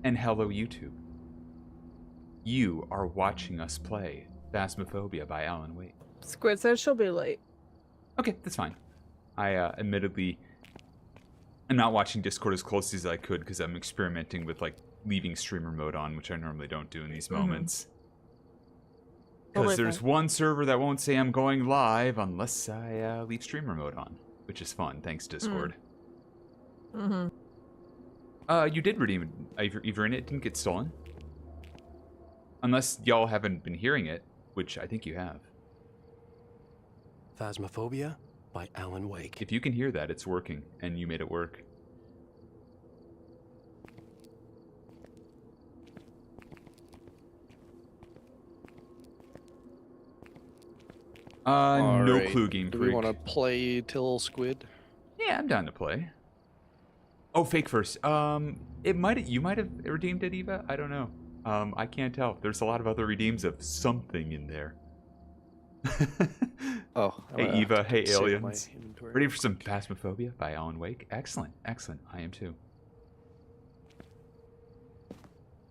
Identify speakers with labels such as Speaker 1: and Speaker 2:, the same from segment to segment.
Speaker 1: And hello, YouTube. You are watching us play Phasmophobia by Alan Wake.
Speaker 2: Squid says she'll be late.
Speaker 1: Okay, that's fine. I admittedly am not watching Discord as closely as I could because I'm experimenting with like leaving streamer mode on, which I normally don't do in these moments. Because there's one server that won't say I'm going live unless I leave streamer mode on, which is fun, thanks Discord. You did redeem either in it didn't get stolen. Unless y'all haven't been hearing it, which I think you have.
Speaker 3: Phasmophobia by Alan Wake.
Speaker 1: If you can hear that, it's working, and you made it work. No clue, Game Freak.
Speaker 4: Do we want to play till Squid?
Speaker 1: Yeah, I'm down to play. Oh, fake first. You might have redeemed it, Eva? I don't know. I can't tell. There's a lot of other redeems of something in there.
Speaker 4: Oh,
Speaker 1: hey Eva, hey aliens. Ready for some Phasmophobia by Alan Wake? Excellent, excellent. I am too.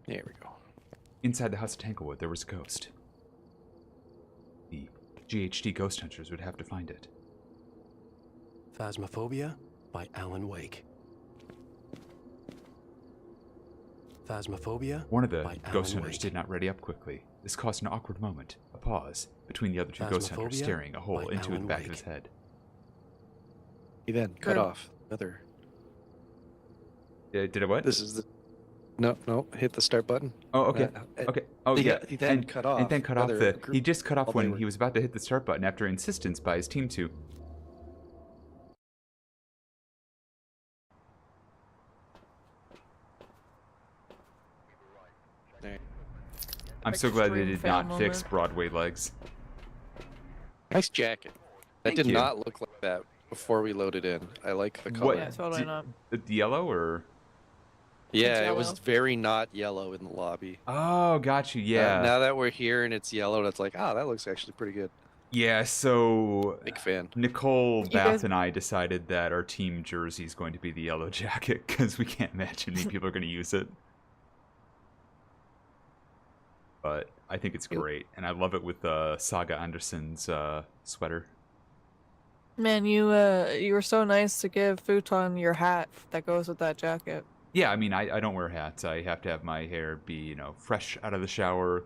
Speaker 4: There we go.
Speaker 1: Inside the house of Tanglewood, there was a ghost. The GHD ghost hunters would have to find it.
Speaker 3: Phasmophobia by Alan Wake. Phasmophobia.
Speaker 1: One of the ghost hunters did not ready up quickly. This caused an awkward moment, a pause, between the other two ghost hunters staring a hole into the back of his head.
Speaker 4: He then cut off another.
Speaker 1: Did it what?
Speaker 4: This is the. No, hit the start button.
Speaker 1: Oh, okay. Okay. Oh, yeah.
Speaker 4: He then cut off.
Speaker 1: And then cut off the. He just cut off when he was about to hit the start button after insistence by his team to. I'm so glad they did not fix Broadway legs.
Speaker 4: Nice jacket. That did not look like that before we loaded in. I like the color.
Speaker 1: What?
Speaker 2: Yeah, totally not.
Speaker 1: The yellow or?
Speaker 4: Yeah, it was very not yellow in the lobby.
Speaker 1: Oh, got you. Yeah.
Speaker 4: Now that we're here and it's yellow, that's like, that looks actually pretty good.
Speaker 1: Yeah, so
Speaker 4: big fan.
Speaker 1: Nicole, Bath, and I decided that our team jersey is going to be the yellow jacket because we can't imagine any people are going to use it. But I think it's great, and I love it with Saga Anderson's sweater.
Speaker 2: Man, you were so nice to give Futon your hat that goes with that jacket.
Speaker 1: Yeah, I mean, I don't wear hats. I have to have my hair be, you know, fresh out of the shower,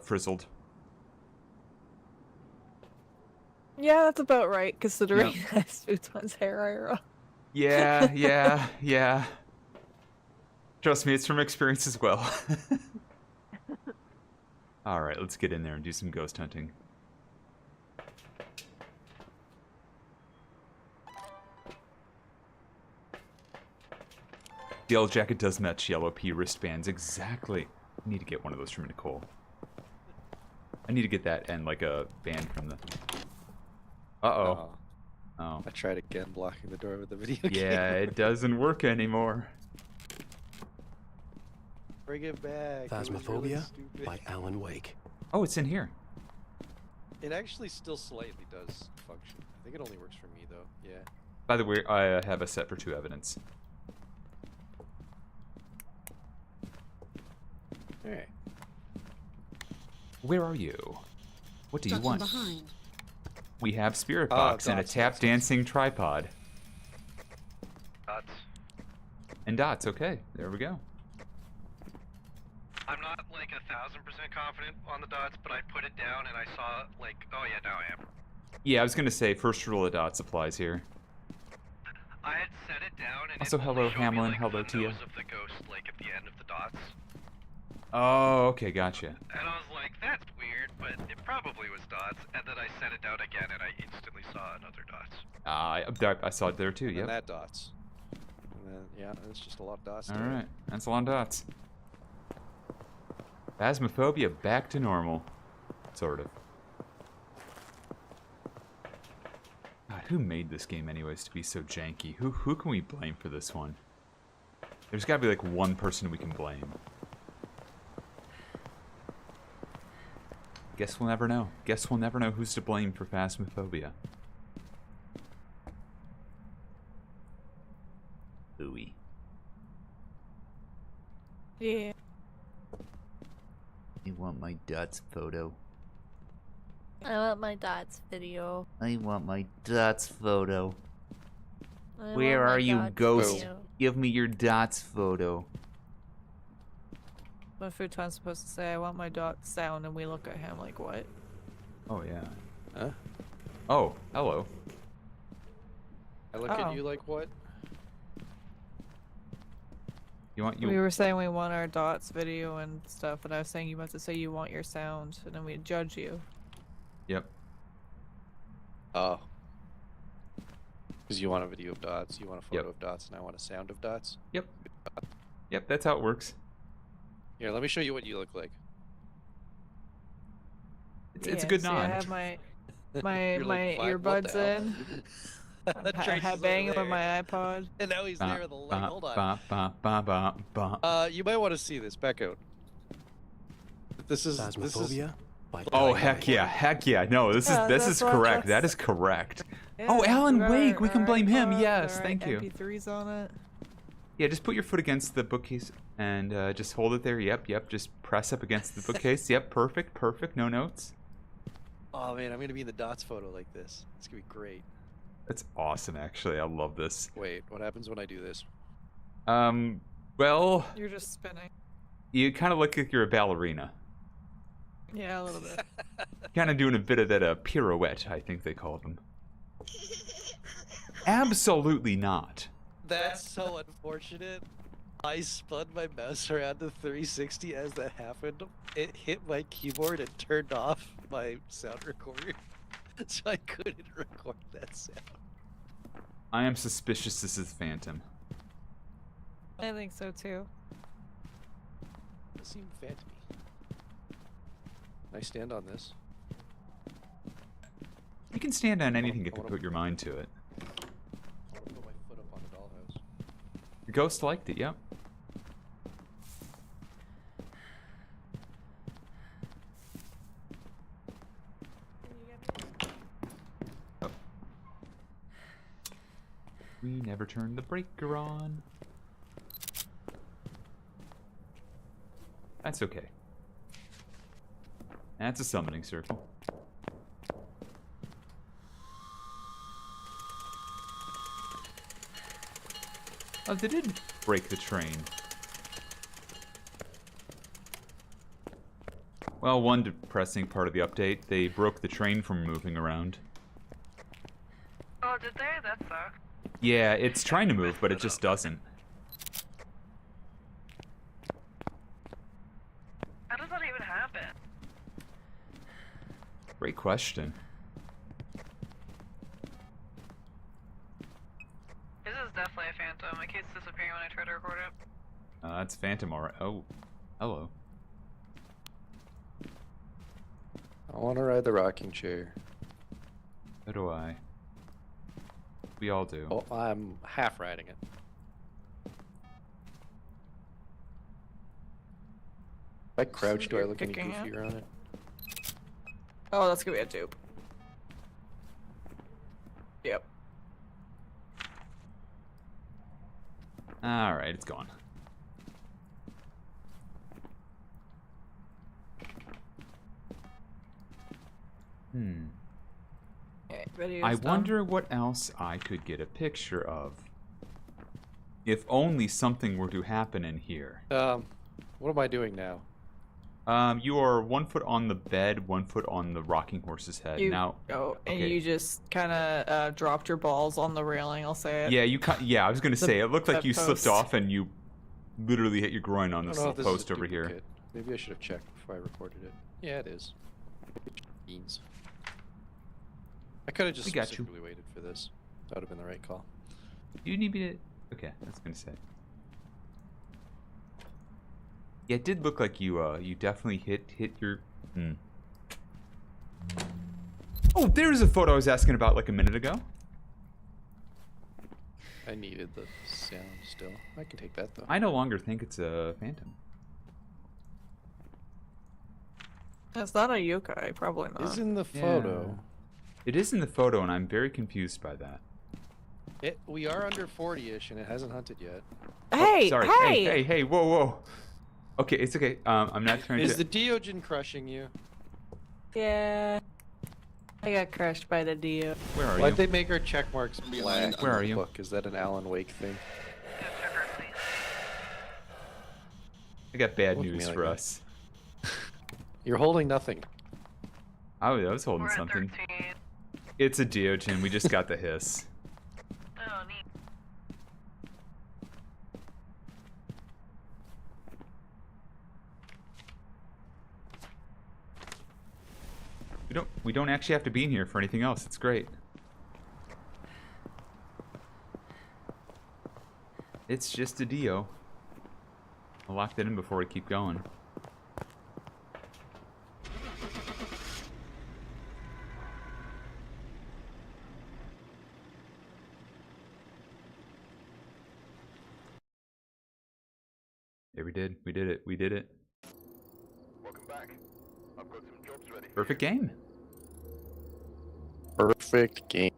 Speaker 1: frizzled.
Speaker 2: Yeah, that's about right, considering that's Futon's hair IRL.
Speaker 1: Yeah. Trust me, it's from experience as well. Alright, let's get in there and do some ghost hunting. The yellow jacket does match yellow P wristbands exactly. I need to get one of those from Nicole. I need to get that and like a band from the... Uh-oh. Oh.
Speaker 4: I tried again blocking the door with the video game.
Speaker 1: Yeah, it doesn't work anymore.
Speaker 4: Bring it back.
Speaker 3: Phasmophobia by Alan Wake.
Speaker 1: Oh, it's in here.
Speaker 4: It actually still slightly does function. I think it only works for me though. Yeah.
Speaker 1: By the way, I have a set for 2 evidence.
Speaker 4: Alright.
Speaker 1: Where are you? What do you want?
Speaker 5: Behind.
Speaker 1: We have Spirit Box and a tap dancing tripod.
Speaker 6: Dots.
Speaker 1: And dots, okay. There we go.
Speaker 6: I'm not like 1000% confident on the dots, but I put it down and I saw like, oh yeah, now I am.
Speaker 1: Yeah, I was gonna say first rule of dots applies here.
Speaker 6: I had set it down and
Speaker 1: also,
Speaker 6: it
Speaker 1: hello
Speaker 6: showed me,
Speaker 1: Hamlin,
Speaker 6: like,
Speaker 1: hello
Speaker 6: the
Speaker 1: to you.
Speaker 6: nose of the ghost, like at the end of the dots.
Speaker 1: Oh, okay, gotcha.
Speaker 6: And I was like, that's weird, but it probably was dots. And then I set it down again and I instantly saw another dots.
Speaker 1: I saw it there too, yep.
Speaker 4: And that dots. And then, yeah, it's just a lot of dots.
Speaker 1: Alright, that's a lot of dots. Phasmophobia back to normal. Sort of. God, who made this game anyways to be so janky? Who can we blame for this one? There's gotta be like one person we can blame. Guess we'll never know. Guess we'll never know who's to blame for Phasmophobia. Ooey.
Speaker 2: Yeah.
Speaker 1: I want my dots photo.
Speaker 2: I want my dots video.
Speaker 1: I want my dots photo.
Speaker 2: I
Speaker 1: Where
Speaker 2: want my
Speaker 1: are you,
Speaker 2: dots
Speaker 1: ghost?
Speaker 2: video.
Speaker 1: Give me your dots photo.
Speaker 2: My futon's supposed to say, I want my dots sound, and we look at him like, what?
Speaker 1: Oh, yeah.
Speaker 4: Huh?
Speaker 1: Oh, hello.
Speaker 4: I look
Speaker 2: Oh.
Speaker 4: at you like what?
Speaker 1: You want
Speaker 2: We were saying we want our dots video and stuff, and I was saying you meant to say you want your sound, and then we'd judge you.
Speaker 1: Yep.
Speaker 4: Oh. Because you want a video of dots, you want a photo
Speaker 1: Yep.
Speaker 4: of dots, and I want a sound of dots.
Speaker 1: Yep. Yep, that's how it works.
Speaker 4: Here, let me show you what you look like.
Speaker 1: It's a good
Speaker 2: see,
Speaker 1: nod.
Speaker 2: I have my my
Speaker 4: You're like,
Speaker 2: my
Speaker 4: "What? What
Speaker 2: earbuds
Speaker 4: the hell?"
Speaker 2: in.
Speaker 4: Trace is over
Speaker 2: Banging with
Speaker 4: there.
Speaker 2: my iPod.
Speaker 4: And now he's there with the light. Hold on.
Speaker 1: Ba, ba, ba, ba.
Speaker 4: You might want to see this. Back out. This is
Speaker 3: Phasmophobia by
Speaker 1: Oh,
Speaker 3: Alan
Speaker 1: heck
Speaker 3: Wake.
Speaker 1: yeah. Heck yeah. No, this
Speaker 2: Yeah,
Speaker 1: is
Speaker 2: that's what-
Speaker 1: correct. That
Speaker 2: that's-
Speaker 1: is correct.
Speaker 2: Yeah,
Speaker 1: Oh, Alan
Speaker 2: our-
Speaker 1: Wake, we can
Speaker 2: our
Speaker 1: blame him.
Speaker 2: iPod,
Speaker 1: Yes,
Speaker 2: our
Speaker 1: thank you.
Speaker 2: MP3s on it.
Speaker 1: Yeah, just put your foot against the bookcase and just hold it there. Yep. Just press up against the bookcase. Yep, perfect. No notes.
Speaker 4: Oh man, I'm gonna be in the dots photo like this. It's gonna be great.
Speaker 1: That's awesome, actually. I love this.
Speaker 4: Wait, what happens when I do this?
Speaker 1: Well,
Speaker 2: You're just spinning.
Speaker 1: you kind of look like you're a ballerina.
Speaker 2: Yeah, a little bit.
Speaker 1: Kind of doing a bit of that pirouette, I think they call them. Absolutely not.
Speaker 4: That's so unfortunate. I spun my mouse around to 360 as that happened. It hit my keyboard and turned off my sound recorder. So I couldn't record that sound.
Speaker 1: I am suspicious this is Phantom.
Speaker 2: I think so too.
Speaker 4: It seemed phantom-y. Can I stand on this?
Speaker 1: You can stand on anything if
Speaker 4: I
Speaker 1: you
Speaker 4: wanna-
Speaker 1: put your mind to it.
Speaker 4: I want to put my foot up on the dollhouse.
Speaker 1: The ghost liked it, yep. Oh. We never turned the breaker on. That's okay. That's a summoning circle. Oh, they did break the train. Well, one depressing part of the update, they broke the train from moving around.
Speaker 6: Oh, did they? That sucks.
Speaker 1: Yeah, it's trying to move, but it just doesn't.
Speaker 6: How does that even happen?
Speaker 1: Great question.
Speaker 6: This is definitely a phantom. It keeps disappearing when I try to record it.
Speaker 1: That's Phantom, alright. Oh, hello.
Speaker 4: I want to ride the rocking chair.
Speaker 1: So do I. We all do.
Speaker 4: Oh, I'm half riding it. If I crouch, do I
Speaker 2: You're
Speaker 4: look any
Speaker 2: picking it?
Speaker 4: goofier on it?
Speaker 2: Oh, that's gonna be a dupe. Yep.
Speaker 1: Alright, it's gone.
Speaker 2: Okay, video's
Speaker 1: I
Speaker 2: done.
Speaker 1: wonder what else I could get a picture of. If only something were to happen in here.
Speaker 4: What am I doing now?
Speaker 1: You are 1 foot on the bed, 1 foot on the rocking horse's head.
Speaker 2: You,
Speaker 1: Now,
Speaker 2: oh, and
Speaker 1: okay.
Speaker 2: you just kind of dropped your balls on the railing. I'll say it.
Speaker 1: yeah, I was gonna say it looked like
Speaker 2: the
Speaker 1: you slipped
Speaker 2: post.
Speaker 1: off and you literally hit your groin on
Speaker 4: I
Speaker 1: this
Speaker 4: don't know if
Speaker 1: little
Speaker 4: this is
Speaker 1: post
Speaker 4: a
Speaker 1: over here.
Speaker 4: duplicate. Maybe I should have checked before I recorded it. Yeah, it is. Beans. I could have just
Speaker 1: We got you.
Speaker 4: specifically waited for this. That would have been the right call.
Speaker 1: Do you need me to? Okay, I was gonna say. Yeah, it did look like you you definitely hit your. Oh, there's a photo I was asking about like a minute ago.
Speaker 4: I needed the sound still. I can take that though.
Speaker 1: I no longer think it's a Phantom.
Speaker 2: It's not a yokai, probably not.
Speaker 4: Is in the photo.
Speaker 1: It is in the photo, and I'm very confused by that.
Speaker 4: We are under 40-ish, and it hasn't hunted yet.
Speaker 2: Hey,
Speaker 1: Sorry.
Speaker 2: hey!
Speaker 1: Hey, whoa. Okay, it's okay. I'm not trying
Speaker 4: Is
Speaker 1: to.
Speaker 4: the Deogen crushing you?
Speaker 2: Yeah. I got crushed by the Dio.
Speaker 1: Where are
Speaker 4: Why'd
Speaker 1: you?
Speaker 4: they make our check marks black?
Speaker 1: Where are you?
Speaker 4: Book? Is that an Alan Wake thing?
Speaker 1: I got bad
Speaker 4: Look at me
Speaker 1: news
Speaker 4: like
Speaker 1: for
Speaker 4: that.
Speaker 1: us.
Speaker 4: You're holding nothing.
Speaker 1: Oh, I was holding
Speaker 5: We're at
Speaker 1: something.
Speaker 5: 13.
Speaker 1: It's a Deogen. We just got the hiss.
Speaker 5: Oh, neat.
Speaker 1: We don't actually have to be in here for anything else. It's great. It's just a Dio. I'll lock that in before we keep going. Yeah, we did. We did it. We did it.
Speaker 7: Welcome back. I've got some jobs ready.
Speaker 1: Perfect game.
Speaker 4: Perfect game.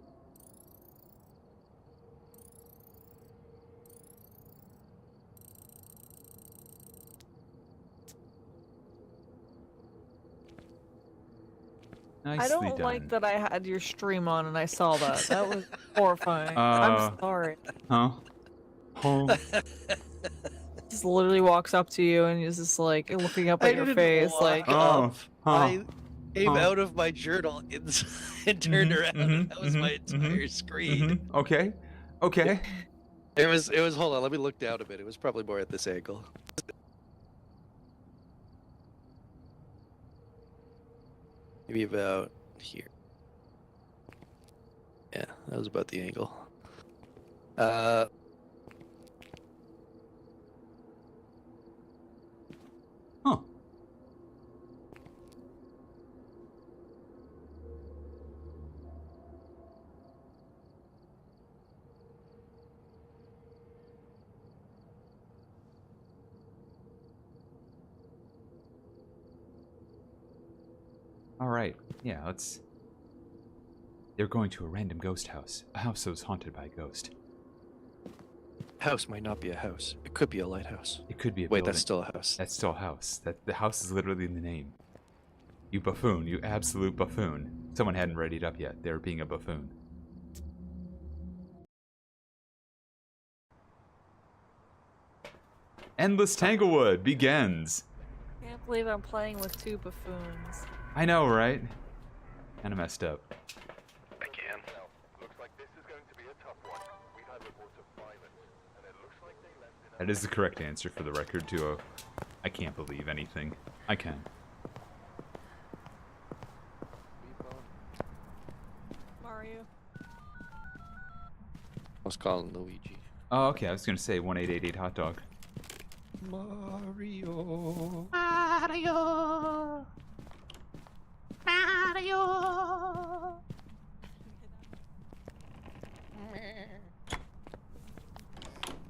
Speaker 1: Nicely
Speaker 2: I don't
Speaker 1: done.
Speaker 2: like that I had your stream on and I saw that. That was horrifying.
Speaker 1: Uh,
Speaker 2: I'm sorry.
Speaker 1: Huh? Huh?
Speaker 2: Just literally walks up to you and is just like looking up
Speaker 4: I
Speaker 2: at your
Speaker 4: didn't
Speaker 2: face,
Speaker 4: walk
Speaker 2: like,
Speaker 1: Oh. Huh?
Speaker 4: I came
Speaker 1: Huh.
Speaker 4: out of my journal and turned
Speaker 1: Mhm,
Speaker 4: around,
Speaker 1: mhm,
Speaker 4: and that was my
Speaker 1: mhm,
Speaker 4: entire screen.
Speaker 1: Okay. Okay.
Speaker 4: It was. Hold on, let me look down a bit. It was probably more at this angle. Maybe about here. Yeah, that was about the angle.
Speaker 1: Huh. All right. Yeah, let's. They're going to a random ghost house. A house that was haunted by a ghost.
Speaker 4: House might not be a house. It could be a lighthouse.
Speaker 1: It could be a
Speaker 4: Wait,
Speaker 1: building.
Speaker 4: that's still a house.
Speaker 1: That's still a house. That the house is literally in the name. You buffoon. You absolute buffoon. Someone hadn't readied up yet. They were being a buffoon. Endless Tanglewood begins.
Speaker 2: can't believe I'm playing with two buffoons.
Speaker 1: I know, right? Kinda messed up.
Speaker 6: I can.
Speaker 7: Looks like this is going to be a tough one. We've had reports of violence, and it looks like they left in a...
Speaker 1: That is the correct answer for the record, too. I can't believe anything. I can.
Speaker 2: Mario.
Speaker 4: I was calling Luigi.
Speaker 1: Oh, okay. I was gonna say 1888 hot dog.
Speaker 4: Mario.
Speaker 5: Mario! Mario!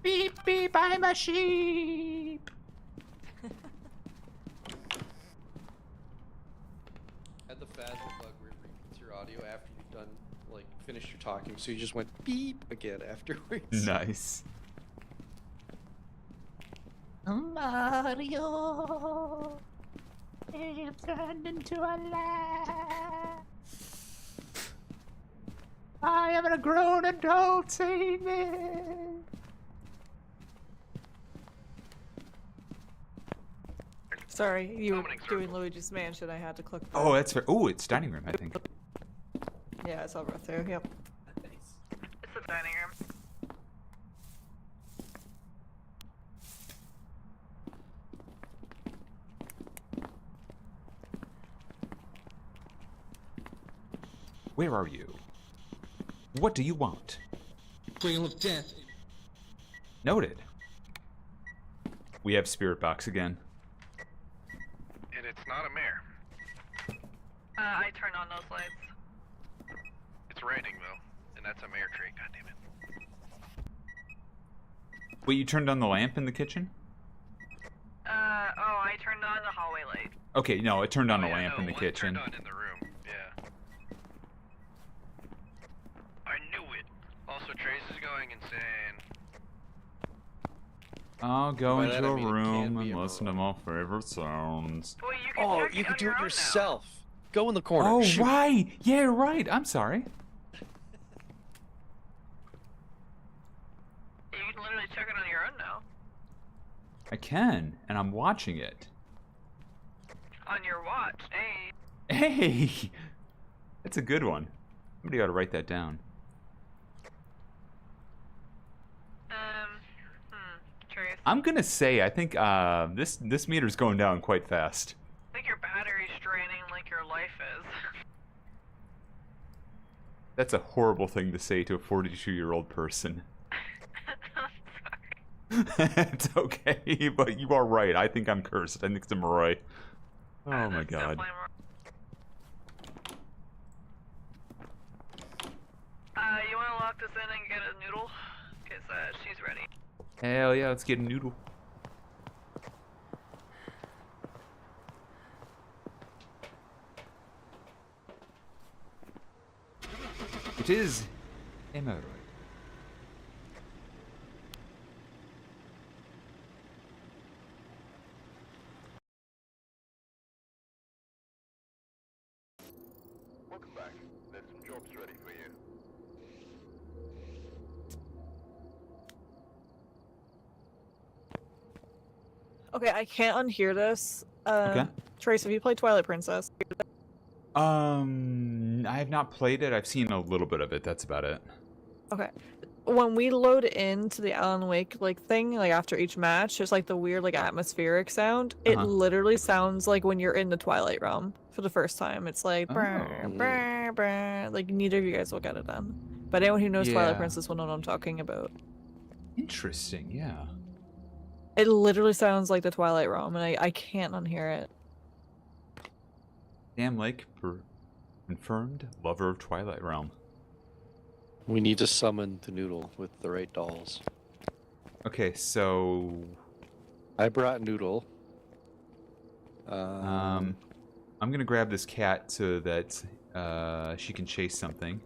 Speaker 5: Beep beep, I'm a sheep!
Speaker 4: Had the Phasmophobia repeats your audio after you've done, like, finished your talking, so you just went beep again afterwards.
Speaker 1: Nice.
Speaker 5: Mario! It's turned into a lamb! I am a grown adult, save me!
Speaker 2: Sorry, you were
Speaker 6: Summoning
Speaker 2: doing
Speaker 6: circle.
Speaker 2: Luigi's Mansion. I had to click.
Speaker 1: Oh, that's fair. Oh, it's dining room, I think.
Speaker 2: Yeah, it's over there. Yep.
Speaker 5: It's the dining room.
Speaker 1: Where are you? What do you want?
Speaker 8: Wheel of Death.
Speaker 1: Noted. We have Spirit Box again.
Speaker 6: And it's not a mare.
Speaker 5: I turned on those lights.
Speaker 6: It's raining though, and that's a mare trait. God damn it.
Speaker 1: Wait, you turned on the lamp in the kitchen?
Speaker 5: Oh, I turned on the hallway light.
Speaker 1: Okay, no, it turned on
Speaker 6: Oh,
Speaker 1: the
Speaker 6: yeah,
Speaker 1: lamp
Speaker 6: no,
Speaker 1: in the
Speaker 6: one
Speaker 1: kitchen.
Speaker 6: turned on in the room. Yeah. I knew it. Also, Trace is going insane.
Speaker 1: I'll go
Speaker 4: By
Speaker 1: into
Speaker 4: that, I
Speaker 1: a
Speaker 4: mean it can
Speaker 1: room
Speaker 4: be
Speaker 1: and
Speaker 4: a
Speaker 1: listen to my favorite sounds.
Speaker 6: Well, you can
Speaker 4: Oh,
Speaker 6: check
Speaker 4: you
Speaker 6: it
Speaker 4: can
Speaker 6: on
Speaker 4: do
Speaker 6: your
Speaker 4: it
Speaker 6: own now.
Speaker 4: yourself. Go in the corner.
Speaker 1: Oh,
Speaker 4: Shoot.
Speaker 1: right. Yeah, right. I'm sorry.
Speaker 6: You can literally check it on your own now.
Speaker 1: I can, and I'm watching it.
Speaker 6: On your watch. Hey.
Speaker 1: Hey! That's a good one. Somebody ought to write that down.
Speaker 6: Curious.
Speaker 1: I'm gonna say I think this meter's going down quite fast.
Speaker 6: I think your battery's draining like your life is.
Speaker 1: That's a horrible thing to say to a 42-year-old person. It's okay, but you are right. I think I'm cursed. I think it's a Moroi. Oh my
Speaker 6: That's
Speaker 1: god.
Speaker 6: definitely you want to lock this in and get a noodle? Because she's ready.
Speaker 1: Hell yeah, let's get a noodle. It is emerald.
Speaker 7: Welcome back. There's some jobs ready for you.
Speaker 2: Okay, I can't unhear this.
Speaker 1: Okay.
Speaker 2: Trace, have you played Twilight Princess?
Speaker 1: I have not played it. I've seen a little bit of it. That's about it.
Speaker 2: Okay. When we load into the Alan Wake like thing, like after each match, there's like the weird like atmospheric sound. It literally sounds like when you're in the Twilight realm for the first time. It's like brr, brr, brr. Like neither of you guys will get it then. But anyone who knows Twilight Princess will know what I'm talking about.
Speaker 1: Interesting, yeah.
Speaker 2: It literally sounds like the Twilight realm, and I can't unhear it.
Speaker 1: Sam Lake, confirmed lover of Twilight Realm.
Speaker 4: We need to summon the noodle with the right dolls.
Speaker 1: Okay, so
Speaker 4: I brought Noodle.
Speaker 1: I'm gonna grab this cat so that she can chase something.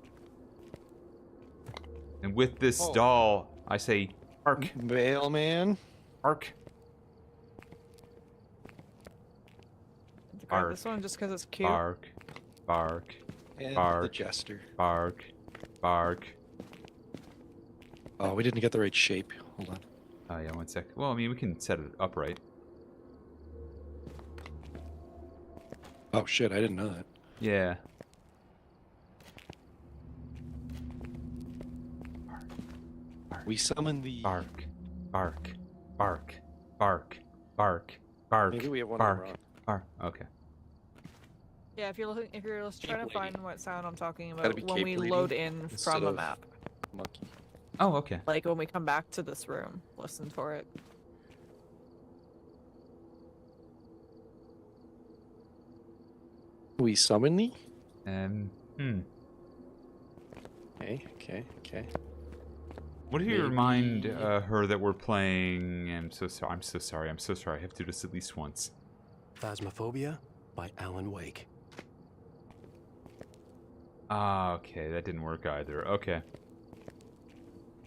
Speaker 1: And with this doll, I say, "Ark,
Speaker 4: Mailman.
Speaker 1: ark."
Speaker 2: Grab this one just because it's cute.
Speaker 1: Bark, bark,
Speaker 4: And
Speaker 1: bark,
Speaker 4: the Jester.
Speaker 1: bark, bark.
Speaker 4: Oh, we didn't get the right shape. Hold on.
Speaker 1: Oh yeah, 1 sec. Well, I mean, we can set it upright.
Speaker 4: Oh shit, I didn't know that.
Speaker 1: Yeah.
Speaker 4: We summon the...
Speaker 1: Bark, bark, bark, bark, bark, bark.
Speaker 4: Maybe we have one
Speaker 1: bark,
Speaker 4: wrong.
Speaker 1: bark. Okay.
Speaker 2: Yeah, if you're trying to find what sound I'm talking
Speaker 4: Gotta
Speaker 2: about
Speaker 4: be
Speaker 2: when
Speaker 4: Cape
Speaker 2: we
Speaker 4: Lady
Speaker 2: load in
Speaker 4: instead
Speaker 2: from a
Speaker 4: of
Speaker 2: map.
Speaker 4: Monkey.
Speaker 1: Oh, okay.
Speaker 2: Like when we come back to this room, listen for it.
Speaker 4: We summon thee? Okay, okay, okay.
Speaker 1: What do you remind her that we're playing? I'm so sorry. I'm so sorry. I'm so sorry. I have to do this at least once.
Speaker 3: Phasmophobia by Alan Wake.
Speaker 1: Ah, okay. That didn't work either. Okay.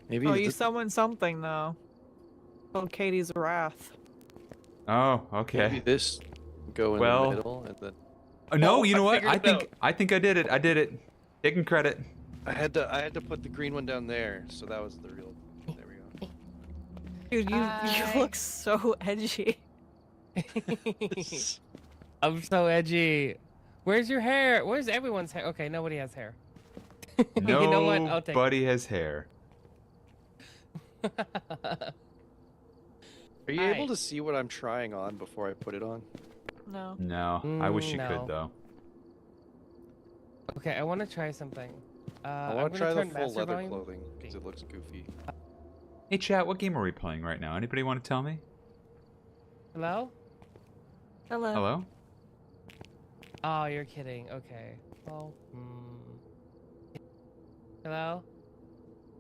Speaker 4: Maybe
Speaker 2: Oh, you summoned something though. Oh, Katie's Wrath.
Speaker 1: Oh, okay.
Speaker 4: maybe this go in the middle and then...
Speaker 1: No,
Speaker 4: Oh,
Speaker 1: you know
Speaker 4: I
Speaker 1: what?
Speaker 4: figured it
Speaker 1: I think I did it. I did it. Taking credit.
Speaker 4: I had to put the green one down there, so that was the real... There we go.
Speaker 2: Dude, you look so edgy.
Speaker 9: I'm so edgy. Where's your hair? Where's everyone's hair? Okay, nobody has hair. You know what? I'll take
Speaker 1: Nobody has hair.
Speaker 4: Are you able to see what I'm trying on before I put it on?
Speaker 2: No.
Speaker 1: No, I wish you
Speaker 9: no.
Speaker 1: could though.
Speaker 9: Okay, I want to try something.
Speaker 4: I want to try the full leather clothing, because it looks goofy.
Speaker 1: Hey chat, what game are we playing right now? Anybody want to tell me?
Speaker 9: Hello?
Speaker 2: Hello.
Speaker 1: Hello?
Speaker 9: Oh, you're kidding. Okay. Well, Hello?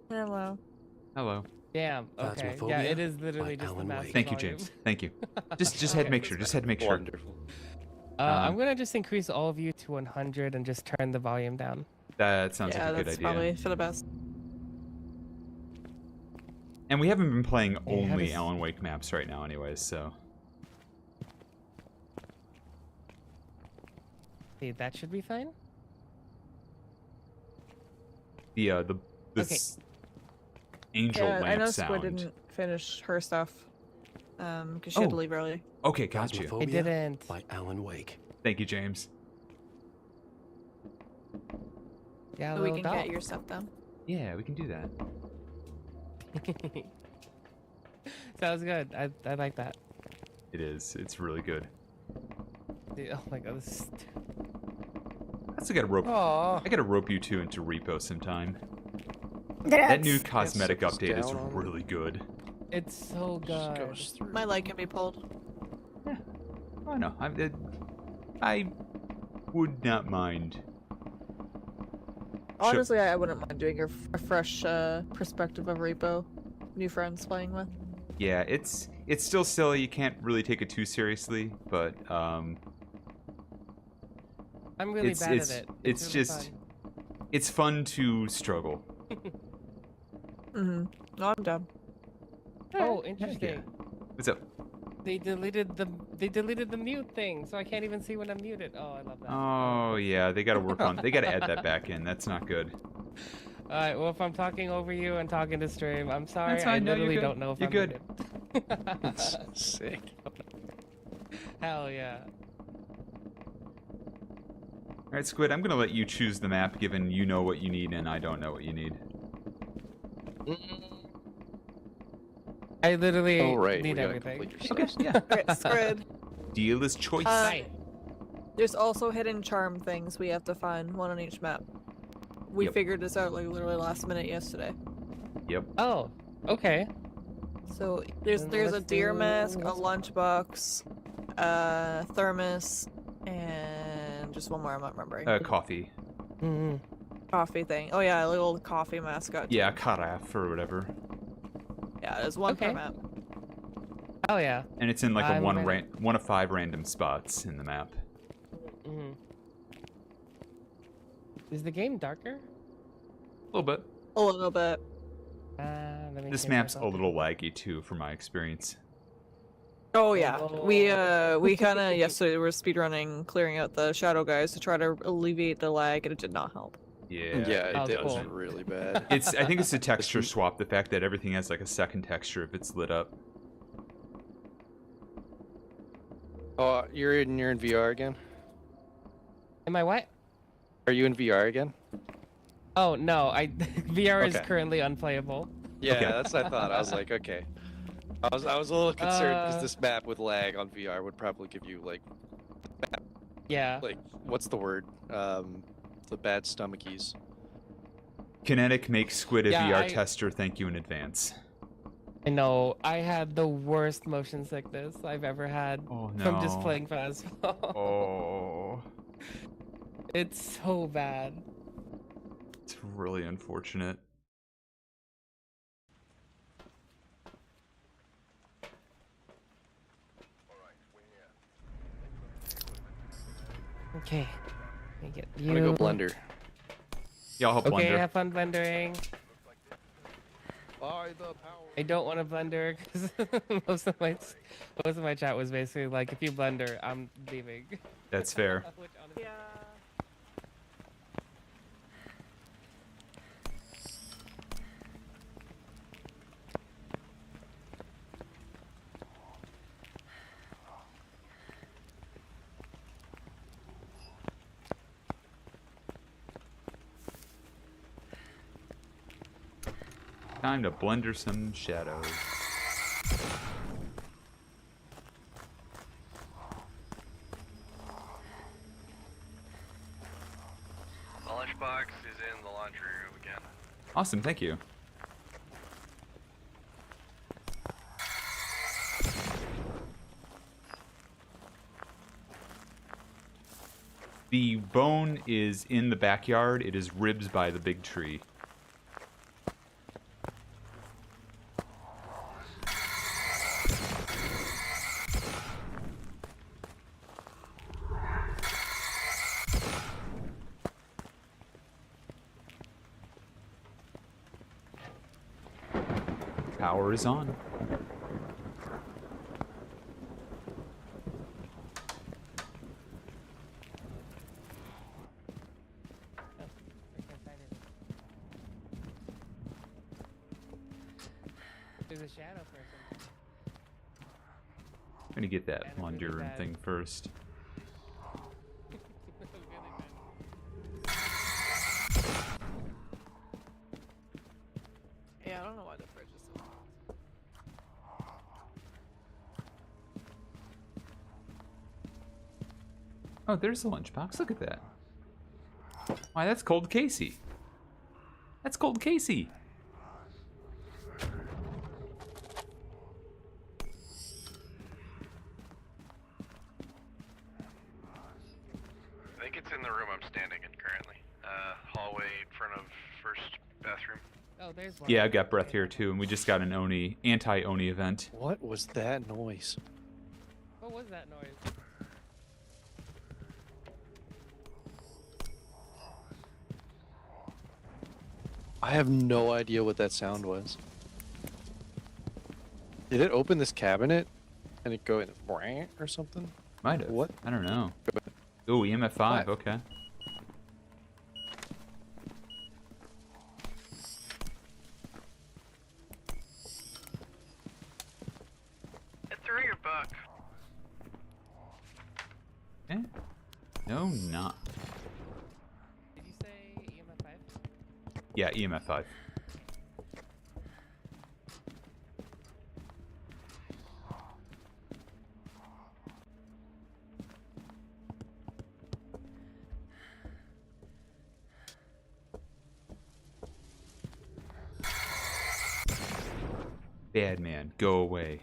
Speaker 2: Hello.
Speaker 1: Hello.
Speaker 9: Damn. Okay. Yeah, it is literally just the master
Speaker 1: Thank you,
Speaker 9: volume.
Speaker 1: James. Thank you. Just had to make sure. Just had to make sure.
Speaker 4: Wonderful.
Speaker 9: I'm gonna just increase all of you to 100 and just turn the volume down.
Speaker 1: That sounds like a good
Speaker 2: that's
Speaker 1: idea.
Speaker 2: probably for the best.
Speaker 1: And we haven't been playing
Speaker 9: how
Speaker 1: only
Speaker 9: does-
Speaker 1: Alan Wake maps right now anyways, so...
Speaker 9: See, that should be fine.
Speaker 1: The
Speaker 9: Okay.
Speaker 1: angel
Speaker 2: Yeah,
Speaker 1: lamp
Speaker 2: I know
Speaker 1: sound.
Speaker 2: Squid didn't finish her stuff. Because she had to
Speaker 1: Oh.
Speaker 2: leave early.
Speaker 1: Okay, got you.
Speaker 3: Phasmophobia
Speaker 9: I didn't.
Speaker 3: by Alan Wake.
Speaker 1: Thank you, James.
Speaker 9: Yeah,
Speaker 2: So we
Speaker 9: little
Speaker 2: can get
Speaker 9: dog.
Speaker 2: your stuff done.
Speaker 1: Yeah, we can do that.
Speaker 9: Sounds good. I like that.
Speaker 1: It is. It's really good.
Speaker 9: Dude, oh my god, this is...
Speaker 1: I also gotta rope.
Speaker 4: Aw.
Speaker 1: I gotta rope you two into repo sometime. That new cosmetic
Speaker 4: Yes,
Speaker 1: update is
Speaker 4: down on-
Speaker 1: really good.
Speaker 9: It's so
Speaker 4: Just
Speaker 9: good.
Speaker 4: goes through.
Speaker 2: My leg can be pulled.
Speaker 1: Oh no, I would not mind.
Speaker 2: Honestly, I wouldn't mind doing a fresh perspective of Repo. New friends playing with.
Speaker 1: Yeah, it's still silly. You can't really take it too seriously, but
Speaker 9: I'm really
Speaker 1: it's-
Speaker 9: bad
Speaker 1: it's-
Speaker 9: at it.
Speaker 1: it's
Speaker 9: really
Speaker 1: just-
Speaker 9: fun.
Speaker 1: it's fun to struggle.
Speaker 2: Mm-hmm. No, I'm done.
Speaker 9: Oh,
Speaker 1: Yeah.
Speaker 9: interesting.
Speaker 1: What's up?
Speaker 9: They deleted the mute thing, so I can't even see when I'm muted. Oh, I love that.
Speaker 1: Oh yeah, they gotta work on. They gotta add that back in. That's not good.
Speaker 9: Alright, well if I'm talking over you and talking to stream, I'm sorry.
Speaker 1: That's fine.
Speaker 9: I
Speaker 1: No, you're
Speaker 9: literally
Speaker 1: good.
Speaker 9: don't know if
Speaker 1: You're
Speaker 9: I'm
Speaker 1: good.
Speaker 9: muted.
Speaker 4: Sick.
Speaker 9: Hell yeah.
Speaker 1: All right, Squid. I'm gonna let you choose the map, given you know what you need and I don't know what you need.
Speaker 9: I literally
Speaker 4: Oh right, we
Speaker 9: need
Speaker 4: gotta
Speaker 9: everything.
Speaker 4: complete your
Speaker 1: Okay.
Speaker 4: stuff.
Speaker 1: Yeah.
Speaker 2: Alright, Squid.
Speaker 1: Dealer's choice.
Speaker 9: Right.
Speaker 2: There's also hidden charm things we have to find, one on each map. We
Speaker 1: Yep.
Speaker 2: figured this out like literally last minute yesterday.
Speaker 1: Yep.
Speaker 9: Oh, okay.
Speaker 2: So
Speaker 9: Then
Speaker 2: there's a
Speaker 9: let's
Speaker 2: deer
Speaker 9: do-
Speaker 2: mask, a
Speaker 9: let's-
Speaker 2: lunchbox, a thermos, and just one more I'm not remembering.
Speaker 1: Coffee.
Speaker 9: Mm-hmm.
Speaker 2: Coffee thing. Oh yeah, a little coffee mascot.
Speaker 1: Yeah, carafe or whatever.
Speaker 2: Yeah, there's one per
Speaker 9: Okay.
Speaker 2: map.
Speaker 9: Oh yeah.
Speaker 1: And it's in like a
Speaker 9: I'm ready.
Speaker 1: one of 5 random spots in the map.
Speaker 9: Mm-hmm. Is the game darker?
Speaker 1: A little bit.
Speaker 2: A little bit.
Speaker 9: Let me
Speaker 1: This
Speaker 9: change
Speaker 1: map's a
Speaker 9: myself.
Speaker 1: little laggy too, from my experience.
Speaker 2: Oh yeah, we
Speaker 9: Oh.
Speaker 2: kind of yesterday were speedrunning, clearing out the shadow guys to try to alleviate the lag, and it did not help.
Speaker 1: Yeah.
Speaker 4: Yeah,
Speaker 9: Oh,
Speaker 4: it does
Speaker 9: cool.
Speaker 4: really bad.
Speaker 1: I think it's a texture swap. The fact that everything has like a second texture if it's lit up.
Speaker 4: Oh, you're in VR again?
Speaker 9: Am I what?
Speaker 4: Are you in VR again?
Speaker 9: Oh no, I VR is
Speaker 4: Okay.
Speaker 9: currently unplayable.
Speaker 4: Yeah,
Speaker 1: Okay.
Speaker 4: that's what I thought. I was like, okay. I was a little concerned because
Speaker 9: Uh,
Speaker 4: this map with lag on VR would probably give you like
Speaker 9: Yeah.
Speaker 4: what's the word? The bad stomachies.
Speaker 1: Kinetic makes Squid a
Speaker 9: Yeah,
Speaker 1: VR
Speaker 9: I-
Speaker 1: tester. Thank you in advance.
Speaker 9: I know. I had the worst motion sickness I've ever had
Speaker 1: Oh no.
Speaker 9: from just playing Phasmo.
Speaker 1: Oh,
Speaker 9: It's so bad.
Speaker 1: it's really unfortunate.
Speaker 9: Okay. Let me get
Speaker 4: I'm
Speaker 9: you.
Speaker 4: gonna go blender.
Speaker 1: Yeah, I'll help
Speaker 9: Okay,
Speaker 1: Blender.
Speaker 9: have fun blendering.
Speaker 4: By the power.
Speaker 9: I don't want to blender because most of my chat was basically like, if you blender, I'm leaving.
Speaker 1: That's fair.
Speaker 9: Which honestly-
Speaker 2: Yeah.
Speaker 1: Time to blender some shadows.
Speaker 6: The lunchbox is in the laundry room again.
Speaker 1: Awesome, thank you. The bone is in the backyard. It is ribs by the big tree. power is on.
Speaker 9: There's a shadow person.
Speaker 1: I'm gonna get that laundry room thing first.
Speaker 2: Yeah, I don't know why the fridge is so hot.
Speaker 1: Oh, there's the lunchbox. Look at that. Why, that's Cold Casey. That's Cold Casey.
Speaker 6: I think it's in the room I'm standing in currently. Hallway in front of first bathroom.
Speaker 9: Oh, there's one.
Speaker 1: Yeah, I've got breath here too, and we just got an anti-Oni event.
Speaker 4: What was that noise?
Speaker 9: What was that noise?
Speaker 4: I have no idea what that sound was. Did it open this cabinet and it go in or something?
Speaker 1: Might have.
Speaker 4: What?
Speaker 1: I don't know. Ooh, EMF 5, okay.
Speaker 6: It threw your book.
Speaker 1: Eh? No, not.
Speaker 9: Did you say EMF 5?
Speaker 1: Yeah, EMF 5. Bad man, go away.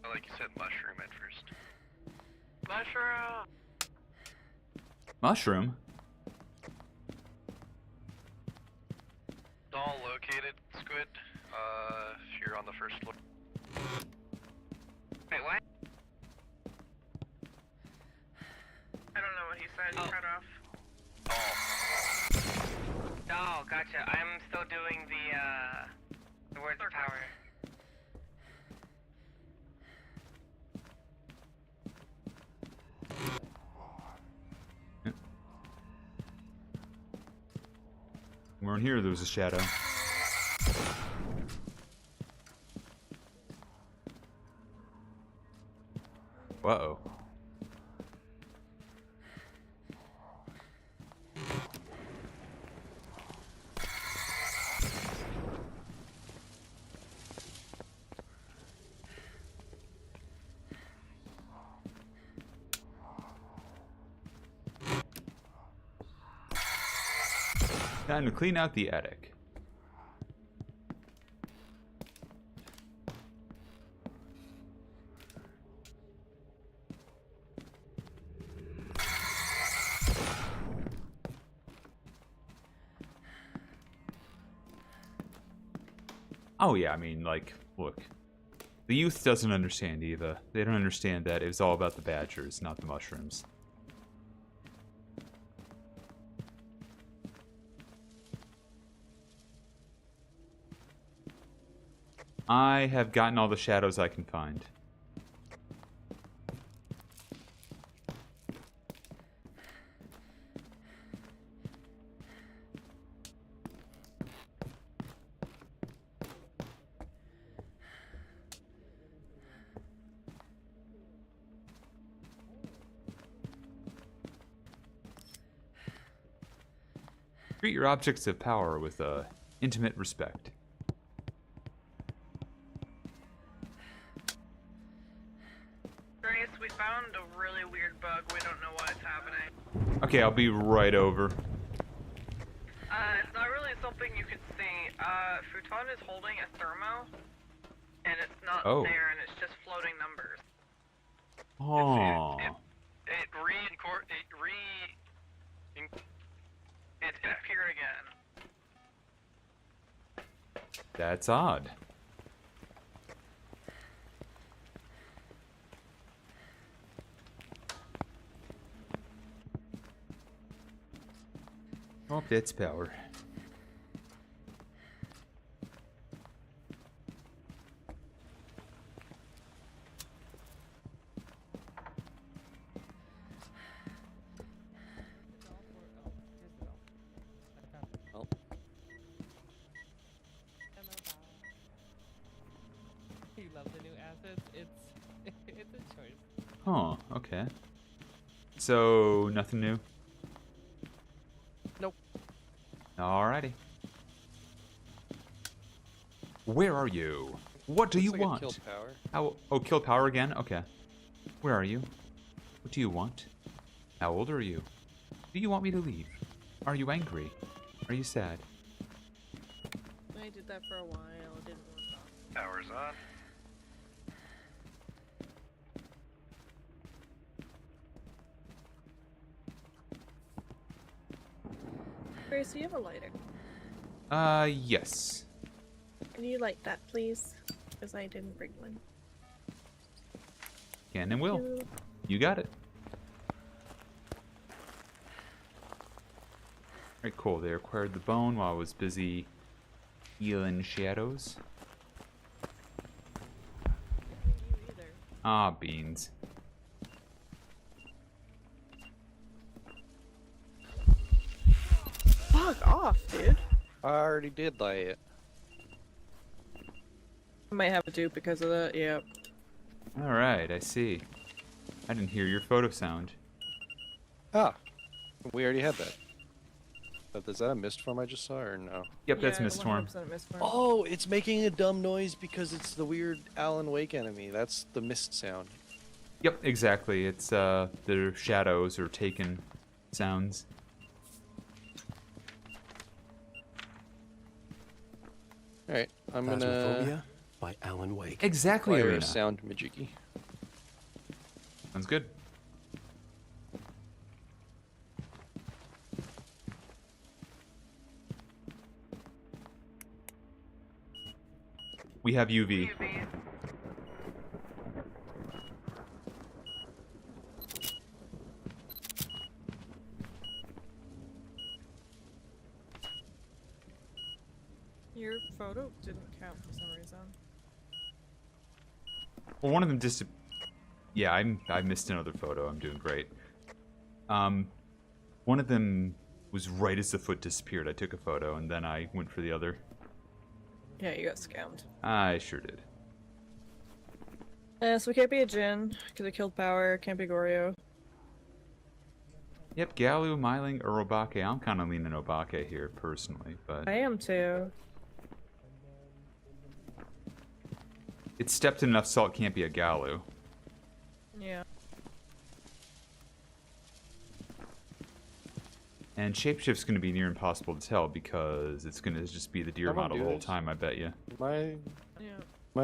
Speaker 6: Like you said, mushroom at first. Mushroom!
Speaker 1: Mushroom?
Speaker 6: All located, Squid. If you're on the first floor. Wait, what?
Speaker 10: I don't know what he said. He cut off.
Speaker 6: Oh.
Speaker 10: Oh, gotcha. I'm still doing the words of power.
Speaker 1: We weren't here, there was a shadow. Uh-oh. Time to clean out the attic. Oh yeah, I mean, like, look. The youth doesn't understand, Eva. They don't understand that it was all about the badgers, not the mushrooms. I have gotten all the shadows I can find. Treat your objects of power with intimate respect.
Speaker 10: Grace, we found a really weird bug. We don't know why it's happening.
Speaker 1: Okay, I'll be right over.
Speaker 10: It's not really something you can see. Futon is holding a thermo, and it's not there, and it's just floating numbers.
Speaker 1: Oh.
Speaker 10: It appeared again.
Speaker 1: That's odd. Oh, that's power.
Speaker 4: Well,
Speaker 9: You love the new assets. It's a choice.
Speaker 1: Oh, okay. So, nothing new?
Speaker 4: Nope.
Speaker 1: Alrighty. Where are you? What do
Speaker 4: looks
Speaker 1: you
Speaker 4: like it
Speaker 1: want?
Speaker 4: killed power.
Speaker 1: How? Oh, kill power again? Okay. Where are you? What do you want? How old are you? Do you want me to leave? Are you angry? Are you sad?
Speaker 2: I did that for a while. It didn't work out.
Speaker 6: Power's on.
Speaker 2: Grace, do you have a lighter?
Speaker 1: Yes.
Speaker 2: Can you light that, please? Because I didn't bring one.
Speaker 1: Can and will. You got it. Alright, cool. They acquired the bone while I was busy healing shadows. Ah, beans.
Speaker 2: Fuck off, dude.
Speaker 4: I already did light it.
Speaker 2: I might have a dupe because of that, yeah.
Speaker 1: Alright, I see. I didn't hear your photo sound.
Speaker 4: Ah, we already had that. But is that a mist form I just saw, or no?
Speaker 1: Yep, that's Mistform.
Speaker 4: Oh, it's making a dumb noise because it's the weird Alan Wake enemy. That's the mist sound.
Speaker 1: Yep, exactly. It's the shadows or taken sounds.
Speaker 4: Alright, I'm
Speaker 3: Phasmophobia
Speaker 4: gonna
Speaker 3: by Alan Wake.
Speaker 1: Exactly,
Speaker 4: acquire a
Speaker 1: Arena.
Speaker 4: sound Majiki.
Speaker 1: Sounds good. We have UV.
Speaker 2: Your photo didn't count for some reason.
Speaker 1: Well, one of them just... Yeah, I missed another photo. I'm doing great. One of them was right as the foot disappeared. I took a photo, and then I went for the other.
Speaker 2: Yeah, you got scammed.
Speaker 1: I sure did.
Speaker 2: So we can't be a Jin, because it killed power, can't be Goryo.
Speaker 1: Yep, Galu, Myling, or Obake. I'm kind of leaning Obake here, personally, but...
Speaker 2: I am too.
Speaker 1: It's stepped in enough salt, can't be a Galu.
Speaker 2: Yeah.
Speaker 1: And Shapeshift's going to be near impossible to tell because it's going to just be the deer
Speaker 4: Someone
Speaker 1: model
Speaker 4: do
Speaker 1: the whole
Speaker 4: this.
Speaker 1: time, I bet you.
Speaker 4: Am I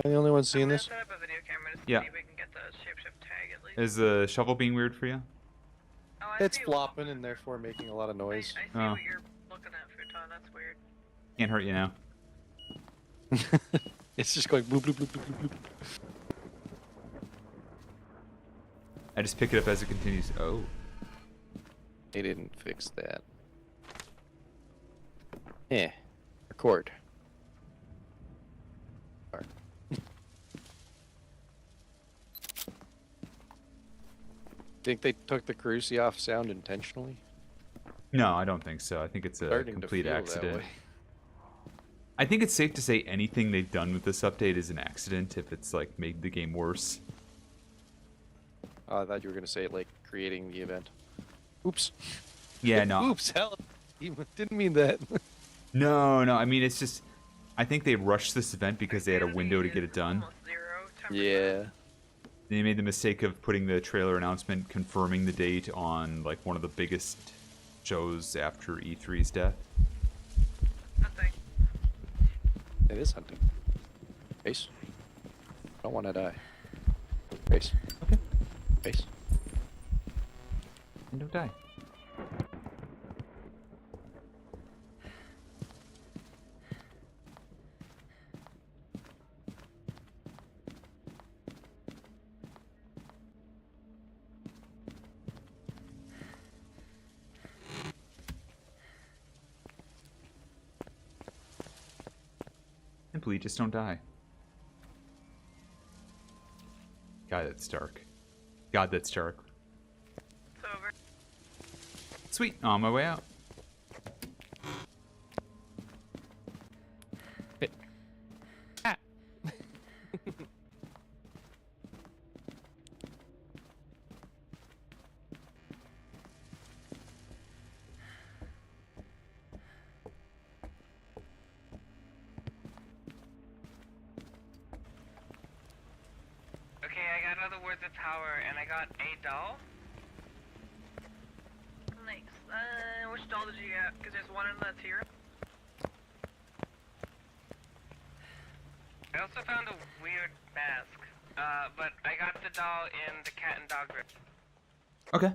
Speaker 4: the only one seeing this?
Speaker 10: Set up a video camera to
Speaker 1: Yeah.
Speaker 10: see if we can get the shapeshift tag at least.
Speaker 1: Is the shovel being weird for you?
Speaker 10: Oh, I
Speaker 4: It's
Speaker 10: see
Speaker 4: flopping and therefore making a lot of noise.
Speaker 10: I see
Speaker 1: Oh.
Speaker 10: what you're looking at, Futon. That's weird.
Speaker 1: Can't hurt you now.
Speaker 4: It's just going bloop bloop bloop bloop bloop.
Speaker 1: I just pick it up as it continues. Oh.
Speaker 4: They didn't fix that. Eh. Record. Alright. Think they took the Carusi off sound intentionally?
Speaker 1: No, I don't think so. I think it's a
Speaker 4: Starting to
Speaker 1: complete
Speaker 4: feel that
Speaker 1: accident.
Speaker 4: way.
Speaker 1: I think it's safe to say anything they've done with this update is an accident if it's like made the game worse.
Speaker 4: Oh, I thought you were gonna say like creating the event. Oops.
Speaker 1: Yeah, no.
Speaker 4: Oops, hell. Didn't mean that.
Speaker 1: No, I mean, it's just... I think they rushed this event because they had a window to get it done.
Speaker 4: Yeah.
Speaker 1: They made the mistake of putting the trailer announcement confirming the date on like one of the biggest shows after E3's death.
Speaker 4: It is hunting. Base. Don't want to die. Base.
Speaker 1: Okay.
Speaker 4: Base.
Speaker 1: And don't die. Simply just don't die. God, that's dark. God, that's dark.
Speaker 10: It's over.
Speaker 1: Sweet, on my way out.
Speaker 9: Ah.
Speaker 10: Okay, I got other words of power, and I got a doll. Nice. Which doll did you get? Because there's one in that's here. I also found a weird mask, but I got the doll in the cat and dog room.
Speaker 1: Okay.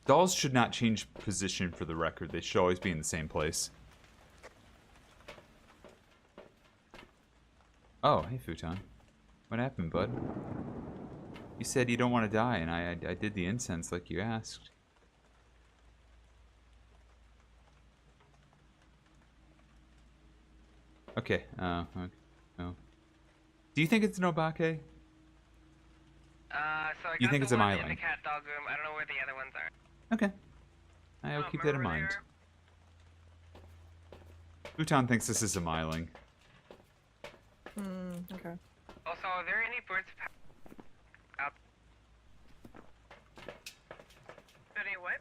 Speaker 1: Dolls should not change position for the record. They should always be in the same place. Oh, hey Futon. What happened, bud? You said you don't want to die, and I did the incense like you asked. Okay, okay. No. Do you think it's an Obake?
Speaker 10: So I
Speaker 1: Do you
Speaker 10: got
Speaker 1: think
Speaker 10: the
Speaker 1: it's a
Speaker 10: one in
Speaker 1: Myling?
Speaker 10: the cat dog room. I don't know where the other ones are.
Speaker 1: Okay. I'll
Speaker 10: Don't
Speaker 1: keep that in
Speaker 10: remember where
Speaker 1: mind.
Speaker 10: they
Speaker 1: Futon thinks this is a Myling.
Speaker 2: Okay.
Speaker 10: Also, are there any birds out? Any what?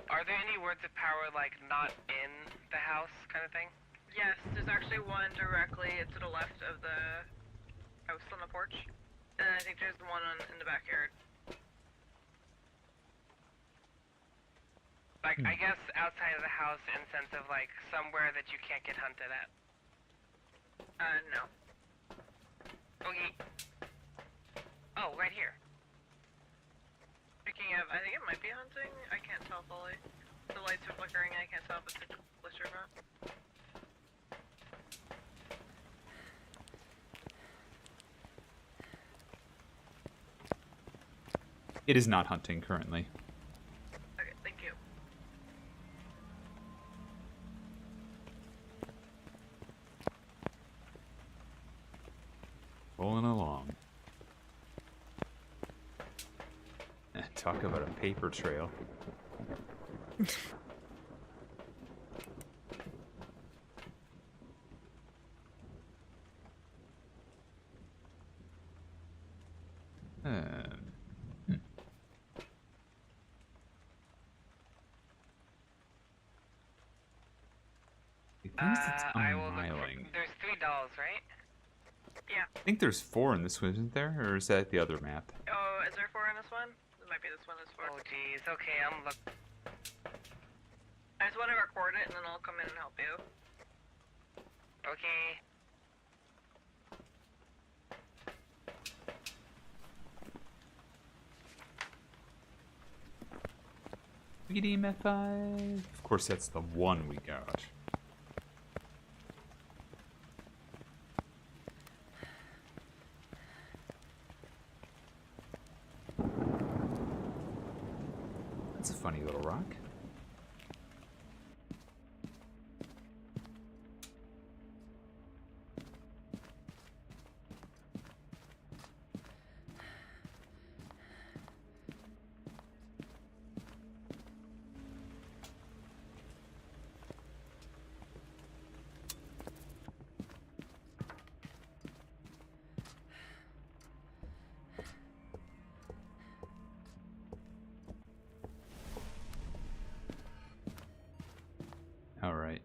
Speaker 10: Are there any words of power, like, not in the house kind of thing? Yes, there's actually one directly to the left of the house on the porch. And I think there's one in the backyard. Like, I guess outside of the house in sense of, like, somewhere that you can't get hunted at. No. Okay. Oh, right here. Speaking of, I think it might be hunting. I can't tell fully. The lights are flickering and I can't tell if it's a glitch or not.
Speaker 1: It is not hunting currently.
Speaker 10: Okay, thank you.
Speaker 1: Rolling along. Talk about a paper trail.
Speaker 10: I will look for, there's 3 dolls, right? Yeah.
Speaker 1: I think there's 4 in this one, isn't there? Or is that the other map?
Speaker 10: Oh, is there 4 in this one? It might be this one is 4. Oh, jeez. Okay, I'm look. I just want to record it and then I'll come in and help you. Okay.
Speaker 1: BDMF5. Of course, that's the one we got. That's a funny little rock. Alright.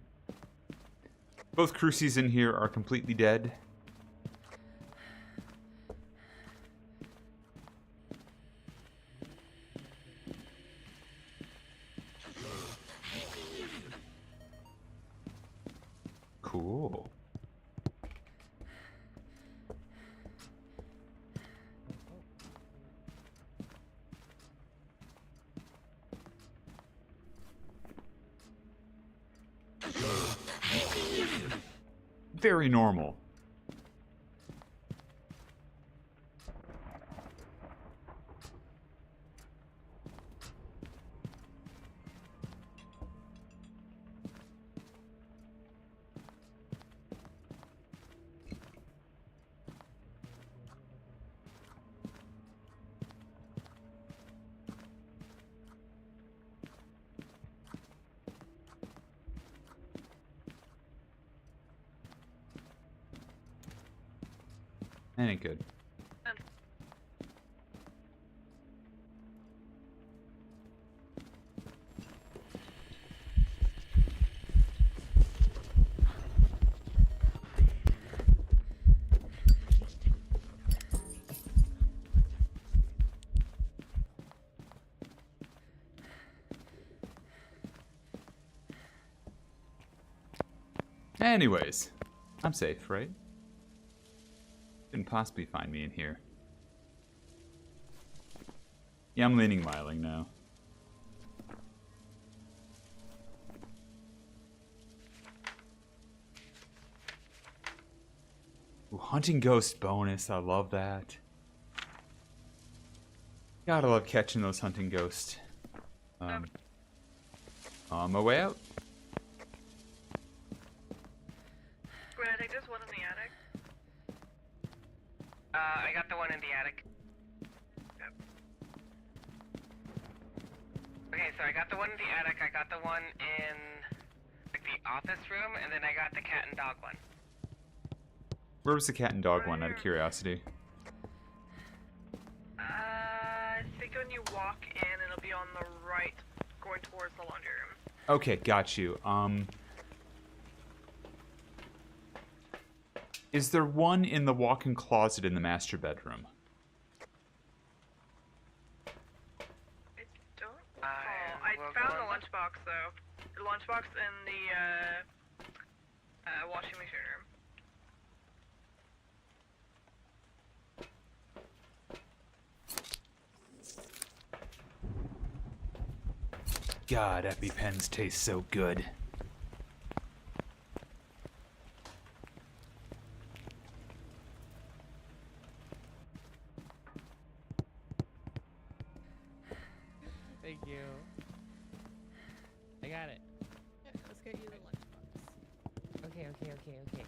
Speaker 1: Both Crucies in here are completely dead. Cool. Very normal. That ain't good. Anyways, I'm safe, right? Couldn't possibly find me in here. Yeah, I'm leaning Myling now. Ooh, hunting ghost bonus, I love that. Gotta love catching those hunting ghosts. On my way out.
Speaker 10: Gwen, I think there's one in the attic. I got the one in the attic. Yep. Okay, so I got the one in the attic, I got the one in like the office room, and then I got the cat and dog one.
Speaker 1: Where was the cat and dog one, out of curiosity?
Speaker 10: I think when you walk in, it'll be on the right, going towards the laundry room.
Speaker 1: Okay, got you. Is there one in the walk-in closet in the master bedroom?
Speaker 10: I don't recall. I found the lunchbox, though. The lunchbox in the, washing machine room.
Speaker 1: God, EpiPens taste so good.
Speaker 9: Thank you. I got it.
Speaker 2: Yeah, let's get you the lunchbox.
Speaker 9: Okay.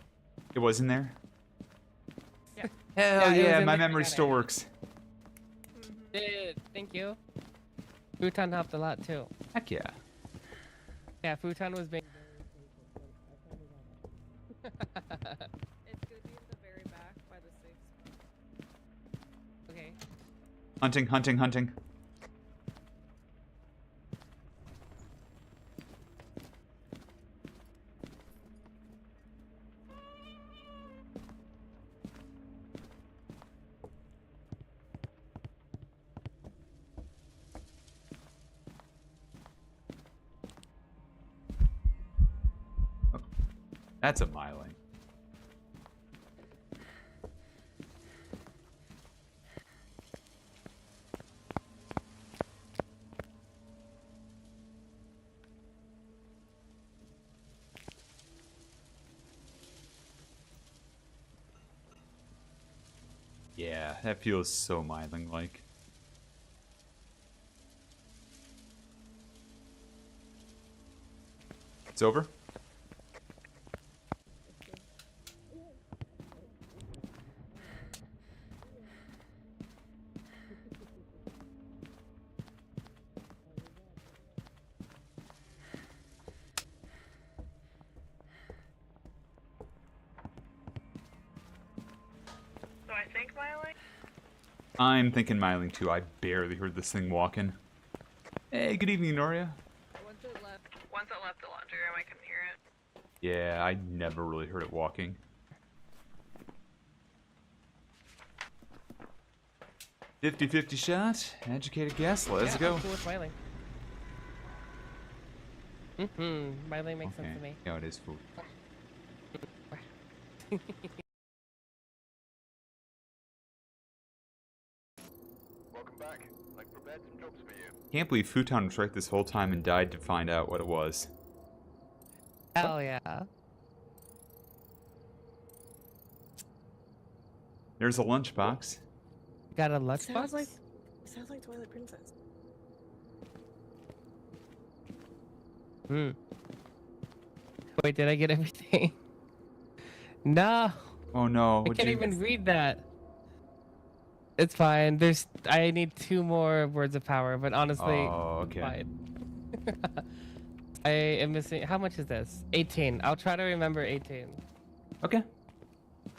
Speaker 1: It was in there?
Speaker 2: Yeah.
Speaker 1: Hell
Speaker 9: Yeah, it was
Speaker 1: yeah,
Speaker 9: in
Speaker 1: my
Speaker 9: there, I
Speaker 1: memory
Speaker 9: got
Speaker 1: still
Speaker 9: it.
Speaker 1: works.
Speaker 9: Thank you. Futon helped a lot too.
Speaker 1: Heck yeah.
Speaker 9: Yeah, Futon was being
Speaker 2: It's gonna be in the very back by the safe spot.
Speaker 9: okay.
Speaker 1: Hunting. Oh, that's a Myling. Yeah, that feels so Myling-like. It's over?
Speaker 10: So I think Miley?
Speaker 1: I'm thinking Myling too. I barely heard this thing walking. Hey, good evening, Noria.
Speaker 10: Once it left the laundry room, I couldn't hear it.
Speaker 1: Yeah, I never really heard it walking. 50-50 shot. Educated guess. Let's go.
Speaker 9: I'm cool with smiling. Smiling makes sense to me.
Speaker 1: Yeah, it is food.
Speaker 7: Welcome back. I've prepared some jobs for you.
Speaker 1: Can't believe Futon was right this whole time and died to find out what it was.
Speaker 9: Hell yeah.
Speaker 1: There's a lunchbox.
Speaker 9: Got a lunchbox?
Speaker 2: Sounds like Twilight Princess.
Speaker 9: Wait, did I get everything? No.
Speaker 1: Oh no.
Speaker 9: I can't even read that. It's fine. I need 2 more words of power, but honestly,
Speaker 1: okay.
Speaker 9: fine. I am missing. How much is this? 18. I'll try to remember 18.
Speaker 1: Okay.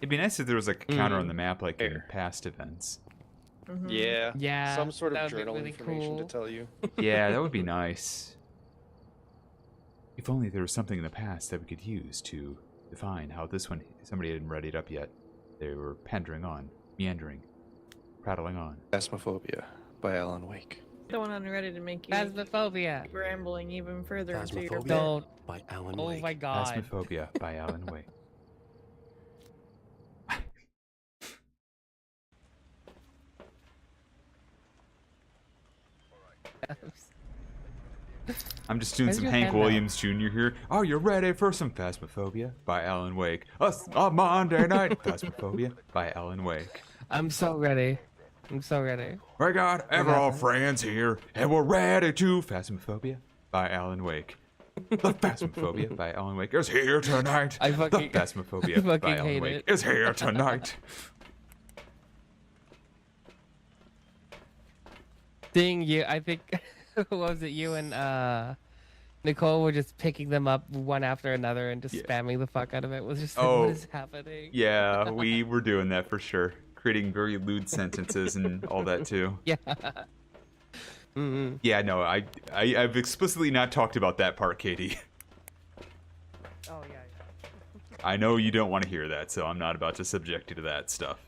Speaker 1: It'd be nice if there was like a counter on the map, like in past events.
Speaker 4: Yeah.
Speaker 9: Yeah,
Speaker 4: Some sort of
Speaker 9: that would be
Speaker 4: journal
Speaker 9: really
Speaker 4: information
Speaker 9: cool.
Speaker 4: to tell you.
Speaker 1: Yeah, that would be nice. If only there was something in the past that we could use to define how this one, somebody hadn't read it up yet. They were pandering on, meandering, prattling on.
Speaker 4: Phasmophobia by Alan Wake.
Speaker 2: The one on Reddit to make you
Speaker 9: Phasmophobia.
Speaker 2: rambling even further into your
Speaker 3: Phasmophobia
Speaker 2: bed.
Speaker 9: Don't.
Speaker 3: by Alan
Speaker 9: Oh
Speaker 3: Wake.
Speaker 9: my god.
Speaker 1: Phasmophobia by Alan Wake. I'm just doing
Speaker 9: Where's
Speaker 1: some
Speaker 9: your
Speaker 1: Hank
Speaker 9: handout?
Speaker 1: Williams Jr. here. Are you ready for some Phasmophobia by Alan Wake? A Monday night Phasmophobia by Alan Wake.
Speaker 9: I'm so ready. I'm so ready.
Speaker 1: We got ever all friends here, and we're ready to Phasmophobia by Alan Wake. The Phasmophobia by Alan Wake is here tonight.
Speaker 9: I fucking-
Speaker 1: the Phasmophobia
Speaker 9: I
Speaker 1: by
Speaker 9: fucking
Speaker 1: Alan
Speaker 9: hate
Speaker 1: Wake
Speaker 9: it.
Speaker 1: is here tonight.
Speaker 9: Ding you. I think, what was it, you and Nicole were just picking them up one after another and just spamming the fuck out of it. It was just like, what is happening?
Speaker 1: Yeah, we were doing that for sure. Creating very lewd sentences and all that too.
Speaker 9: Yeah.
Speaker 1: Yeah, no, I've explicitly not talked about that part, Katie.
Speaker 9: Oh, yeah.
Speaker 1: I know you don't want to hear that, so I'm not about to subject you to that stuff.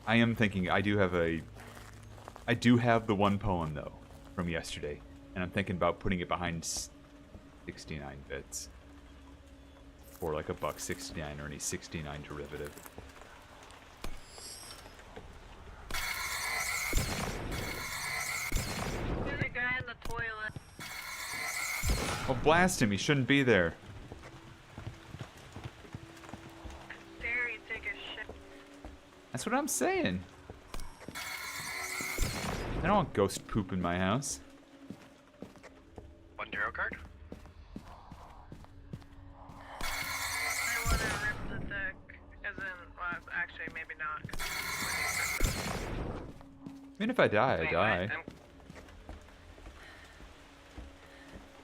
Speaker 1: I am thinking I do have the one poem though from yesterday, and I'm thinking about putting it behind 69 bits for like $1.69 or any 69 derivative.
Speaker 10: There's a guy in the toilet.
Speaker 1: Oh, blast him! He shouldn't be there.
Speaker 10: Dare you take a shit?
Speaker 1: That's what I'm saying. I don't want ghost poop in my house.
Speaker 6: One tarot card?
Speaker 10: I want to rip the deck, as in, well, actually, maybe not.
Speaker 1: I mean, if I die, I
Speaker 10: Wait,
Speaker 1: die.
Speaker 10: what?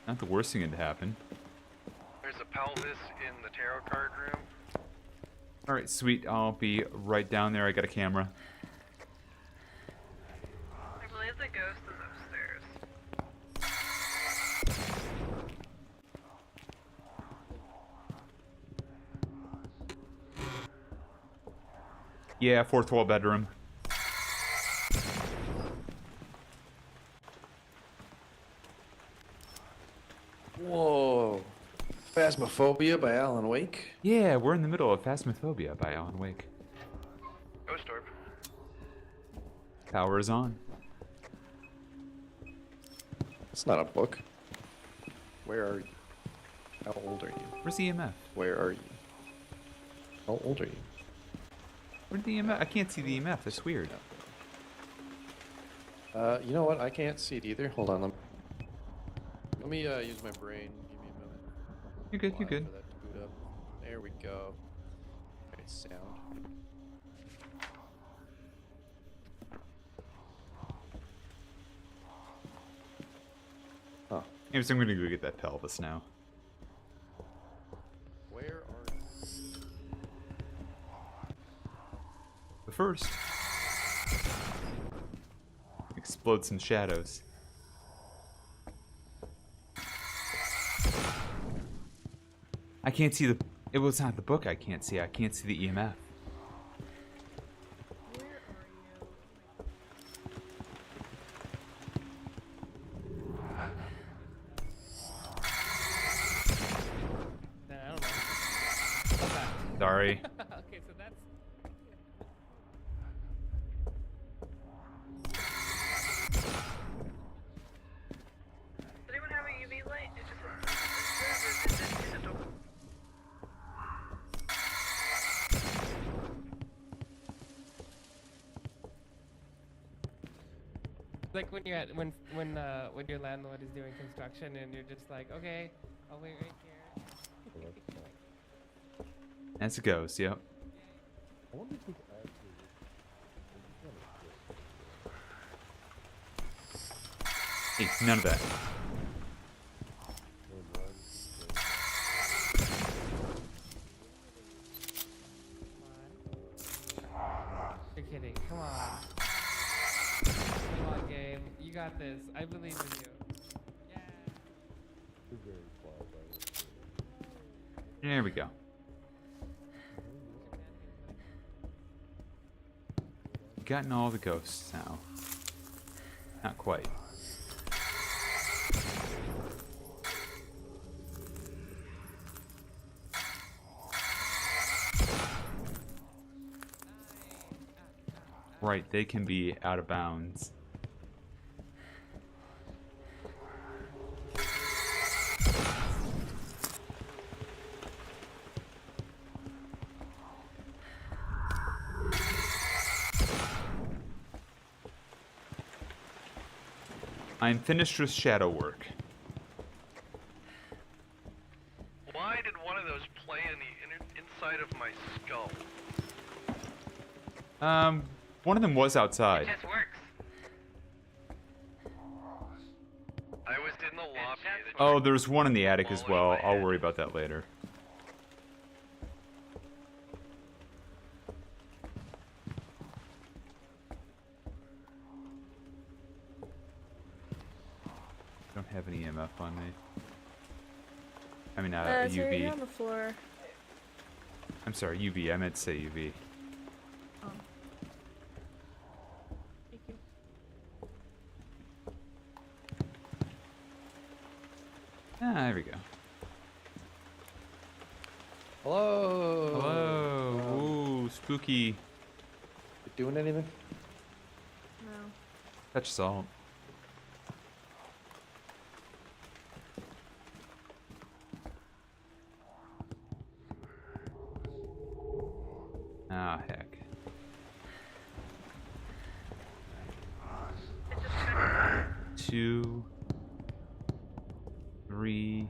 Speaker 1: Not the worst thing that could happen.
Speaker 6: There's a pelvis in the tarot card room.
Speaker 1: Alright, sweet. I'll be right down there. I got a camera.
Speaker 10: I believe the ghost is upstairs.
Speaker 1: Yeah, fourth wall bedroom.
Speaker 4: Whoa. Phasmophobia by Alan Wake?
Speaker 1: Yeah, we're in the middle of Phasmophobia by Alan Wake.
Speaker 6: Ghost orb.
Speaker 1: Power is on.
Speaker 4: It's not a book. Where are you? How old are you?
Speaker 1: Where's the EMF?
Speaker 4: Where are you? How old are you?
Speaker 1: Where's the EMF? I can't see the EMF. That's weird.
Speaker 4: You know what? I can't see it either. Hold on. Let me use my brain. Give me a minute.
Speaker 1: You're good, you're good.
Speaker 4: For that to boot up. There we go. Great sound. Huh.
Speaker 1: Anyways, I'm gonna go get that pelvis now.
Speaker 4: Where are you?
Speaker 1: But first, explode some shadows. I can't see the. It was not the book. I can't see. I can't see the EMF.
Speaker 9: I don't know. Okay.
Speaker 1: Sorry.
Speaker 9: Okay, so that's.
Speaker 10: Does anyone have a UV light? It just
Speaker 9: Like when you're at when your landlord is doing construction and you're just like, okay, I'll wait right here.
Speaker 1: As it goes, yep. Hey, none of that.
Speaker 9: You're kidding. Come on. Come on, game. You got this. I believe in you.
Speaker 1: There we go. Gotten all the ghosts now. Not quite. Right, they can be out of bounds. I'm finished with shadow work.
Speaker 6: Why did one of those play in the inside of my skull?
Speaker 1: One of them was outside.
Speaker 10: It just works.
Speaker 6: I was in the lobby.
Speaker 1: Oh, there's one in the attic as well. I'll worry about that later. Don't have any EMF on me. I mean,
Speaker 2: It's right
Speaker 1: UV.
Speaker 2: here on the floor.
Speaker 1: I'm sorry, UV. I meant to say UV.
Speaker 2: Oh. Thank you.
Speaker 1: Ah, there we go.
Speaker 4: Hello.
Speaker 1: Hello. Ooh, spooky.
Speaker 4: You doing anything?
Speaker 2: No.
Speaker 1: Touch salt. Ah, heck. 2, 3.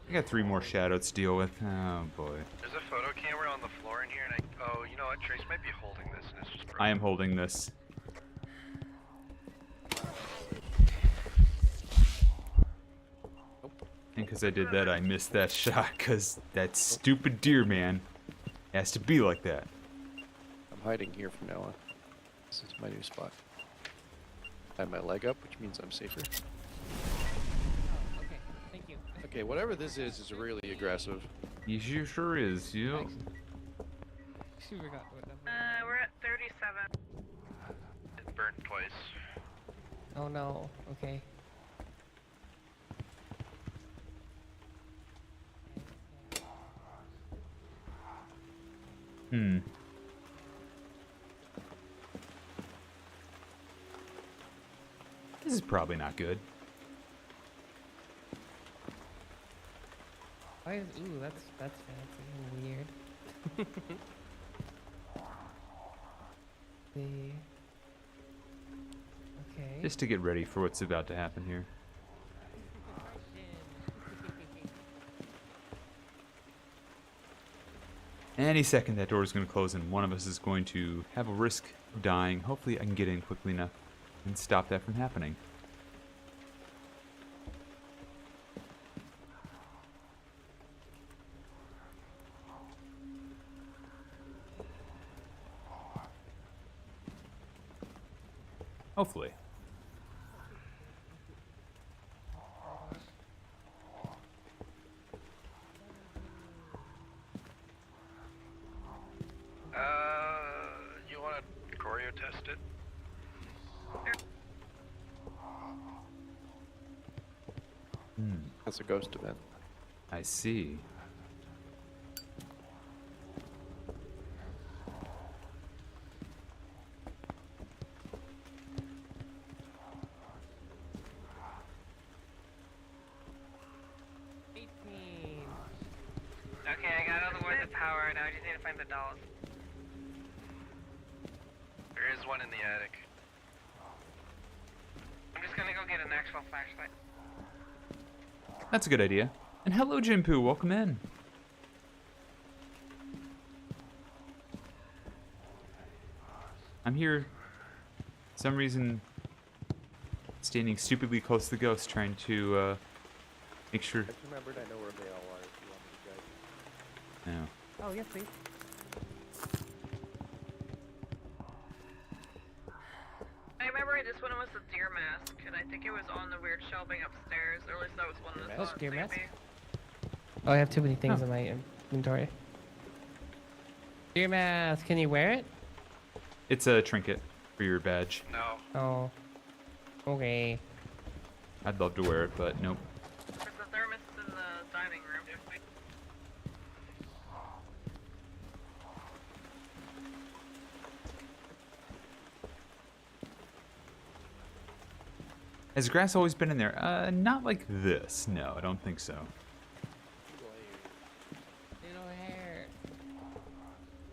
Speaker 1: I got 3 more shadows to deal with. Oh boy.
Speaker 6: There's a photo camera on the floor in here, and oh, you know what? Trace might be holding this, and it's just broken.
Speaker 1: I am holding this. And because I did that, I missed that shot, because that stupid deer man has to be like that.
Speaker 4: I'm hiding here from now on. This is my new spot. I have my leg up, which means I'm safer.
Speaker 9: Oh, okay. Thank you.
Speaker 4: Okay, whatever this is really aggressive.
Speaker 1: He sure is, yeah.
Speaker 9: She forgot what number.
Speaker 10: We're at 37.
Speaker 6: It burnt twice.
Speaker 9: Oh no. Okay.
Speaker 1: This is probably not good.
Speaker 9: Why is that's fancy and weird. Okay.
Speaker 1: Just to get ready for what's about to happen here. Any second that door is going to close and one of us is going to have a risk of dying. Hopefully I can get in quickly enough and stop that from happening. Hopefully.
Speaker 6: You want to choreo test it?
Speaker 4: That's a ghost event.
Speaker 1: I see.
Speaker 10: Okay, I got all the words of power. Now I just need to find the dolls.
Speaker 6: There is one in the attic.
Speaker 10: I'm just gonna go get an actual flashlight.
Speaker 1: That's a good idea. And hello, Jimpu. Welcome in. I'm here. For some reason, standing stupidly close to the ghost, trying to make sure.
Speaker 7: I just remembered I know where they all are if you want me to guide you.
Speaker 1: No.
Speaker 2: Oh, yes, please.
Speaker 10: I remember this one was the deer mask, and I think it was on the weird shelving upstairs, or at least that was one of the thoughts.
Speaker 9: Deer mask?
Speaker 10: maybe.
Speaker 9: Oh, I have too many things in my inventory. Deer mask, can you wear it?
Speaker 1: It's a trinket for your badge.
Speaker 6: No.
Speaker 9: Oh. Okay.
Speaker 1: I'd love to wear it, but nope.
Speaker 10: There's a thermos in the dining room.
Speaker 1: Has grass always been in there? Not like this. No, I don't think so.
Speaker 9: Little hair.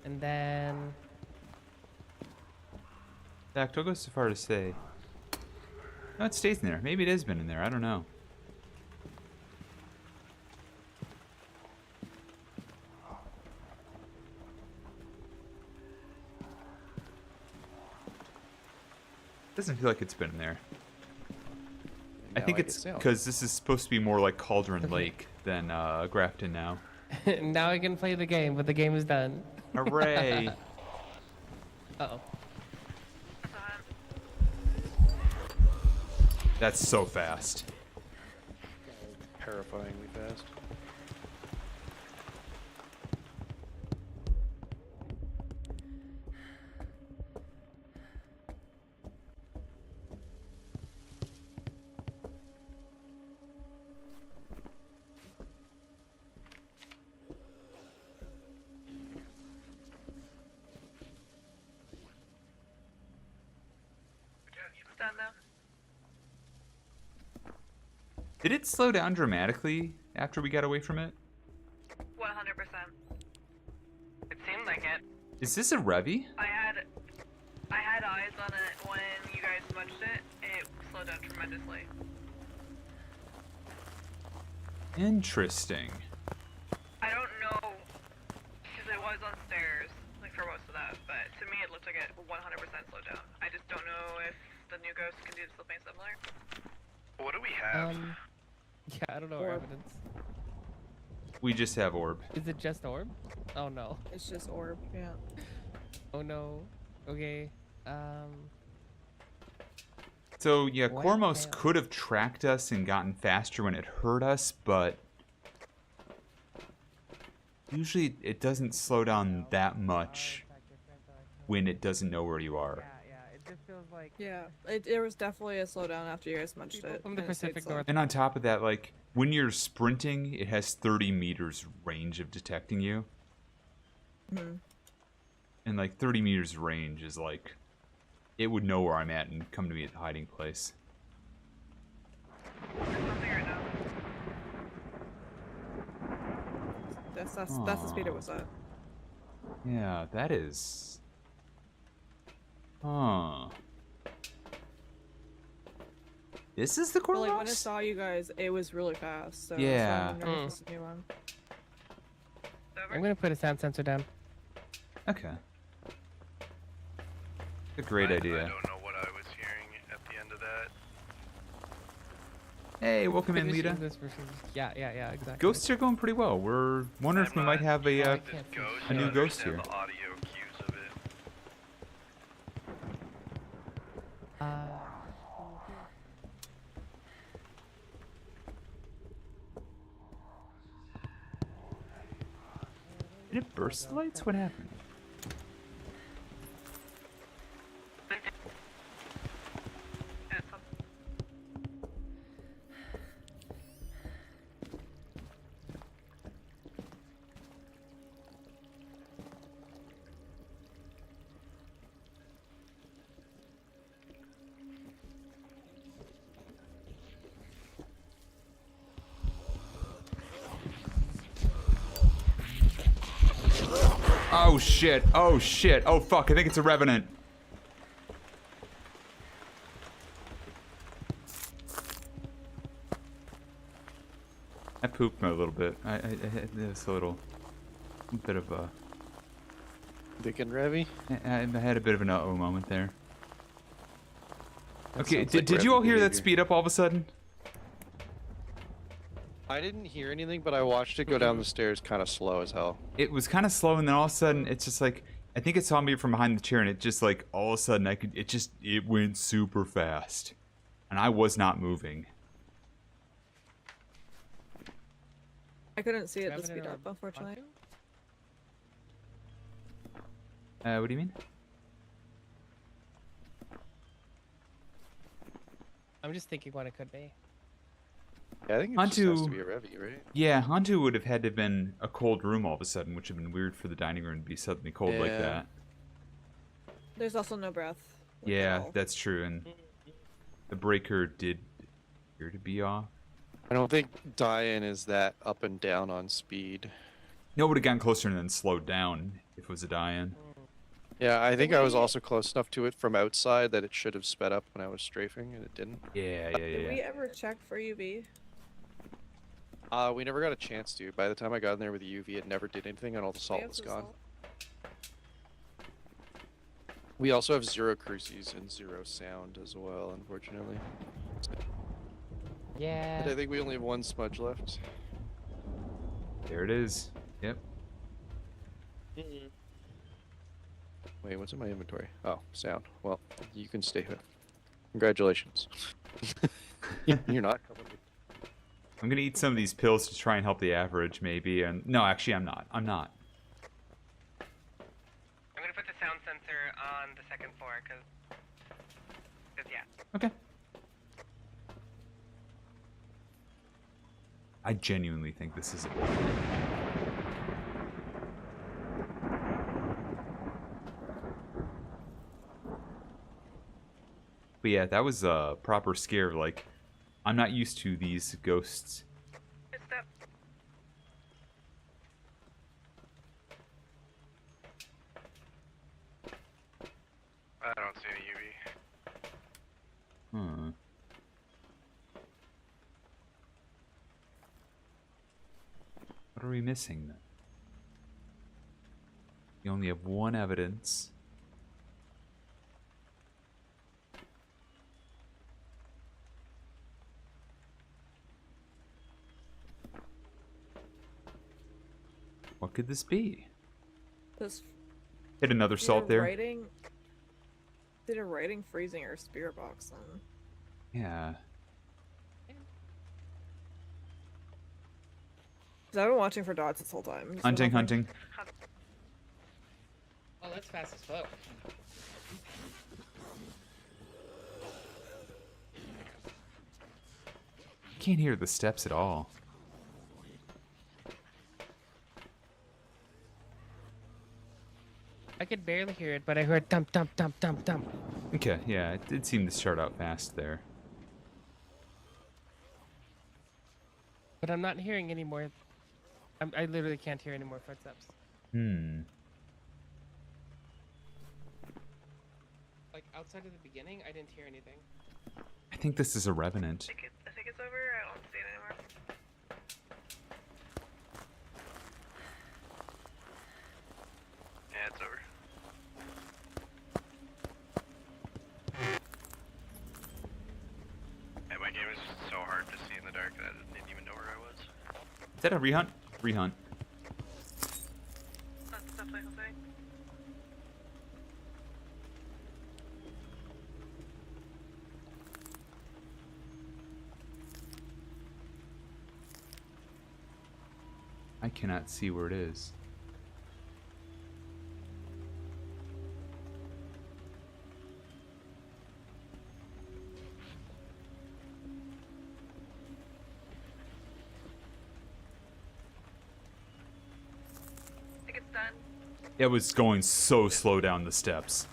Speaker 9: And then...
Speaker 1: In fact, I'll go so far to say... No, it stays in there. Maybe it has been in there. I don't know. Doesn't feel like it's been in there. I think it's because this is supposed to be more like Cauldron Lake than Grafton now.
Speaker 9: now I can play the game, but the game is done.
Speaker 1: Hooray!
Speaker 9: Uh-oh.
Speaker 1: That's so fast.
Speaker 4: Terrifyingly fast.
Speaker 10: It's done though.
Speaker 1: Did it slow down dramatically after we got away from it?
Speaker 10: 100%. It seemed like it.
Speaker 1: Is this a Revy?
Speaker 10: I had eyes on it when you guys smudged it. It slowed down tremendously.
Speaker 1: Interesting.
Speaker 10: I don't know, because it was on stairs, like for most of that, but to me it looked like it 100% slowed down. I just don't know if the new ghost can do something similar.
Speaker 6: What do we have?
Speaker 9: Yeah, I don't know our evidence.
Speaker 1: We just have orb.
Speaker 9: Is it just orb? Oh no.
Speaker 2: It's just orb, yeah.
Speaker 9: Oh no. Okay.
Speaker 1: So yeah,
Speaker 9: What
Speaker 1: Cormos
Speaker 9: the-
Speaker 1: could have tracked us and gotten faster when it heard us, but usually it doesn't slow down that much when it doesn't know where you are.
Speaker 9: Yeah, it just feels like...
Speaker 2: Yeah, there was definitely a slowdown after you guys smudged it.
Speaker 9: From the
Speaker 2: and it stayed
Speaker 9: Pacific
Speaker 2: slow.
Speaker 9: North.
Speaker 1: And on top of that, like when you're sprinting, it has 30 meters range of detecting you.
Speaker 2: Mhm.
Speaker 1: And like 30 meters range is like, it would know where I'm at and come to me at the hiding place.
Speaker 10: There's nothing right now.
Speaker 2: That's the speed it was at.
Speaker 1: Yeah, that is... Huh. This is the
Speaker 2: But like when it
Speaker 1: Cormos?
Speaker 2: saw you guys, it was really fast. So
Speaker 1: Yeah.
Speaker 2: that's why I'm wondering if it's a new one.
Speaker 9: I'm gonna put a sound sensor down.
Speaker 1: Okay. A great
Speaker 6: I
Speaker 1: idea.
Speaker 6: don't know what I was hearing at the end of that.
Speaker 1: Hey, welcome in,
Speaker 9: Finishing
Speaker 1: Lita.
Speaker 9: this versus... Yeah, exactly.
Speaker 1: Ghosts are going pretty well. We're wondering if we might have a
Speaker 9: can't
Speaker 6: This
Speaker 9: see.
Speaker 6: ghost,
Speaker 1: a new
Speaker 6: I
Speaker 1: ghost
Speaker 6: understand
Speaker 1: here.
Speaker 6: the audio cues of it.
Speaker 1: Did it burst the lights? What happened?
Speaker 10: Yeah, it's something.
Speaker 1: Oh shit! Oh shit! Oh fuck! I think it's a revenant. I pooped a little bit. I had this little bit of a
Speaker 4: Dick and Revy?
Speaker 1: I had a bit of an uh-oh moment there.
Speaker 4: That
Speaker 1: Okay,
Speaker 4: sounds like
Speaker 1: did you all
Speaker 4: Revy
Speaker 1: hear that
Speaker 4: behavior.
Speaker 1: speed up all of a sudden?
Speaker 4: I didn't hear anything, but I watched it go down the stairs kind of slow as hell.
Speaker 1: It was kind of slow, and then all of a sudden, it's just like, I think it saw me from behind the chair, and it just like, all of a sudden, it went super fast. And I was not moving.
Speaker 2: I couldn't see it
Speaker 9: Grab
Speaker 2: the
Speaker 9: it in
Speaker 2: speed
Speaker 9: our
Speaker 2: up, unfortunately.
Speaker 1: What do you mean?
Speaker 9: I'm just thinking what it could be.
Speaker 4: Yeah, I think it just has to be a Revy, right?
Speaker 1: Yeah, Hantu would have had to have been a cold room all of a sudden, which would have been weird for the dining room to be suddenly cold like
Speaker 4: Yeah.
Speaker 1: that.
Speaker 2: There's also no breath. like, at
Speaker 1: Yeah,
Speaker 2: all.
Speaker 1: that's true, and the breaker did appear to be off.
Speaker 4: I don't think Diane is that up and down on speed.
Speaker 1: No, it would have gotten closer and then slowed down if it was a die-in.
Speaker 4: Yeah, I think I was also close enough to it from outside that it should have sped up when I was strafing, and it didn't.
Speaker 1: Yeah.
Speaker 2: Did we ever check for UV?
Speaker 4: We never got a chance to. By the time I got in there with the UV, it never did anything, and all the salt was
Speaker 2: Fancy
Speaker 4: gone.
Speaker 2: salt.
Speaker 4: We also have 0 cruises and 0 sound as well, unfortunately.
Speaker 9: Yeah.
Speaker 4: But I think we only have 1 smudge left.
Speaker 1: There it is. Yep.
Speaker 4: Wait, what's in my inventory? Oh, sound. Well, you can stay here. Congratulations. You're not coming with.
Speaker 1: I'm gonna eat some of these pills to try and help the average, maybe. And no, actually, I'm not.
Speaker 10: I'm gonna put the sound sensor on the 2nd floor, cause yeah.
Speaker 1: Okay. I genuinely think this is a But yeah, that was a proper scare. Like, I'm not used to these ghosts.
Speaker 10: Good stuff.
Speaker 6: I don't see any UV.
Speaker 1: Huh. What are we missing then? You only have 1 evidence. What could this be?
Speaker 2: This
Speaker 1: Hit another salt there.
Speaker 2: Did a writing freezing or spirit box then?
Speaker 1: Yeah.
Speaker 2: Because I've been watching for dots this whole time. Just
Speaker 1: Hunting,
Speaker 2: nothing.
Speaker 1: hunting.
Speaker 9: Oh, that's fast as fuck.
Speaker 1: Can't hear the steps at all.
Speaker 9: I could barely hear it, but I heard dump, dump, dump, dump, dump.
Speaker 1: Okay, yeah, it did seem to start out fast there.
Speaker 9: But I'm not hearing any more. I literally can't hear any more footsteps. Like outside of the beginning, I didn't hear anything.
Speaker 1: I think this is a revenant.
Speaker 10: I think it's over. I don't see it anymore.
Speaker 6: Yeah, it's over. Yeah, my game is just so hard to see in the dark that I didn't even know where I was.
Speaker 1: Is that a rehunt? Rehunt.
Speaker 10: That's definitely something.
Speaker 1: I cannot see where it is.
Speaker 10: I think it's done.
Speaker 1: It was going so slow down the steps.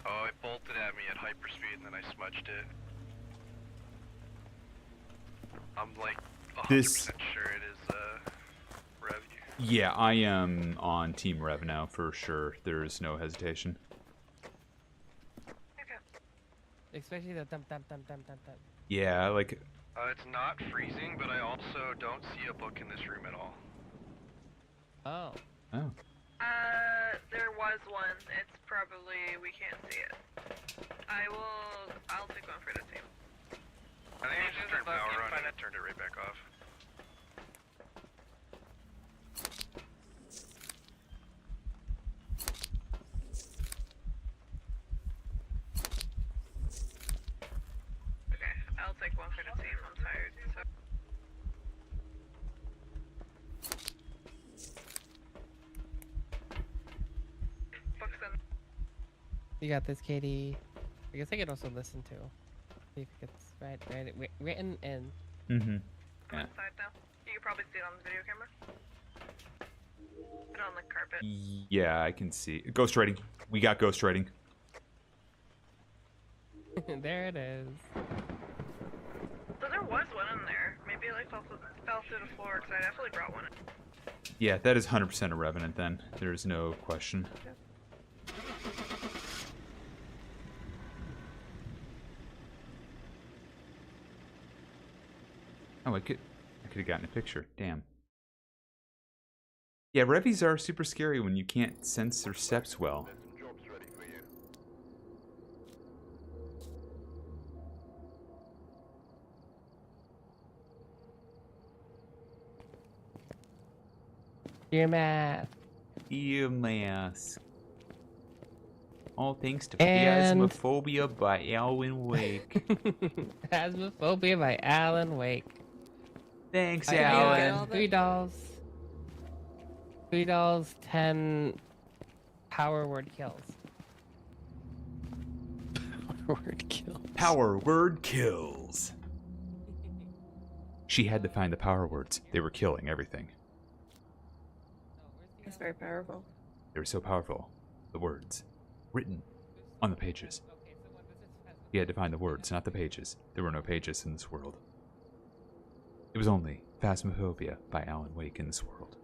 Speaker 6: Oh, it bolted at me at hyperspeed and then I smudged it. I'm like 100%
Speaker 1: This-
Speaker 6: sure it is Rev.
Speaker 1: Yeah, I am on Team Rev now for sure. There is no hesitation.
Speaker 9: Especially the dump, dump, dump, dump, dump, dump.
Speaker 1: Yeah, like,
Speaker 6: It's not freezing, but I also don't see a book in this room at all.
Speaker 9: Oh.
Speaker 1: oh.
Speaker 10: There was one. It's probably we can't see it. I'll take one for the team.
Speaker 6: I think you just turned power on and turned it right back off.
Speaker 10: Okay, I'll take one for the team. I'm tired. So. Books in.
Speaker 9: You got this, Katie. I guess I could also listen to. See if it gets written in.
Speaker 1: Mm-hmm.
Speaker 10: I'm inside now. You can probably see it on the video camera. Put it on the carpet.
Speaker 1: Yeah, I can see. Ghost writing. We got ghost writing.
Speaker 9: There it is.
Speaker 10: So there was one in there. Maybe it like fell through the floor because I definitely brought one in.
Speaker 1: Yeah, that is 100% a revenant then. There's no question.
Speaker 10: Okay.
Speaker 1: Oh, I could have gotten a picture. Damn. Yeah, Revies are super scary when you can't sense their steps well.
Speaker 7: There's some jobs ready for you.
Speaker 9: Your math.
Speaker 1: Ear mask. All thanks to
Speaker 9: And-
Speaker 1: Phasmophobia by Alan Wake.
Speaker 9: Phasmophobia by Alan Wake.
Speaker 1: Thanks,
Speaker 9: I
Speaker 1: Alan.
Speaker 9: got $3. $3, 10 power word kills.
Speaker 4: Word kills.
Speaker 1: Power word kills. She had to find the power words. They were killing everything.
Speaker 2: It's very powerful.
Speaker 1: They were so powerful. The words. Written on the pages. He had to find the words, not the pages. There were no pages in this world. It was only Phasmophobia by Alan Wake in this world.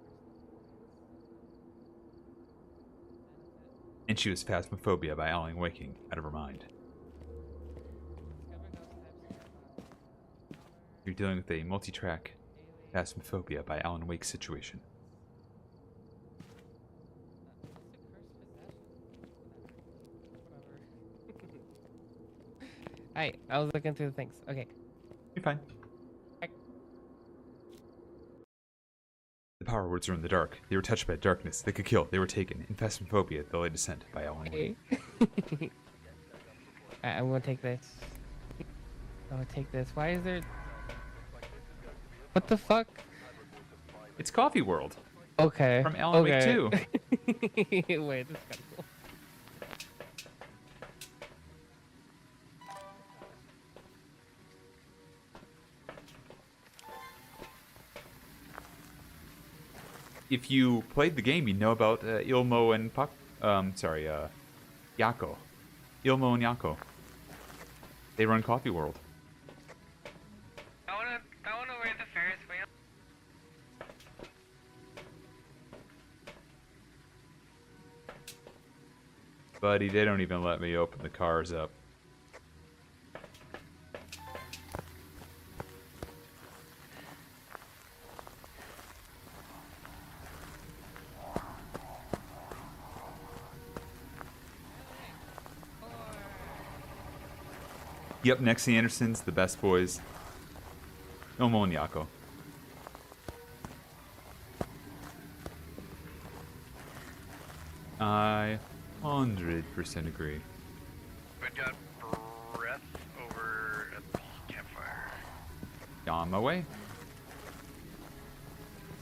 Speaker 1: And she was Phasmophobia by Alan Waking out of her mind. You're dealing with a multi-track Phasmophobia by Alan Wake situation.
Speaker 9: Alright, I was looking through the things. Okay.
Speaker 1: You're fine. The power words are in the dark. They were touched by darkness. They could kill. They were taken. In Phasmophobia, the Late Descent by Alan Wake.
Speaker 9: Alright, I'm gonna take this. I'm gonna take this. Why is there... What the fuck?
Speaker 1: It's Coffee World.
Speaker 9: Okay.
Speaker 1: From Alan Wake 2.
Speaker 9: Wait, this is kinda cool.
Speaker 1: If you played the game, you know about Ilmo and Yako. Ilmo and Yako. They run Coffee World.
Speaker 10: I wanna wear the Ferris wheel.
Speaker 1: Buddy, they don't even let me open the cars up. Yep, next to the Andersons, the best boys. Ilmo and Yako. I 100% agree.
Speaker 6: But got breath over at the campfire.
Speaker 1: On my way.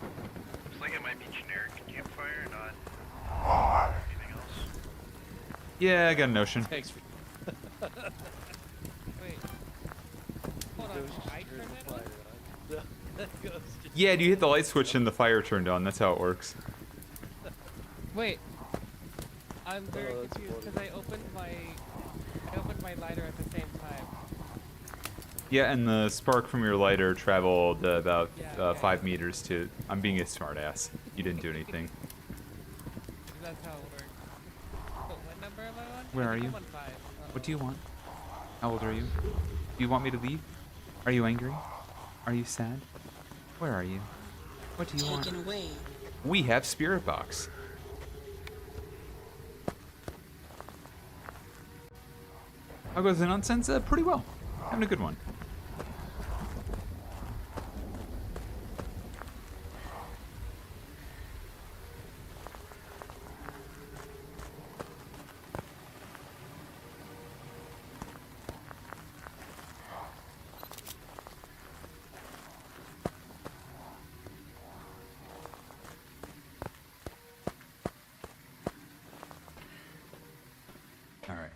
Speaker 6: Looks like it might be generic campfire, not anything else.
Speaker 1: Yeah, I got a notion.
Speaker 4: Thanks for
Speaker 9: Wait. Hold on. I turned that on?
Speaker 1: Yeah, you hit the light switch and the fire turned on. That's how it works.
Speaker 9: Wait. I'm very
Speaker 4: Oh, that's
Speaker 9: confused because I opened my lighter at the same time.
Speaker 1: Yeah, and the spark from your lighter traveled about
Speaker 9: Yeah, okay.
Speaker 1: 5 meters to... I'm being a smartass. You didn't do anything.
Speaker 9: That's how it works. Oh, what number am I on?
Speaker 1: Where
Speaker 9: I
Speaker 1: are
Speaker 9: think
Speaker 1: you?
Speaker 9: I'm on 5.
Speaker 1: What do you want? How old are you? Do you want me to leave? Are you angry? Are you sad? Where are you? What do you want?
Speaker 11: Taken away.
Speaker 1: We have Spirit Box. How goes the nonsense? Pretty well. Having a good one. Alright.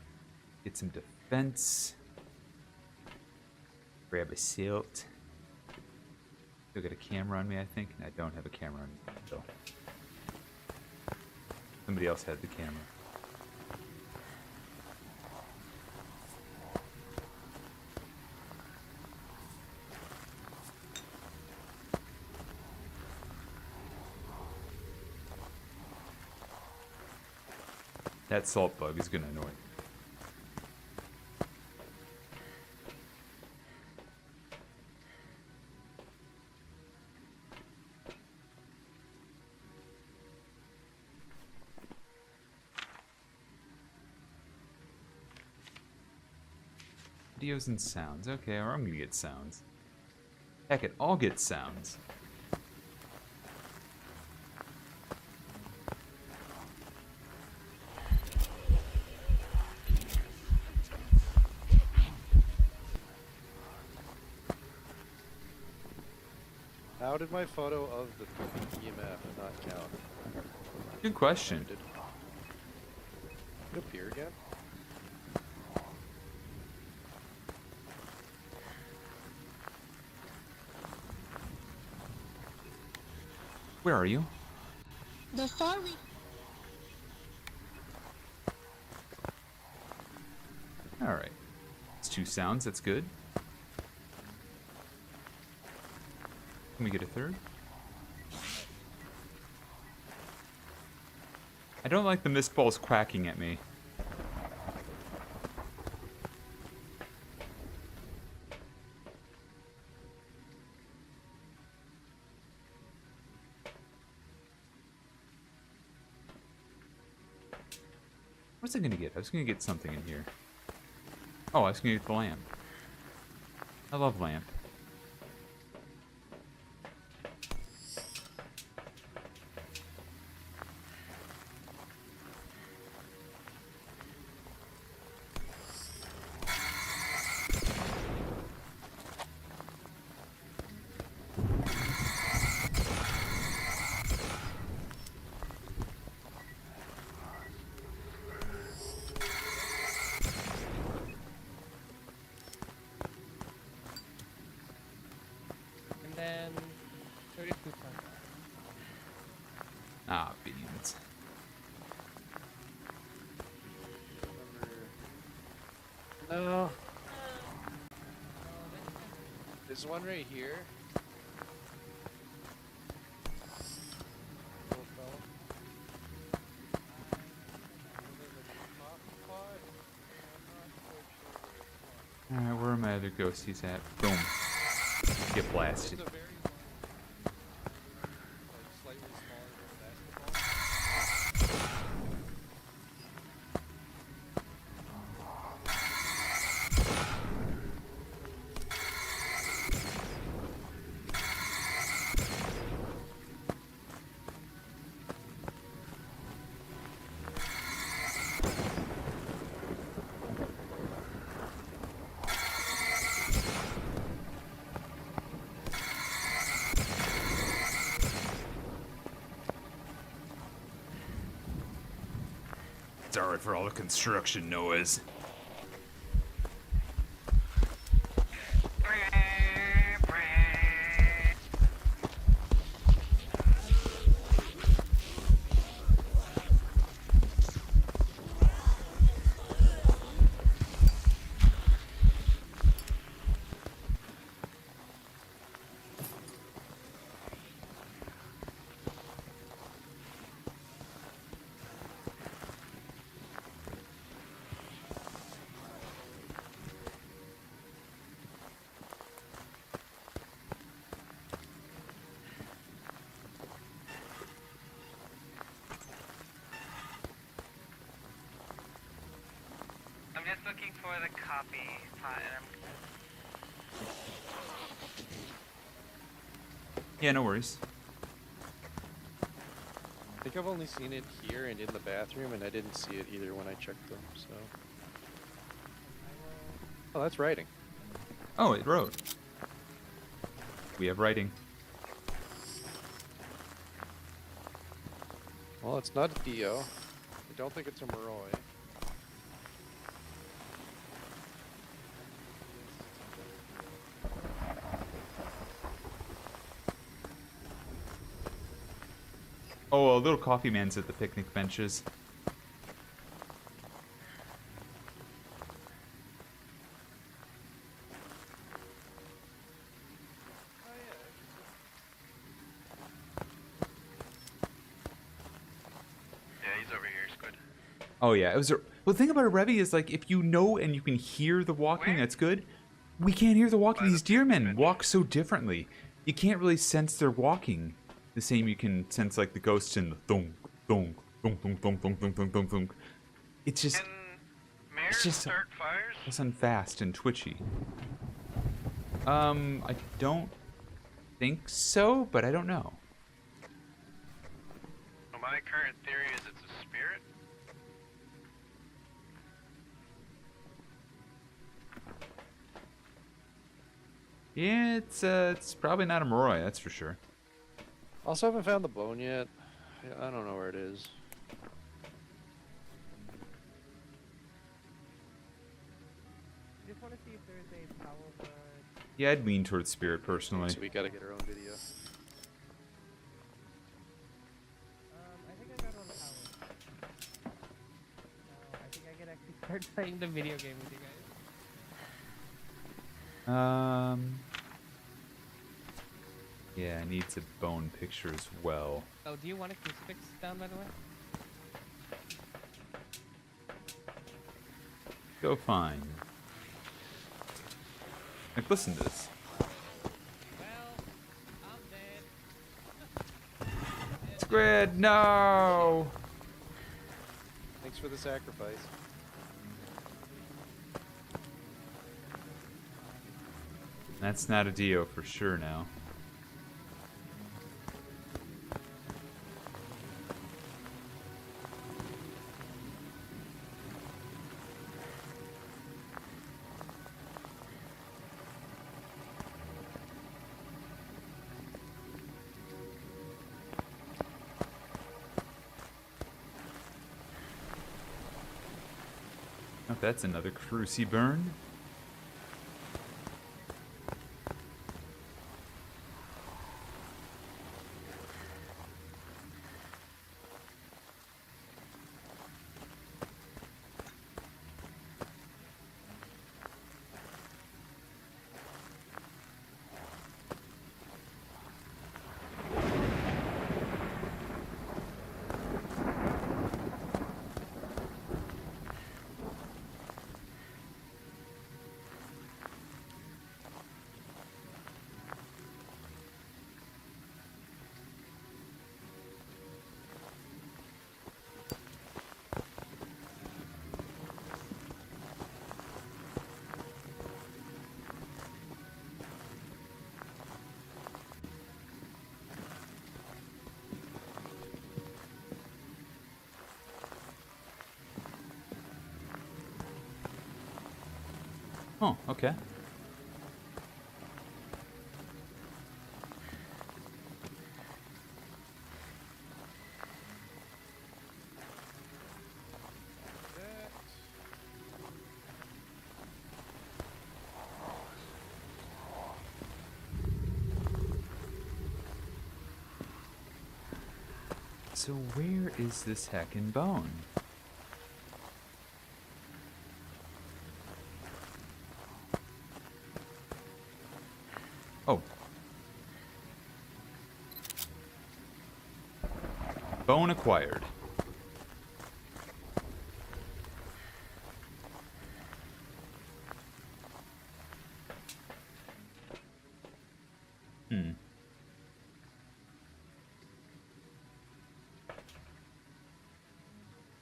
Speaker 1: Get some defense. Grab a silt. Still got a camera on me, I think. And I don't have a camera on me, so. Somebody else had the camera. That salt bug is gonna annoy me. Videos and sounds. Okay, or I'm gonna get sounds. Heck it, I'll get sounds.
Speaker 4: How did my photo of the EMF not count?
Speaker 1: Good question.
Speaker 4: Did it appear again?
Speaker 1: Where are you?
Speaker 11: The far we
Speaker 1: Alright. It's 2 sounds, that's good. Can we get a third? I don't like the mist balls quacking at me. What's I gonna get? I was gonna get something in here. Oh, I was gonna get the lamp. I love lamp.
Speaker 9: And then 32 points.
Speaker 1: Ah, beans.
Speaker 4: No. There's one right here. Little fella.
Speaker 1: Alright, where are my other ghosties at? Boom. Get blasted.
Speaker 4: It's a very like slightly smaller than a basketball.
Speaker 1: Sorry for all the construction noise.
Speaker 10: looking for the copy pot, and
Speaker 1: Yeah, no worries.
Speaker 4: I think I've only seen it here and in the bathroom, and I didn't see it either when I checked them, so... Oh, that's writing.
Speaker 1: Oh, it wrote. We have writing.
Speaker 4: Well, it's not a Dio. I don't think it's a Moroi.
Speaker 1: Oh, a little coffee man's at the picnic benches.
Speaker 6: Yeah, he's over here, Squid.
Speaker 1: Oh yeah, it was. Well, the thing about a Revy is like if you know and you can hear the walking, that's good. We can't hear the walking. These deer men walk so differently. You can't really sense their walking the same you can sense like the ghosts in the thunk, thunk, thunk, thunk, thunk, thunk, thunk, thunk, thunk, thunk. It's just. It's just
Speaker 6: start fires?
Speaker 1: listen fast and twitchy. I don't think so, but I don't know.
Speaker 6: Well, my current theory is it's a spirit.
Speaker 1: Yeah, it's probably not a Moroi, that's for sure.
Speaker 4: Also haven't found the bone yet. I don't know where it is.
Speaker 9: Just want to see if there's a power word.
Speaker 1: Yeah, I'd lean towards spirit personally.
Speaker 4: So we gotta get our own video.
Speaker 9: I think I got on power. No, I think I can actually start playing the video game with you guys.
Speaker 1: Yeah, I need a bone picture as well.
Speaker 9: Oh, do you want a crucifix down, by the way?
Speaker 1: Go fine. Like, listen to this.
Speaker 9: Well, I'm dead.
Speaker 1: Squid, no!
Speaker 4: Thanks for the sacrifice.
Speaker 1: That's not a Dio for sure now. Oh, that's another cruci burn. Oh, okay. So where is this heckin' bone? Oh. Bone acquired. Hmm.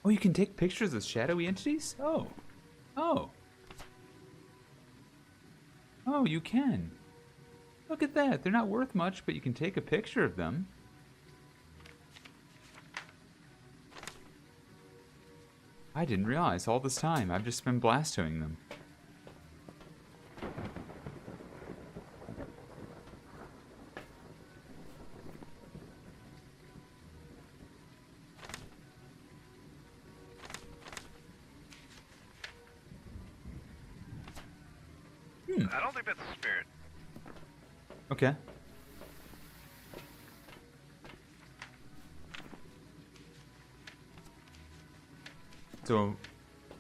Speaker 1: Oh, you can take pictures of shadowy entities? Oh. Oh. Oh, you can. Look at that. They're not worth much, but you can take a picture of them. I didn't realize all this time. I've just been blastoing them.
Speaker 6: I don't think that's a spirit.
Speaker 1: Okay. So,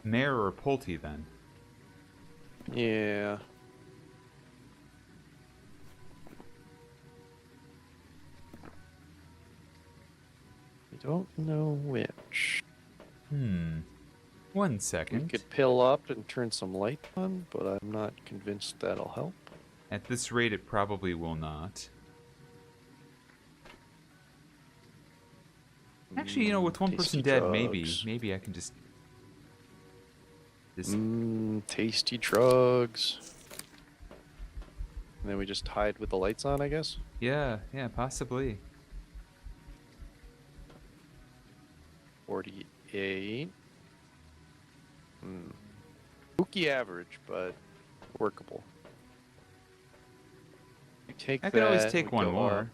Speaker 1: Mare or Pulte then?
Speaker 4: Yeah. I don't know which.
Speaker 1: 1
Speaker 4: You
Speaker 1: second.
Speaker 4: could pill up and turn some light on, but I'm not convinced that'll help.
Speaker 1: At this rate, it probably will not. Actually, you know, with one person
Speaker 4: Tasty
Speaker 1: dead,
Speaker 4: drugs.
Speaker 1: maybe I can just...
Speaker 4: Tasty drugs. And then we just hide with the lights on, I guess?
Speaker 1: Yeah, possibly.
Speaker 4: 48. Spooky average, but workable. You take
Speaker 1: I could always
Speaker 4: that,
Speaker 1: take
Speaker 4: we
Speaker 1: one
Speaker 4: go
Speaker 1: more.
Speaker 4: up.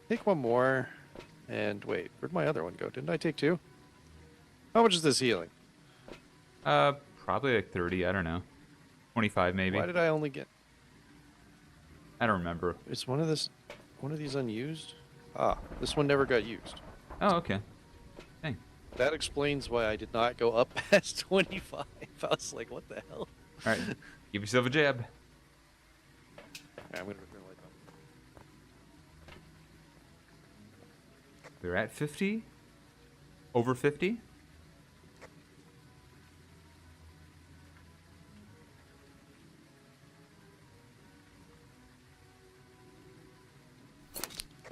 Speaker 4: Take one more. And wait, where'd my other one go? Didn't I take two? How much is this healing?
Speaker 1: Probably like 30, I don't know. 25 maybe.
Speaker 4: Why did I only get...
Speaker 1: I don't remember.
Speaker 4: Is one of these unused? Ah, this one never got used.
Speaker 1: Oh, okay. Dang.
Speaker 4: That explains why I did not go up past 25. I was like, what the hell?
Speaker 1: Alright, give yourself a jab.
Speaker 4: Okay, I'm gonna turn the light on.
Speaker 1: They're at 50? Over 50?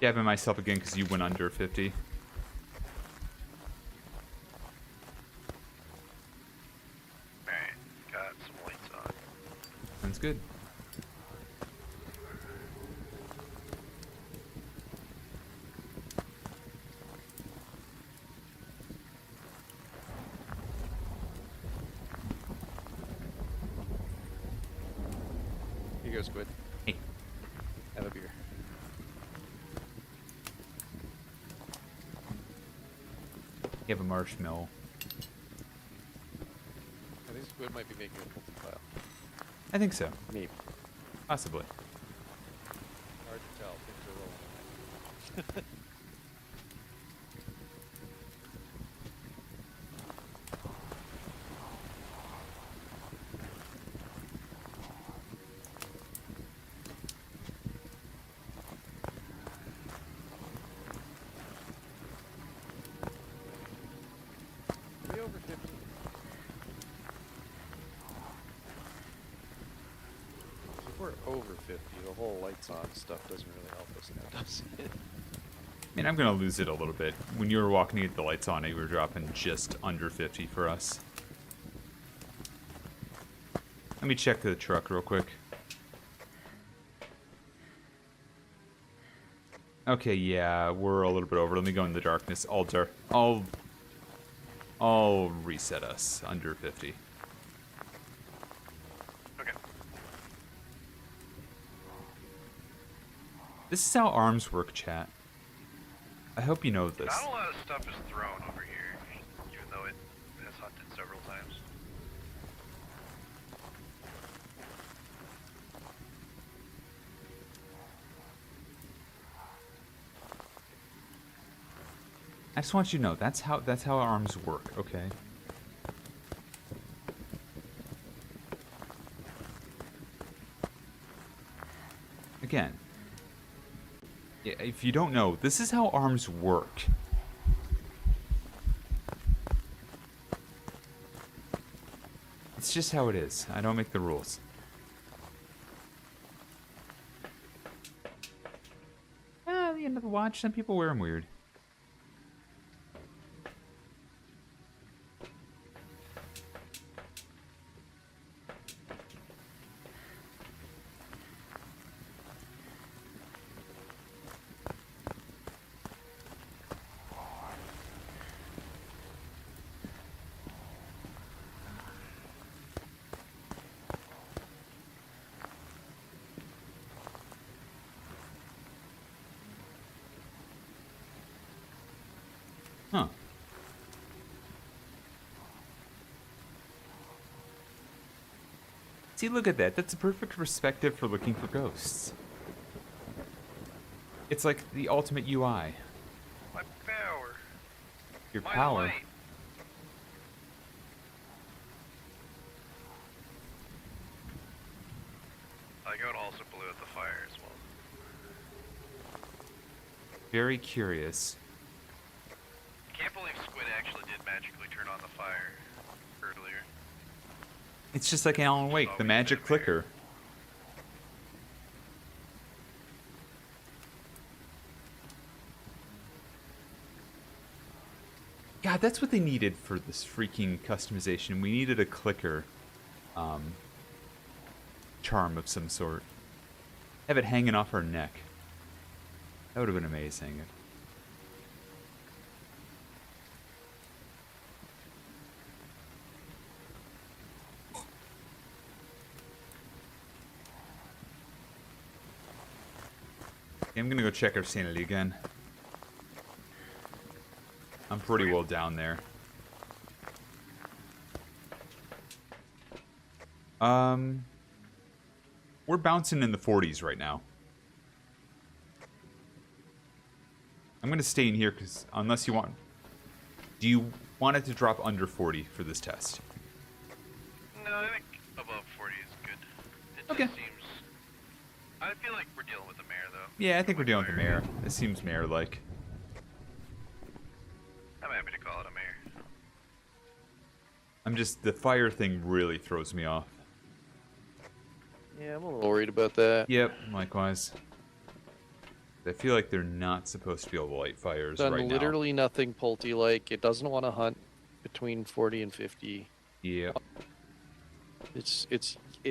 Speaker 1: Jabbing myself again because you went under 50.
Speaker 6: Alright, got some lights on.
Speaker 1: Sounds good.
Speaker 4: Here goes Squid.
Speaker 1: Hey.
Speaker 4: Have a beer.
Speaker 1: You have a marshmallow.
Speaker 4: I think Squid might be making a Pulte file.
Speaker 1: I think so.
Speaker 4: Maybe.
Speaker 1: Possibly.
Speaker 4: Hard to tell. Things are rolling. Way over 50. If we're over 50, the whole lights on stuff doesn't really help us now, does it?
Speaker 1: I mean, I'm gonna lose it a little bit. When you were walking to get the lights on, you were dropping just under 50 for us. Let me check the truck real quick. Okay, yeah, we're a little bit over. Let me go in the darkness. I'll reset us under 50.
Speaker 6: Okay.
Speaker 1: This is how arms work, chat. I hope you know this.
Speaker 6: Not a lot of stuff is thrown over here, even though it has hunted several times.
Speaker 1: I just want you to know that's how arms work, okay? Again, yeah, if you don't know, this is how arms work. It's just how it is. I don't make the rules. At the end of the watch, some people wear them weird. See, look at that. That's a perfect perspective for looking for ghosts. It's like the ultimate UI.
Speaker 6: My power.
Speaker 1: Your
Speaker 6: My
Speaker 1: power.
Speaker 6: light. I got also blew at the fire as well.
Speaker 1: Very curious.
Speaker 6: Can't believe Squid actually did magically turn on the fire earlier.
Speaker 1: It's just like Alan Wake, the magic clicker. God, that's what they needed for this freaking customization. We needed a clicker charm of some sort. Have it hanging off our neck. That would have been amazing. I'm gonna go check our sanity again. I'm pretty well down there. We're bouncing in the 40s right now. I'm gonna stay in here because unless you want, do you want it to drop under 40 for this test?
Speaker 6: No, I think above 40 is good. It
Speaker 1: Okay.
Speaker 6: just seems. I feel like we're dealing with the mayor though.
Speaker 1: Yeah, I think we're dealing with the mayor. It seems mayor-like.
Speaker 6: I'm happy to call it a mayor.
Speaker 1: I'm just, the fire thing really throws me off.
Speaker 4: Yeah, I'm a little worried about that.
Speaker 1: Yep, likewise. I feel like they're not supposed to be able to light fires
Speaker 4: Done
Speaker 1: right now.
Speaker 4: literally nothing Pulte-like. It doesn't want to hunt between 40 and 50.
Speaker 1: Yeah.
Speaker 4: It's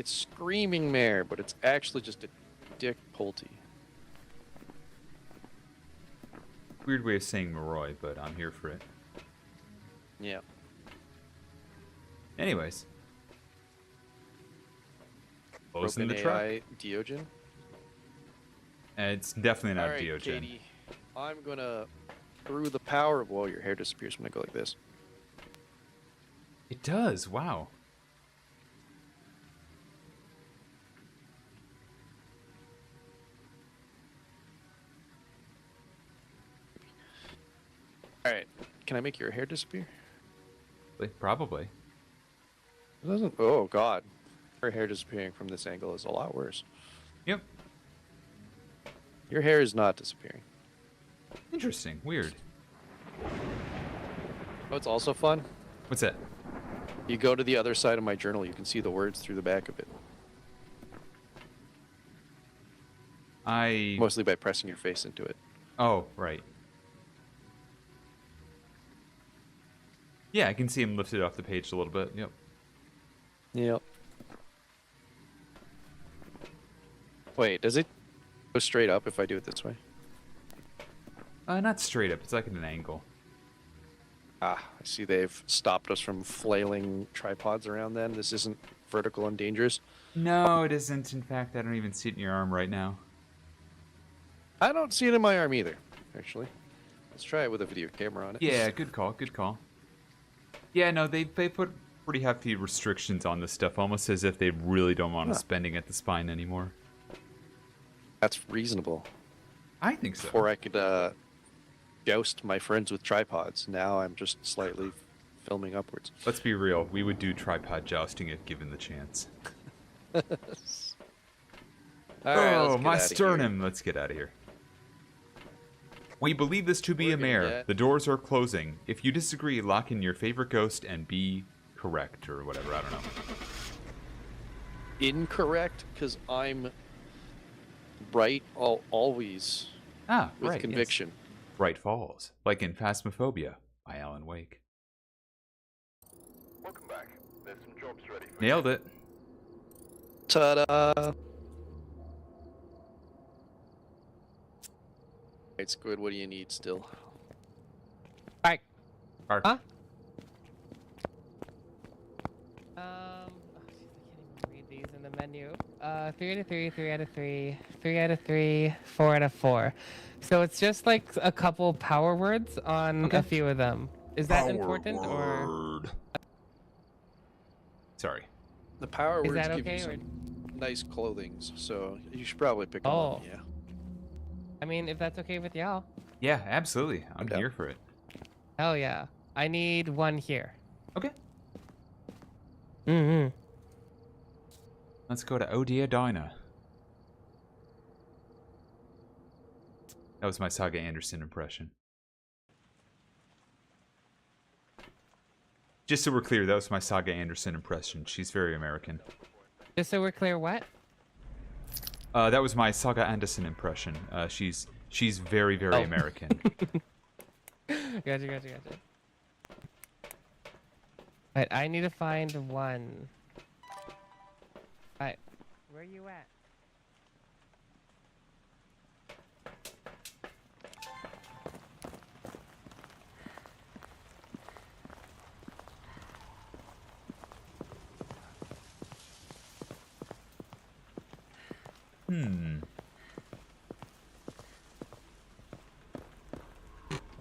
Speaker 4: screaming mare, but it's actually just a dick Pulte.
Speaker 1: Weird way of saying Moroi, but I'm here for it.
Speaker 4: Yeah.
Speaker 1: Anyways. Closing the
Speaker 4: Broken
Speaker 1: truck.
Speaker 4: AI Diogen.
Speaker 1: It's definitely not
Speaker 4: Alright,
Speaker 1: Diogen.
Speaker 4: Katie, I'm gonna, through the power of, well, your hair disappears when I go like this.
Speaker 1: It does, wow.
Speaker 4: Alright, can I make your hair disappear?
Speaker 1: Probably.
Speaker 4: It doesn't, oh god. Her hair disappearing from this angle is a lot worse.
Speaker 1: Yep.
Speaker 4: Your hair is not disappearing.
Speaker 1: Interesting. Weird.
Speaker 4: Oh, it's also fun.
Speaker 1: What's that?
Speaker 4: You go to the other side of my journal, you can see the words through the back of it. Mostly by pressing your face into it.
Speaker 1: Oh, right. Yeah, I can see him lifted off the page a little bit. Yep.
Speaker 4: Yep. Wait, does it go straight up if I do it this way?
Speaker 1: Not straight up. It's like at an angle.
Speaker 4: Ah, I see they've stopped us from flailing tripods around then. This isn't vertical and dangerous.
Speaker 1: No, it isn't. In fact, I don't even see it in your arm right now.
Speaker 4: I don't see it in my arm either, actually. Let's try it with a video camera on it.
Speaker 1: Yeah, good call. Good call. Yeah, no, they put pretty hefty restrictions on this stuff, almost as if they really don't want us bending at the spine anymore.
Speaker 4: That's reasonable.
Speaker 1: I think so.
Speaker 4: Before I could joust my friends with tripods. Now I'm just slightly filming upwards.
Speaker 1: Let's be real. We would do tripod jousting if given the chance.
Speaker 4: All right,
Speaker 1: oh,
Speaker 4: let's get
Speaker 1: my
Speaker 4: outta
Speaker 1: sternum. Let's get out of here. We believe this to be
Speaker 4: We're
Speaker 1: a
Speaker 4: gonna
Speaker 1: mare.
Speaker 4: get-
Speaker 1: The doors are closing. If you disagree, lock in your favorite ghost and be correct or whatever. I don't know.
Speaker 4: Incorrect, because I'm right always with
Speaker 1: right.
Speaker 4: conviction.
Speaker 1: Yes. Right falls, like in Phasmophobia by Alan Wake.
Speaker 7: Welcome back. There's some jobs ready for
Speaker 1: Nailed it.
Speaker 4: Ta-da! Right, Squid, what do you need still?
Speaker 9: Alright.
Speaker 1: Park.
Speaker 9: Huh? Oh, jeez, I can't even read these in the menu. 3 out of 3, 3 out of 3, 3 out of 3, 4 out of 4. So it's just like a couple power words on a few of them. Is that important or?
Speaker 1: Sorry.
Speaker 4: The power
Speaker 9: Is
Speaker 4: words
Speaker 9: that
Speaker 4: give you
Speaker 9: okay, or-
Speaker 4: some nice clothing, so you should probably pick them
Speaker 9: Oh.
Speaker 4: up. Yeah.
Speaker 9: I mean, if that's okay with y'all.
Speaker 1: Yeah, absolutely. I'm
Speaker 4: down.
Speaker 1: here for it.
Speaker 9: Hell yeah. I need one here.
Speaker 1: Okay.
Speaker 9: Mm-hmm.
Speaker 1: Let's go to Odia Dina. That was my Saga Anderson impression. Just so we're clear, that was my Saga Anderson impression. She's very American.
Speaker 9: Just so we're clear, what?
Speaker 1: That was my Saga Anderson impression. She's very, very American.
Speaker 9: Gotcha. Right, I need to find one. Alright, where you at?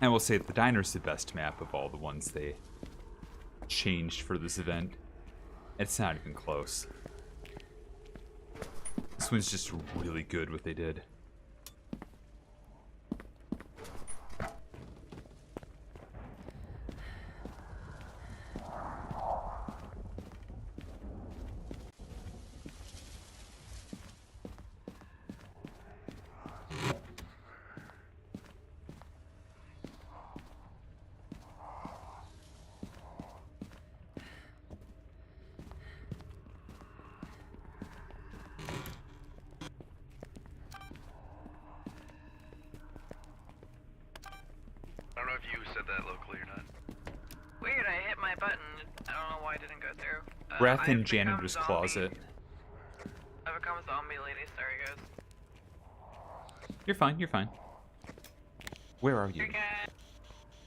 Speaker 1: I will say the diner's the best map of all the ones they changed for this event. It's not even close. This one's just really good what they did.
Speaker 6: I don't know if you said that locally or not.
Speaker 10: Weird, I hit my button. I don't know why it didn't go through.
Speaker 1: Breath
Speaker 10: I've
Speaker 1: in
Speaker 10: become
Speaker 1: janitor's
Speaker 10: zombie.
Speaker 1: closet.
Speaker 10: I've become a zombie lady, sorry guys.
Speaker 1: You're fine, you're fine. Where are you?
Speaker 10: Okay.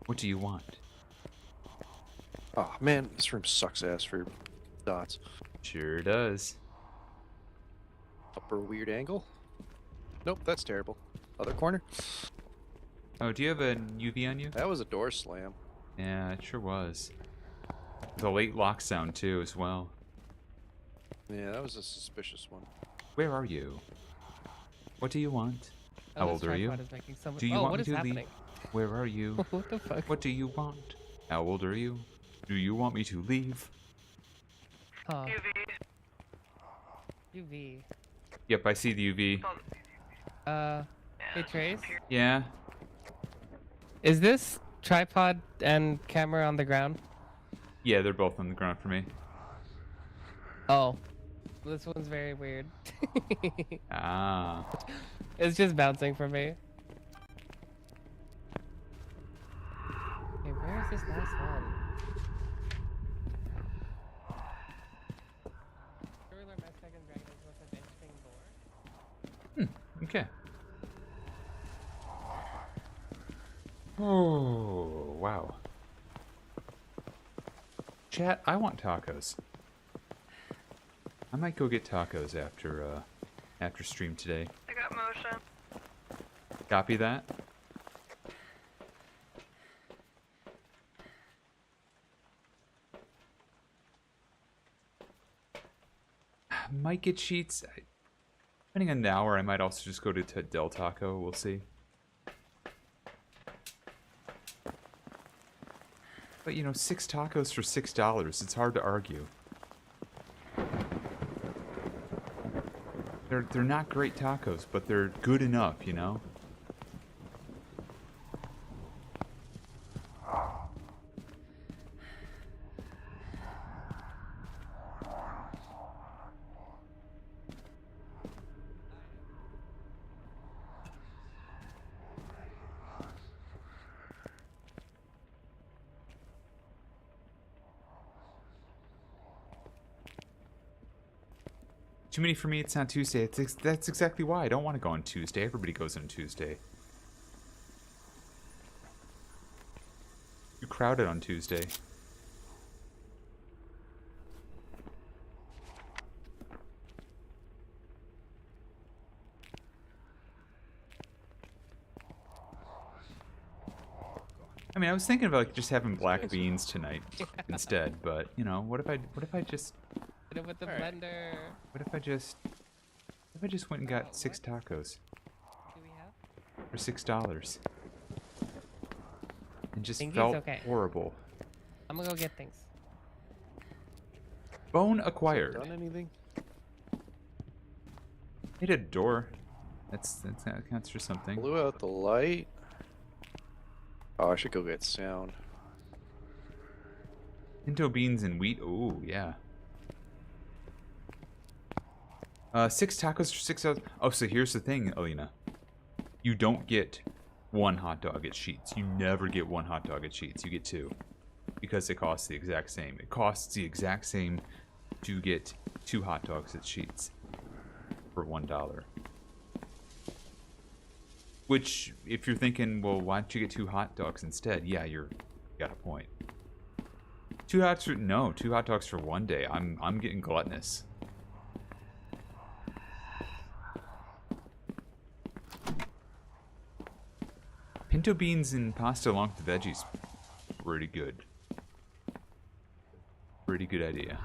Speaker 1: What do you want?
Speaker 4: Oh man, this room sucks ass for dots.
Speaker 1: Sure does.
Speaker 4: Upper weird angle. Nope, that's terrible. Other corner.
Speaker 1: Oh, do you have a UV on you?
Speaker 4: That was a door slam.
Speaker 1: Yeah, it sure was. The late lock sound too, as well.
Speaker 4: Yeah, that was a suspicious one.
Speaker 1: Where are you? What do you want?
Speaker 9: Oh,
Speaker 1: How
Speaker 9: this
Speaker 1: old are you?
Speaker 9: tripod is making so much-
Speaker 1: Do you
Speaker 9: oh,
Speaker 1: want
Speaker 9: what
Speaker 1: me
Speaker 9: is
Speaker 1: to
Speaker 9: happening?
Speaker 1: leave? Where are you?
Speaker 9: What the fuck?
Speaker 1: What do you want? How old are you? Do you want me to leave?
Speaker 9: Huh.
Speaker 10: UV.
Speaker 9: UV.
Speaker 1: Yep, I see the UV.
Speaker 9: Hey Trace?
Speaker 1: Yeah.
Speaker 9: Is this tripod and camera on the ground?
Speaker 1: Yeah, they're both on the ground for me.
Speaker 9: Oh. This one's very weird.
Speaker 1: Ah.
Speaker 9: It's just bouncing for me. Okay, where is this last one?
Speaker 1: Okay. Oh, wow. Chat, I want tacos. I might go get tacos after stream today.
Speaker 10: I got motion.
Speaker 1: Copy that. Might get sheets. Depending on the hour, I might also just go to Del Taco. We'll see. But you know, 6 tacos for $6. It's hard to argue. They're not great tacos, but they're good enough, you know? Too many for me, it's not Tuesday. That's exactly why I don't want to go on Tuesday. Everybody goes on Tuesday. You're crowded on Tuesday. I mean, I was thinking about like, just having black beans tonight instead, but you know, what if I just
Speaker 9: Hit it with the blender.
Speaker 1: What if I just went and got 6 tacos
Speaker 9: Do we have?
Speaker 1: for $6? And just
Speaker 9: Thingy's
Speaker 1: felt
Speaker 9: okay.
Speaker 1: horrible.
Speaker 9: I'm gonna go get things.
Speaker 1: Bone acquired.
Speaker 4: Done anything?
Speaker 1: Hit a door. That counts for something.
Speaker 4: Blew out the light. Oh, I should go get sound.
Speaker 1: Pinto beans and wheat. Oh yeah. 6 tacos for $6. Oh, so here's the thing, Alina. You don't get 1 hot dog at Sheetz. You never get 1 hot dog at Sheetz. You get 2. Because it costs the exact same. It costs the exact same to get 2 hot dogs at Sheetz for $1. Which, if you're thinking, well, why don't you get 2 hot dogs instead? Yeah, you got a point. 2 hot dogs for 1 day. I'm getting gluttonous. Pinto beans and pasta along with the veggies. Pretty good. Pretty good idea.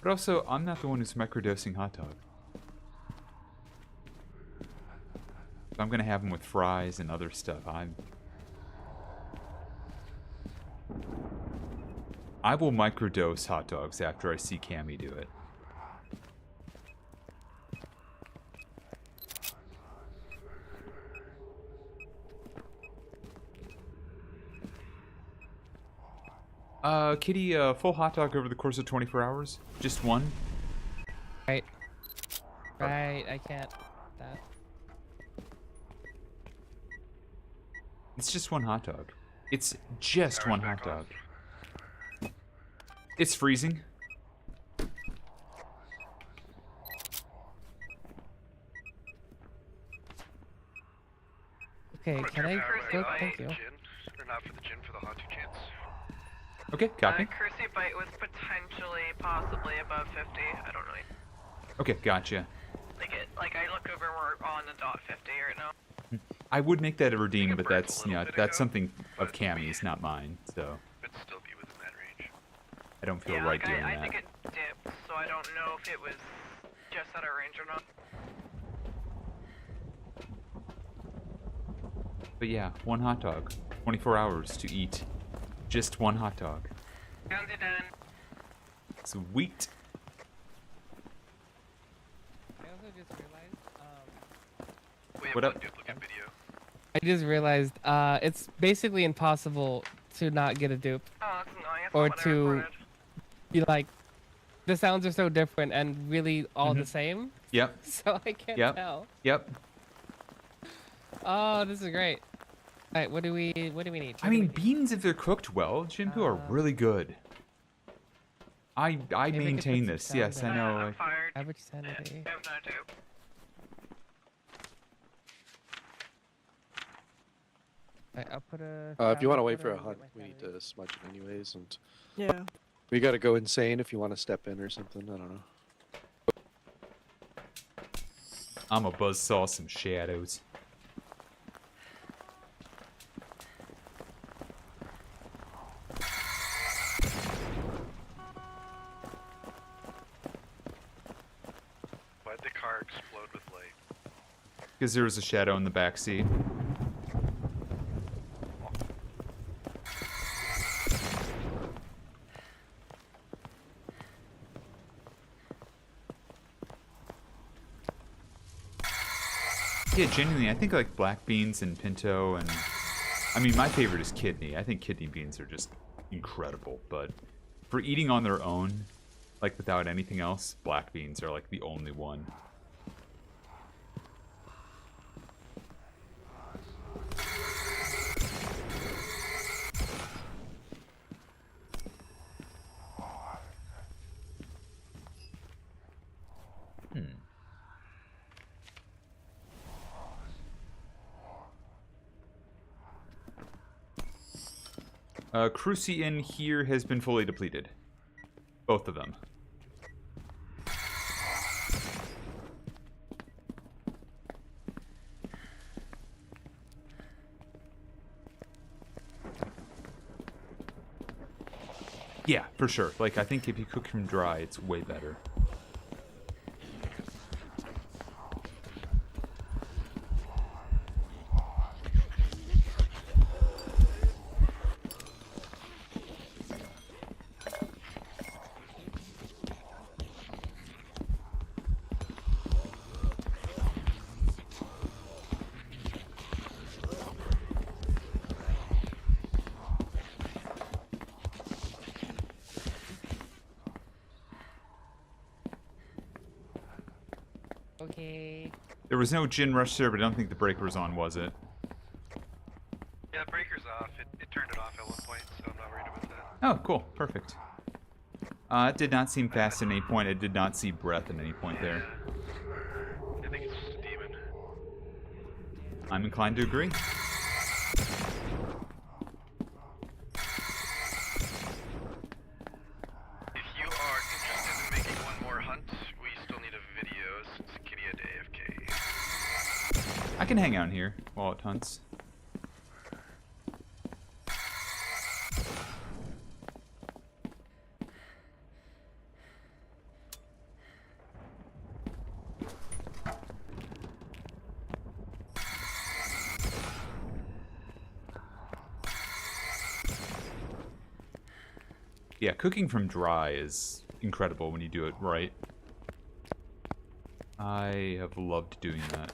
Speaker 1: But also, I'm not the one who's microdosing hot dog. So I'm gonna have them with fries and other stuff. I will microdose hot dogs after I see Cammy do it. Kitty, full hot dog over the course of 24 hours? Just 1?
Speaker 9: Right. Right, I can't. That.
Speaker 1: It's just 1 hot dog. It's just 1 hot dog. It's freezing.
Speaker 9: Okay, can I go? Thank you.
Speaker 6: Or not for the gin, for the hot 2 gins.
Speaker 1: Okay, copy.
Speaker 10: Cursey bite was potentially, possibly above 50. I don't know.
Speaker 1: Okay, gotcha.
Speaker 10: Like I look over, we're on the dot 50 right now.
Speaker 1: I would make that a redeem, but that's that's something of Cammy's, not mine. So
Speaker 6: But still be within that range.
Speaker 1: I don't feel
Speaker 10: Yeah,
Speaker 1: right
Speaker 10: like
Speaker 1: doing
Speaker 10: I
Speaker 1: that.
Speaker 10: think it dipped, so I don't know if it was just out of range or not.
Speaker 1: But yeah, 1 hot dog, 24 hours to eat. Just 1 hot dog.
Speaker 10: Sounds done.
Speaker 1: Sweet.
Speaker 9: I also just realized,
Speaker 6: We have
Speaker 1: What
Speaker 6: one
Speaker 1: up?
Speaker 6: duplicate video.
Speaker 9: I just realized, it's basically impossible to not get a dupe.
Speaker 10: Oh, that's annoying. That's
Speaker 9: Or
Speaker 10: not what I
Speaker 9: to
Speaker 10: reported.
Speaker 9: be like, the sounds are so different and really all the same.
Speaker 1: Yep.
Speaker 9: So I can't
Speaker 1: Yep.
Speaker 9: tell.
Speaker 1: Yep.
Speaker 9: Oh, this is great. All right, what do we need?
Speaker 1: I mean, beans, if they're cooked well, Jinpu are really good. I
Speaker 9: Maybe I could
Speaker 1: maintain
Speaker 9: put
Speaker 1: this.
Speaker 9: some
Speaker 1: Yes,
Speaker 9: sound
Speaker 1: I
Speaker 9: in.
Speaker 1: know.
Speaker 10: I'm fired.
Speaker 9: Average sanity.
Speaker 10: I have no idea.
Speaker 9: Alright, I'll put a.
Speaker 4: If you want to
Speaker 9: sound
Speaker 4: wait for a
Speaker 9: photo
Speaker 4: hunt,
Speaker 9: with my
Speaker 4: we need
Speaker 9: sanity.
Speaker 4: to smudge it anyways, and
Speaker 2: Yeah.
Speaker 4: we gotta go insane if you want to step in or something. I don't know.
Speaker 1: I'm a buzzsaw some shadows.
Speaker 6: Why'd the car explode with light?
Speaker 1: Because there was a shadow in the back seat. Yeah, genuinely, I think like black beans and pinto, and I mean, my favorite is kidney. I think kidney beans are just incredible, but for eating on their own, like without anything else, black beans are like the only one. Crucian here has been fully depleted. Both of them. Yeah, for sure. Like, I think if you cook from dry, it's way better.
Speaker 9: Okay.
Speaker 1: There was no gin rush there, but I don't think the breaker was on, was it?
Speaker 6: Yeah, the breaker's off. It turned it off at one point, so I'm not worried about that.
Speaker 1: Oh, cool. Perfect. It did not seem fast at any point. I did not see breath at any point there.
Speaker 6: I think it's just a demon.
Speaker 1: I'm inclined to agree.
Speaker 6: If you are interested in making one more hunt, we still need a video since Kitty had AFK.
Speaker 1: I can hang out here while it hunts. Yeah, cooking from dry is incredible when you do it right. I have loved doing that.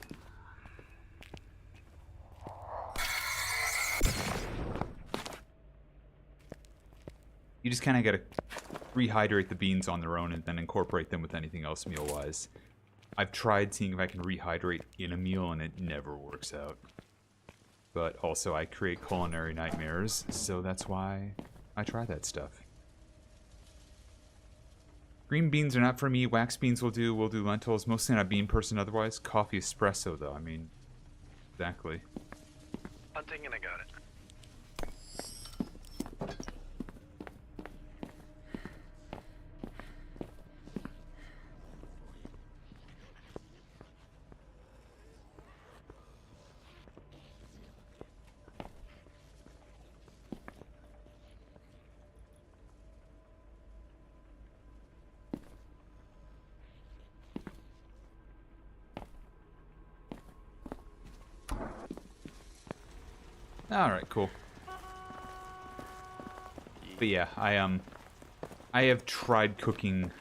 Speaker 1: You just kind of got to rehydrate the beans on their own and then incorporate them with anything else meal-wise. I've tried seeing if I can rehydrate in a meal and it never works out. But also I create culinary nightmares, so that's why I try that stuff. Green beans are not for me. Wax beans will do. We'll do lentils. Mostly not a bean person otherwise. Coffee espresso, though. I mean, exactly.
Speaker 6: Hunting and I got it.
Speaker 1: Alright, cool. But yeah, I have tried cooking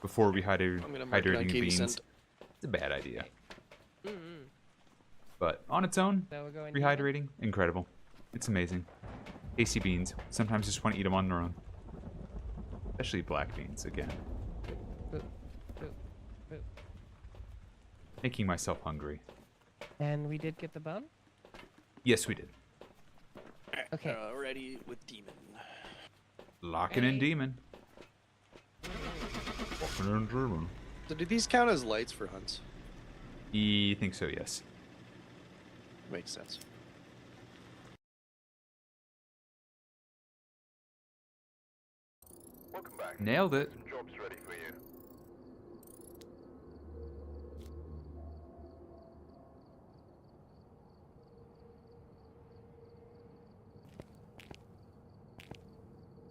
Speaker 1: before rehydrating beans. It's a bad idea. But on its own, rehydrating, incredible. It's amazing. Tasty beans. Sometimes just want to eat them on their own. Especially black beans, again. Making myself hungry.
Speaker 9: And we did get the bone?
Speaker 1: Yes, we did.
Speaker 9: Okay.
Speaker 3: Ready with demon.
Speaker 1: Locking in demon. Locking in demon.
Speaker 4: So do these count as lights for hunts?
Speaker 1: You think so, yes.
Speaker 4: Makes sense.
Speaker 7: Welcome back.
Speaker 1: Nailed it.
Speaker 7: Job's ready for you.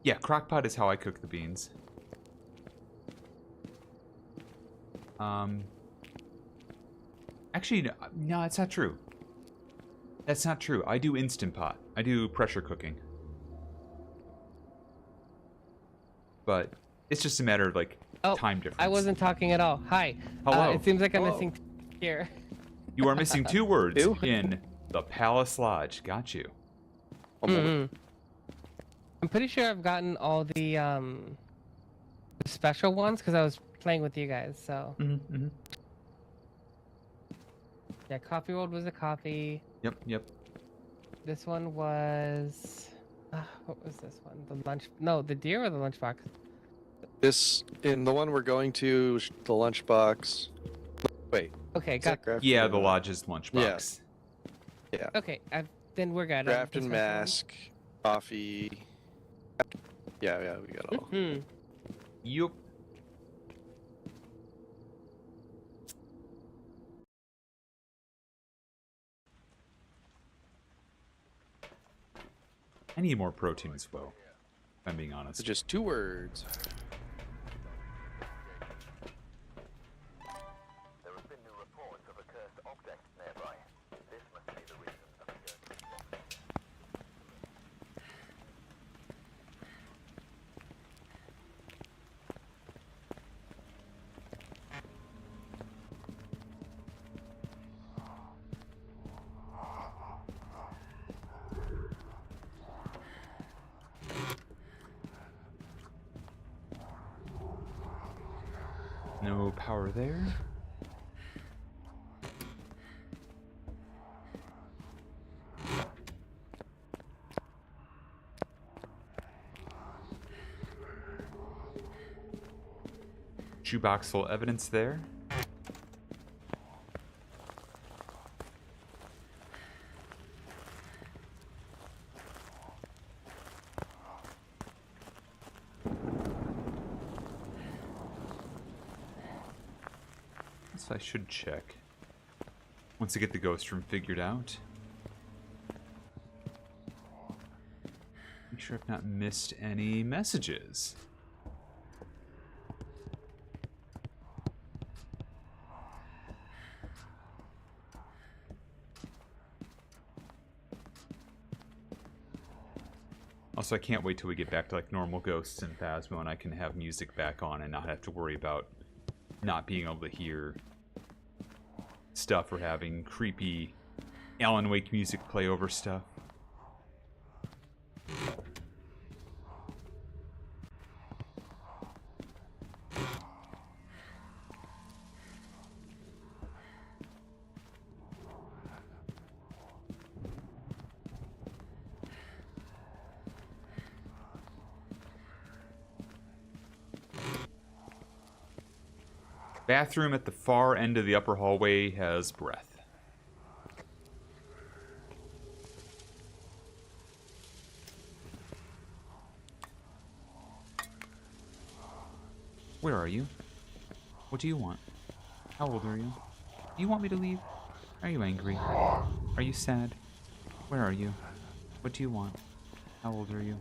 Speaker 1: Yeah, crockpot is how I cook the beans. Actually, no, it's not true. That's not true. I do Instant Pot. I do pressure cooking. But it's just a matter of, like, time difference.
Speaker 9: I wasn't talking at all. Hi.
Speaker 1: Hello.
Speaker 9: It seems like I'm missing here.
Speaker 1: You are missing 2 words in the Palace Lodge. Got you.
Speaker 9: I'm pretty sure I've gotten all the special ones because I was playing with you guys. So yeah, Coffee World was a coffee.
Speaker 1: Yep.
Speaker 9: This one was what was this one? The lunch? No, the deer or the lunchbox?
Speaker 4: This in the one we're going to, the lunchbox. Wait.
Speaker 9: Okay, got.
Speaker 1: Yeah, the lodge's lunchbox.
Speaker 4: Yeah.
Speaker 9: Okay, then we're good.
Speaker 4: Craft and mask, coffee. Yeah, we got all.
Speaker 1: Yup. I need more protein as well. If I'm being honest.
Speaker 4: It's just 2 words.
Speaker 7: There have been new reports of a cursed object nearby. This must be the reason for the
Speaker 1: No power there. Shoebox full evidence there. I should check once I get the ghost room figured out. Make sure I've not missed any messages. Also, I can't wait till we get back to like normal ghosts and Phasmo and I can have music back on and not have to worry about not being able to hear stuff or having creepy Alan Wake music play over stuff. Bathroom at the far end of the upper hallway has breath. Where are you? What do you want? How old are you? Do you want me to leave? Are you angry? Are you sad? Where are you? What do you want? How old are you?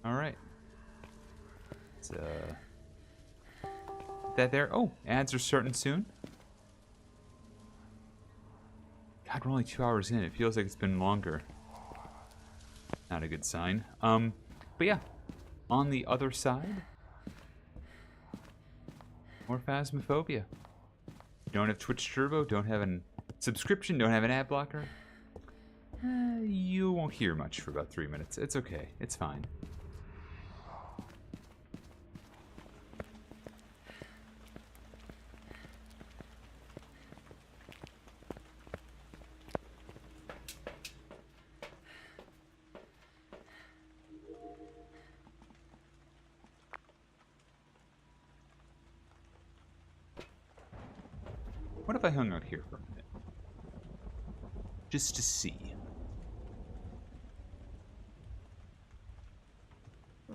Speaker 1: Alright. It's, that there? Oh, ads are starting soon. God, we're only 2 hours in. It feels like it's been longer. Not a good sign. But yeah. On the other side, more Phasmophobia. Don't have Twitch Turbo, don't have a subscription, don't have an ad blocker. You won't hear much for about 3 minutes. It's okay. It's fine. What if I hung out here for a minute? Just to see.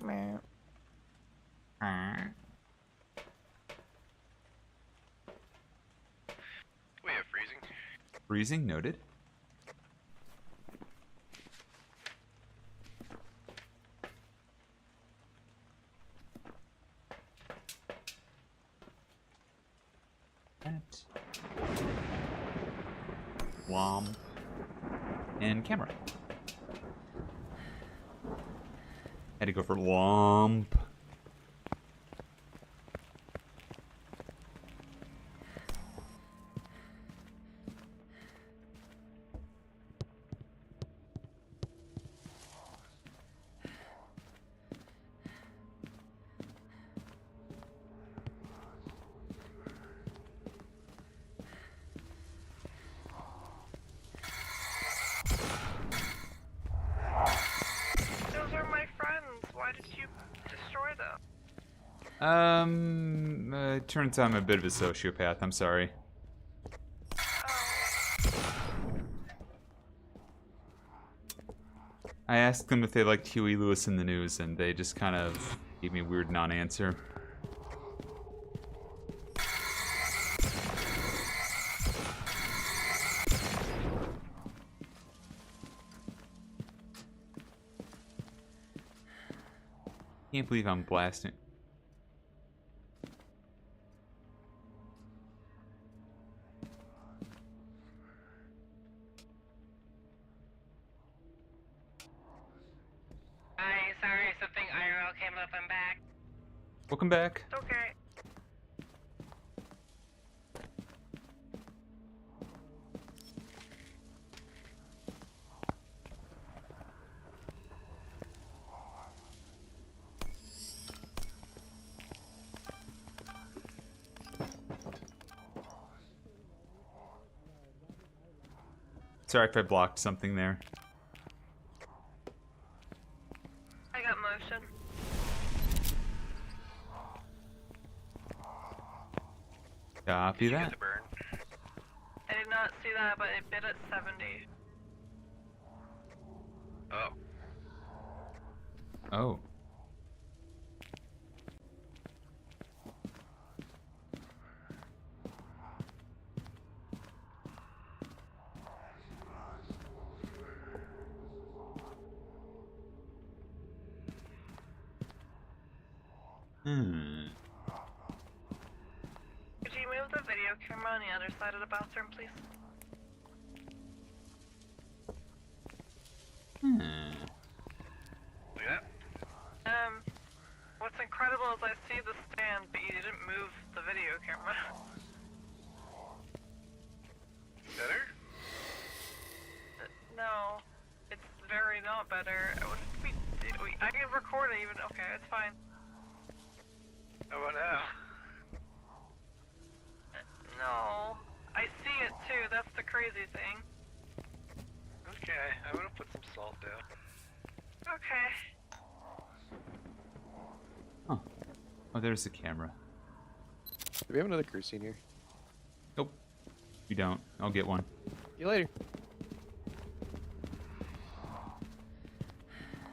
Speaker 2: Meh.
Speaker 6: We have freezing.
Speaker 1: Freezing, noted. Womp. And camera. Had to go for Womp. Turns out I'm a bit of a sociopath. I'm sorry. I asked them if they liked Huey Lewis in the News, and they just kind of gave me a weird non-answer. Can't believe I'm blasting.
Speaker 10: Hi, sorry, something IRL came up. I'm back.
Speaker 1: Welcome back.
Speaker 10: It's okay.
Speaker 1: Sorry if I blocked something there.
Speaker 10: I got motion.
Speaker 1: Copy that.
Speaker 10: I did not see that, but it bit at 70.
Speaker 6: Oh.
Speaker 1: Oh.
Speaker 10: Could you move the video camera on the other side of the bathroom, please?
Speaker 6: Yeah.
Speaker 10: What's incredible is I see the stand, but you didn't move the video camera.
Speaker 6: Better?
Speaker 10: No, it's very not better. I can record it even. Okay, it's fine.
Speaker 6: How about now?
Speaker 10: No, I see it too. That's the crazy thing.
Speaker 6: Okay, I'm gonna put some salt down.
Speaker 10: Okay.
Speaker 1: Huh. Oh, there's the camera.
Speaker 4: Do we have another crew scene here?
Speaker 1: Nope. You don't. I'll get one.
Speaker 4: See you later.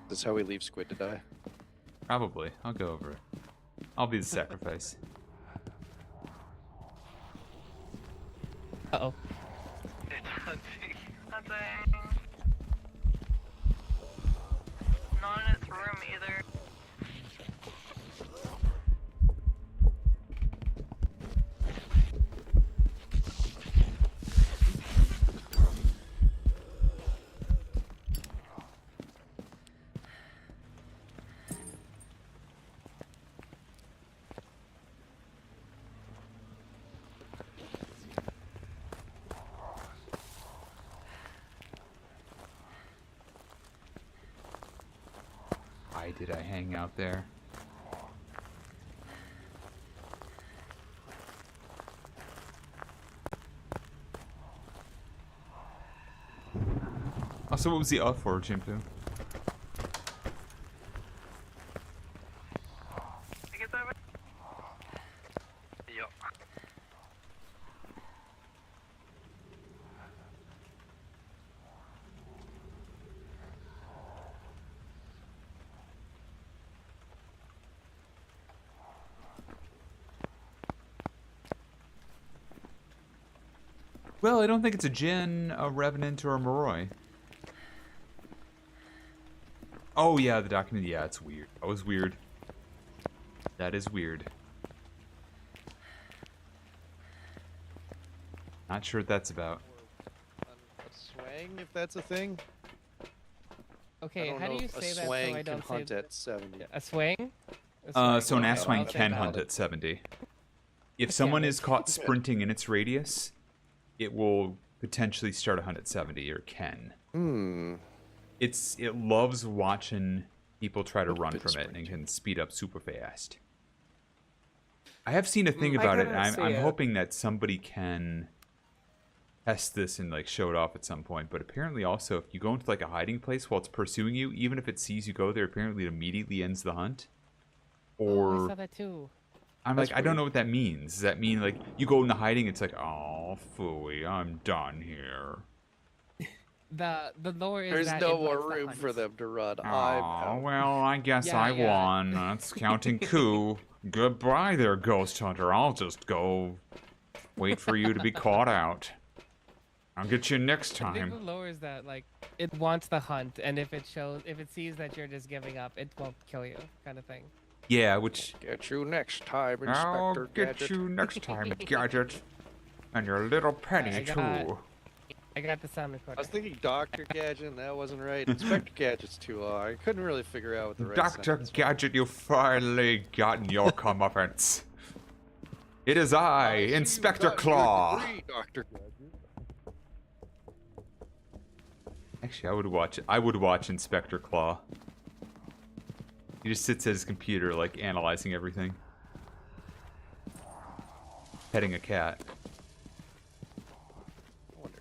Speaker 4: This is how we leave Squid to die.
Speaker 1: Probably. I'll go over it. I'll be the sacrifice.
Speaker 9: Uh-oh.
Speaker 6: It's hunting.
Speaker 10: Hunting. Not in its room either.
Speaker 1: Why did I hang out there? Also, what was the up for, Chimpu?
Speaker 10: I get that?
Speaker 6: Yup.
Speaker 1: Well, I don't think it's a Jinn, a Revenant, or a Moroi. Oh, yeah, the document. Yeah, it's weird. That was weird. That is weird. Not sure what that's about.
Speaker 4: A swang, if that's a thing.
Speaker 9: Okay, how do you say that so I don't say
Speaker 4: hunt at 70.
Speaker 9: a swing?
Speaker 1: So an
Speaker 9: Okay,
Speaker 1: asswang
Speaker 9: I'll say
Speaker 1: can
Speaker 9: that.
Speaker 1: hunt at 70. If
Speaker 9: Okay,
Speaker 1: someone
Speaker 9: but-
Speaker 1: is caught sprinting in its radius, it will potentially start a hunt at 70, or can. It loves watching people try to run from it and can speed up super fast. I have seen a thing
Speaker 2: I
Speaker 1: about it.
Speaker 2: couldn't
Speaker 1: And
Speaker 2: see
Speaker 1: I'm
Speaker 2: it.
Speaker 1: hoping that somebody can test this and like show it off at some point. But apparently, also, if you go into like a hiding place while it's pursuing you, even if it sees you go there, apparently it immediately ends the hunt.
Speaker 9: I
Speaker 1: Or
Speaker 9: saw that too.
Speaker 1: I'm
Speaker 4: That's
Speaker 1: like, I don't
Speaker 4: weird.
Speaker 1: know what that means. Does that mean like you go into hiding? It's like, oh, phooey, I'm done here.
Speaker 9: The lore is
Speaker 4: There's
Speaker 9: that
Speaker 4: no
Speaker 9: it
Speaker 4: more
Speaker 9: likes the
Speaker 4: room
Speaker 9: hunt.
Speaker 4: for them to run. I'm
Speaker 1: Oh,
Speaker 4: out.
Speaker 1: well, I guess
Speaker 9: Yeah,
Speaker 1: I
Speaker 9: yeah.
Speaker 1: won. That's counting coup. Goodbye there, Ghost Hunter. I'll just go wait for you to be caught out. I'll get you next
Speaker 9: I think
Speaker 1: time.
Speaker 9: the lore is that like it wants the hunt, and if it sees that you're just giving up, it won't kill you, kind of thing.
Speaker 1: Yeah, which
Speaker 4: Get you next time,
Speaker 1: I'll
Speaker 4: Inspector
Speaker 1: get
Speaker 4: Gadget.
Speaker 1: you next time, Gadget. And your little penny too.
Speaker 9: I got the sound
Speaker 4: I
Speaker 9: recorder.
Speaker 4: was thinking Dr. Gadget, and that wasn't right. Inspector Gadget's too long. I couldn't really figure out what the right
Speaker 1: Dr.
Speaker 4: sentence was.
Speaker 1: Gadget, you finally gotten your comeuppance. It is I,
Speaker 4: see you
Speaker 1: Inspector
Speaker 4: got your
Speaker 1: Claw.
Speaker 4: degree, Dr. Gadget.
Speaker 1: Actually, I would watch Inspector Claw. He just sits at his computer, like, analyzing everything. Petting a cat.
Speaker 4: I wonder.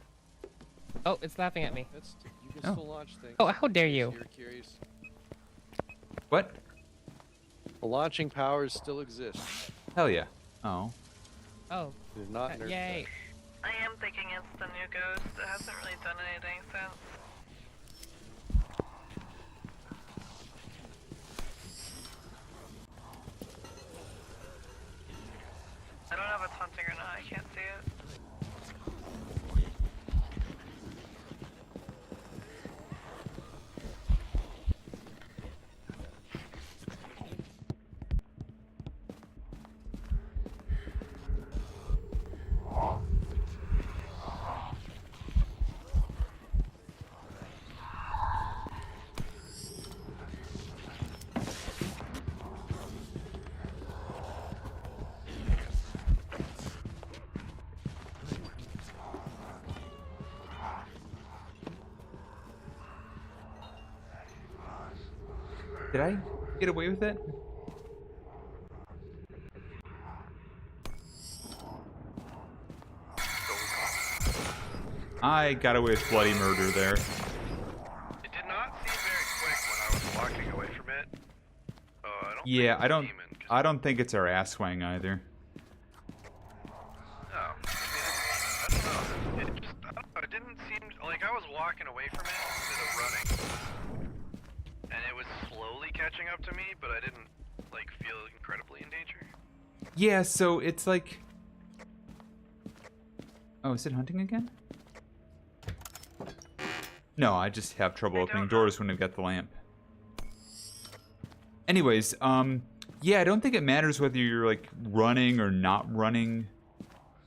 Speaker 9: Oh, it's laughing at me.
Speaker 4: You can still launch things.
Speaker 9: Oh, how dare you!
Speaker 4: You're curious.
Speaker 1: What?
Speaker 4: The launching powers still exist.
Speaker 1: Hell yeah. Oh.
Speaker 9: Oh.
Speaker 4: They're not nerfed.
Speaker 9: Yay.
Speaker 10: I am thinking it's the new ghost. It hasn't really done anything since. I don't know if it's hunting or not. I can't see it.
Speaker 1: Did I get away with it? I got away with bloody murder there.
Speaker 6: It did not seem very quick when I was walking away from it.
Speaker 1: Yeah, I don't think it's our ass swang either.
Speaker 6: No. I don't know. It didn't seem like I was walking away from it instead of running. And it was slowly catching up to me, but I didn't like feel incredibly in danger.
Speaker 1: Yeah, so it's like... Oh, is it hunting again? No, I just have trouble opening doors when I've got the lamp. Anyways, yeah, I don't think it matters whether you're, like, running or not running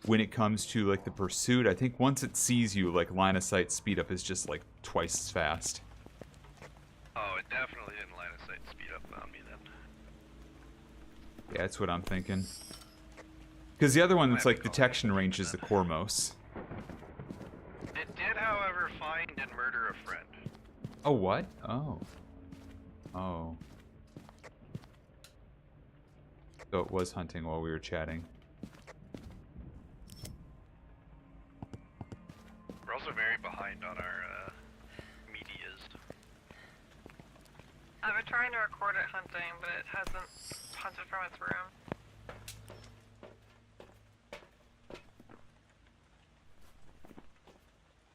Speaker 1: when it comes to, like, the pursuit. I think once it sees you, like, line of sight speed up is just, like, twice as fast.
Speaker 6: Oh, it definitely didn't line of sight speed up on me then.
Speaker 1: Yeah, that's what I'm thinking. Because the other one that's, like, detection range is the Cormos.
Speaker 6: It did, however, find and murder a friend.
Speaker 1: Oh, what? Oh. Oh. So it was hunting while we were chatting.
Speaker 6: We're also very behind on our medias.
Speaker 10: I've been trying to record it hunting, but it hasn't hunted from its room.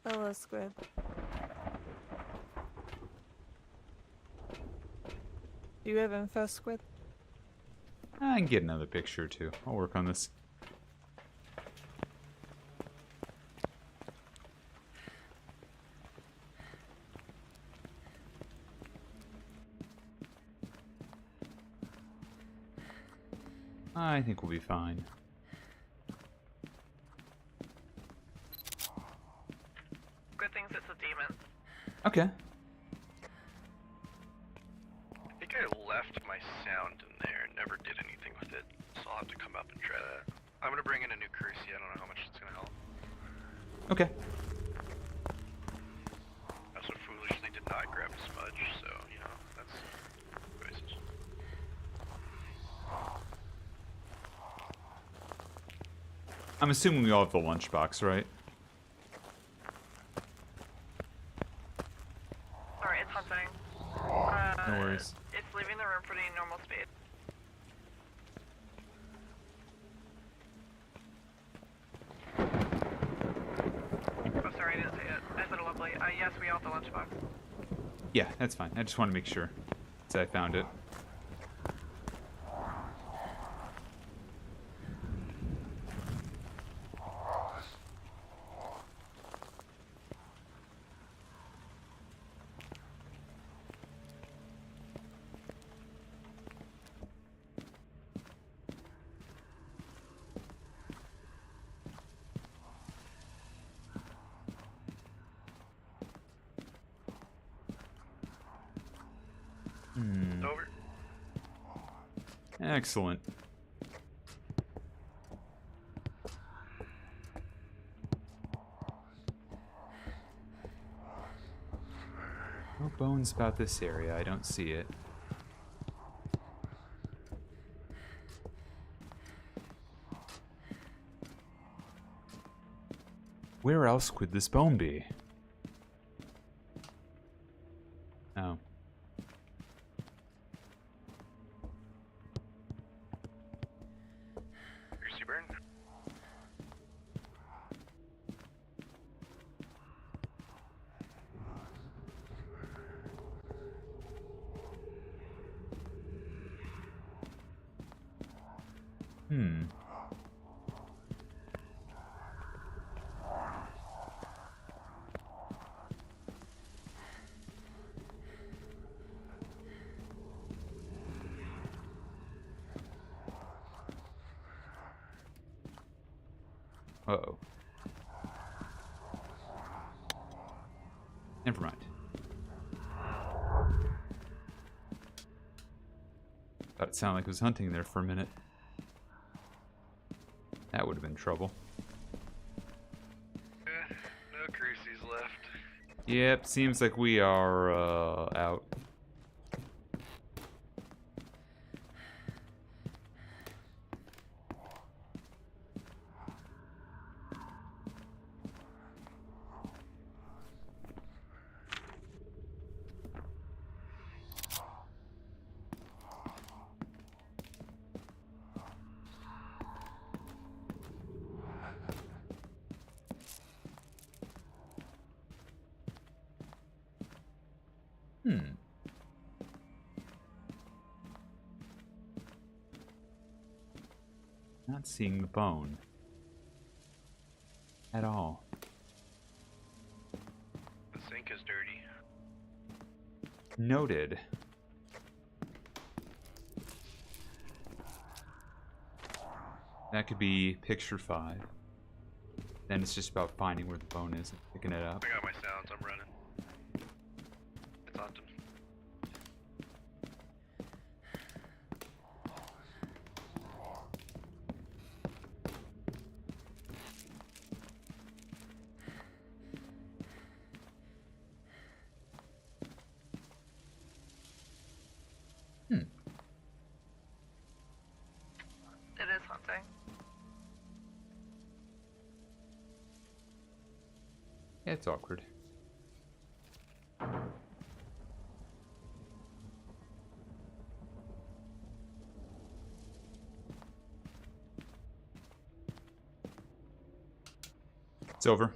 Speaker 2: Hello, Squid. Do you have info, Squid?
Speaker 1: I can get another picture or two. I'll work on this. I think we'll be fine.
Speaker 10: Good things it's a demon.
Speaker 1: Okay.
Speaker 6: I think I left my sound in there and never did anything with it, so I'll have to come up and try that. I'm gonna bring in a new currency. I don't know how much it's gonna help.
Speaker 1: Okay.
Speaker 6: I also foolishly did not grab a smudge, so, you know, that's choices.
Speaker 1: I'm assuming we all have the lunchbox, right?
Speaker 10: Sorry, it's hunting.
Speaker 1: No worries.
Speaker 10: It's leaving the room pretty normal speed. Oh, sorry, I didn't say it. I said it lovely. Yes, we all have the lunchbox.
Speaker 1: Yeah, that's fine. I just want to make sure that I found it.
Speaker 6: Over.
Speaker 1: Excellent. No bones about this area. I don't see it. Where else could this bone be? Oh.
Speaker 6: Greasy burn.
Speaker 1: Uh-oh. Never mind. Thought it sounded like it was hunting there for a minute. That would have been trouble.
Speaker 6: No crucies left.
Speaker 1: Yep, seems like we are out. Not seeing the bone. At all.
Speaker 6: The sink is dirty.
Speaker 1: Noted. That could be picture 5. Then it's just about finding where the bone is and picking it up.
Speaker 6: I got my sounds, I'm running. It's hunting.
Speaker 10: It is hunting.
Speaker 1: Yeah, it's awkward. It's over.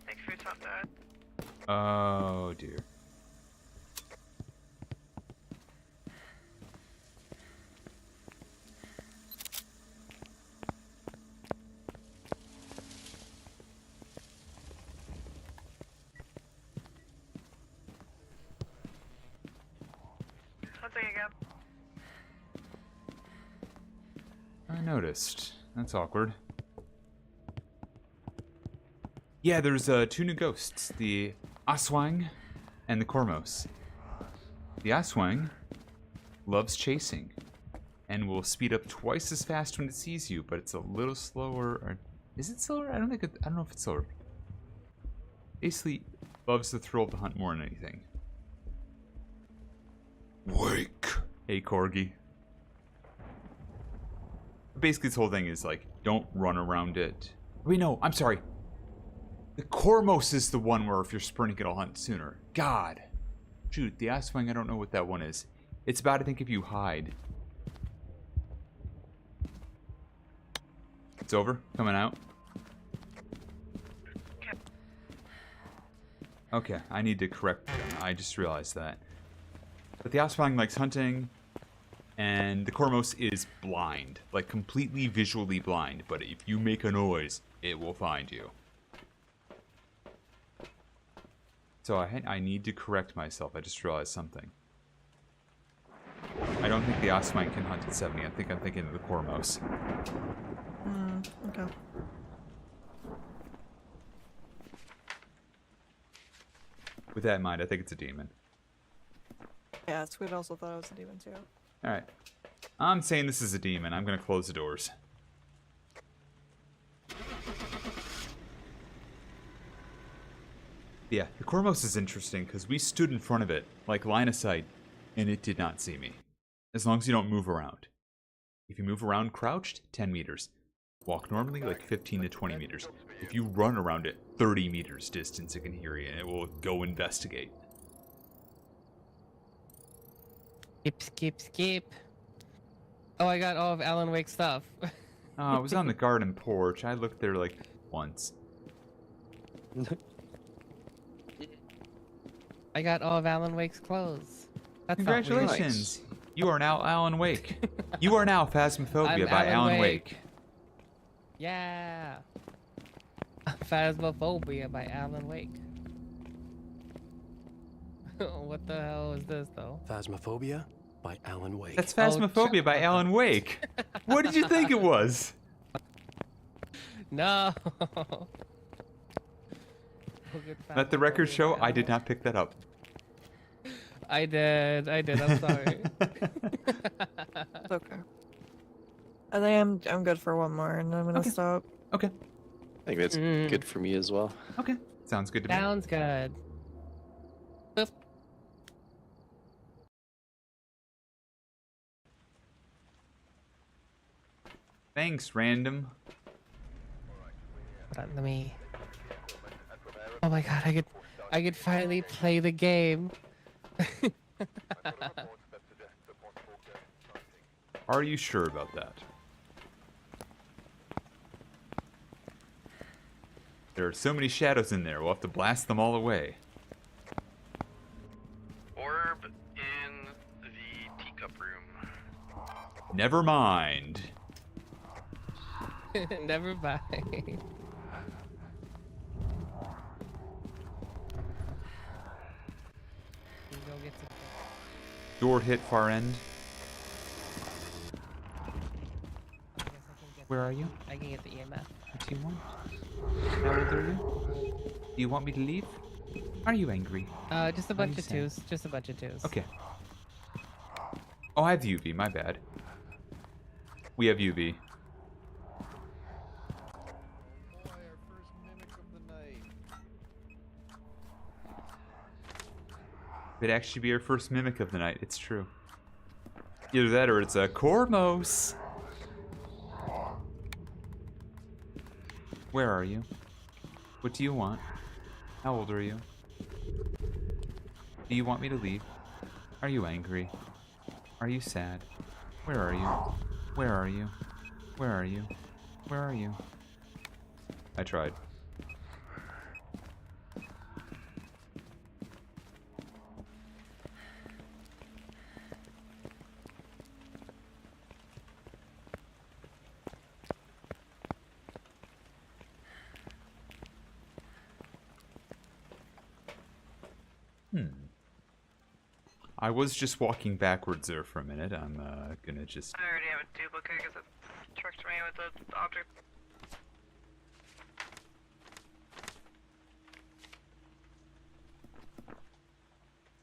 Speaker 10: Think food's not dead.
Speaker 1: Oh dear.
Speaker 10: Hunting again.
Speaker 1: I noticed. That's awkward. Yeah, there's 2 new ghosts. The Aswang and the Kormos. The Aswang loves chasing and will speed up twice as fast when it sees you, but it's a little slower. Or, is it slower? I don't know if it's slower. Basically, loves the thrill of the hunt more than anything. Wake! Hey, Corgi. Basically, this whole thing is like, don't run around it. Wait, no, I'm sorry. The Kormos is the one where if you're sprinting, it'll hunt sooner. God. Shoot, the Aswang, I don't know what that one is. It's about, I think, if you hide. It's over? Coming out? Okay, I need to correct them. I just realized that. But the Aswang likes hunting, and the Kormos is blind. Like, completely visually blind. But if you make a noise, it will find you. So I need to correct myself. I just realized something. I don't think the Aswang can hunt at 70. I think I'm thinking of the Kormos.
Speaker 2: Okay.
Speaker 1: With that in mind, I think it's a demon.
Speaker 2: Yeah, Squid also thought it was a demon too.
Speaker 1: Alright. I'm saying this is a demon. I'm gonna close the doors. Yeah, the Cormos is interesting because we stood in front of it, like line of sight, and it did not see me. As long as you don't move around. If you move around crouched, 10 meters. Walk normally, like 15 to 20 meters. If you run around it 30 meters distance, it can hear you, and it will go investigate.
Speaker 9: Skip. Oh, I got all of Alan Wake's stuff.
Speaker 1: Oh, it was on the garden porch. I looked there like once.
Speaker 9: I got all of Alan Wake's clothes. That's
Speaker 1: Congratulations! You are now Alan Wake. You are now Phasmophobia by Alan Wake.
Speaker 9: Yeah. Phasmophobia by Alan Wake. What the hell is this, though?
Speaker 3: Phasmophobia by Alan Wake.
Speaker 1: That's Phasmophobia by Alan Wake. What did you think it was?
Speaker 9: No.
Speaker 1: Let the record show I did not pick that up.
Speaker 9: I did. I'm sorry.
Speaker 2: It's okay. I think I'm good for one more, and I'm gonna stop.
Speaker 1: Okay.
Speaker 12: I think that's good for me as well.
Speaker 1: Okay. Sounds good to me.
Speaker 9: Sounds good. Boop.
Speaker 1: Thanks, random.
Speaker 9: Hold on, let me. Oh my god, I could finally play the game.
Speaker 1: Are you sure about that? There are so many shadows in there, we'll have to blast them all away.
Speaker 6: Orb in the teacup room.
Speaker 1: Never mind.
Speaker 9: Never mind.
Speaker 1: Door hit far end. Where are you?
Speaker 9: I can get the EMF.
Speaker 1: What do you want? How old are you? Do you want me to leave? Are you angry?
Speaker 9: Just a bunch of twos. Just a bunch of twos.
Speaker 1: Okay. Oh, I have UV. My bad. We have UV. It'd actually be our first mimic of the night. It's true. Either that or it's a Cormos. Where are you? What do you want? How old are you? Do you want me to leave? Are you angry? Are you sad? Where are you? Where are you? Where are you? Where are you? I tried. I was just walking backwards there for a minute. I'm gonna just...
Speaker 10: I already have a duplicate because it tricked me with the object.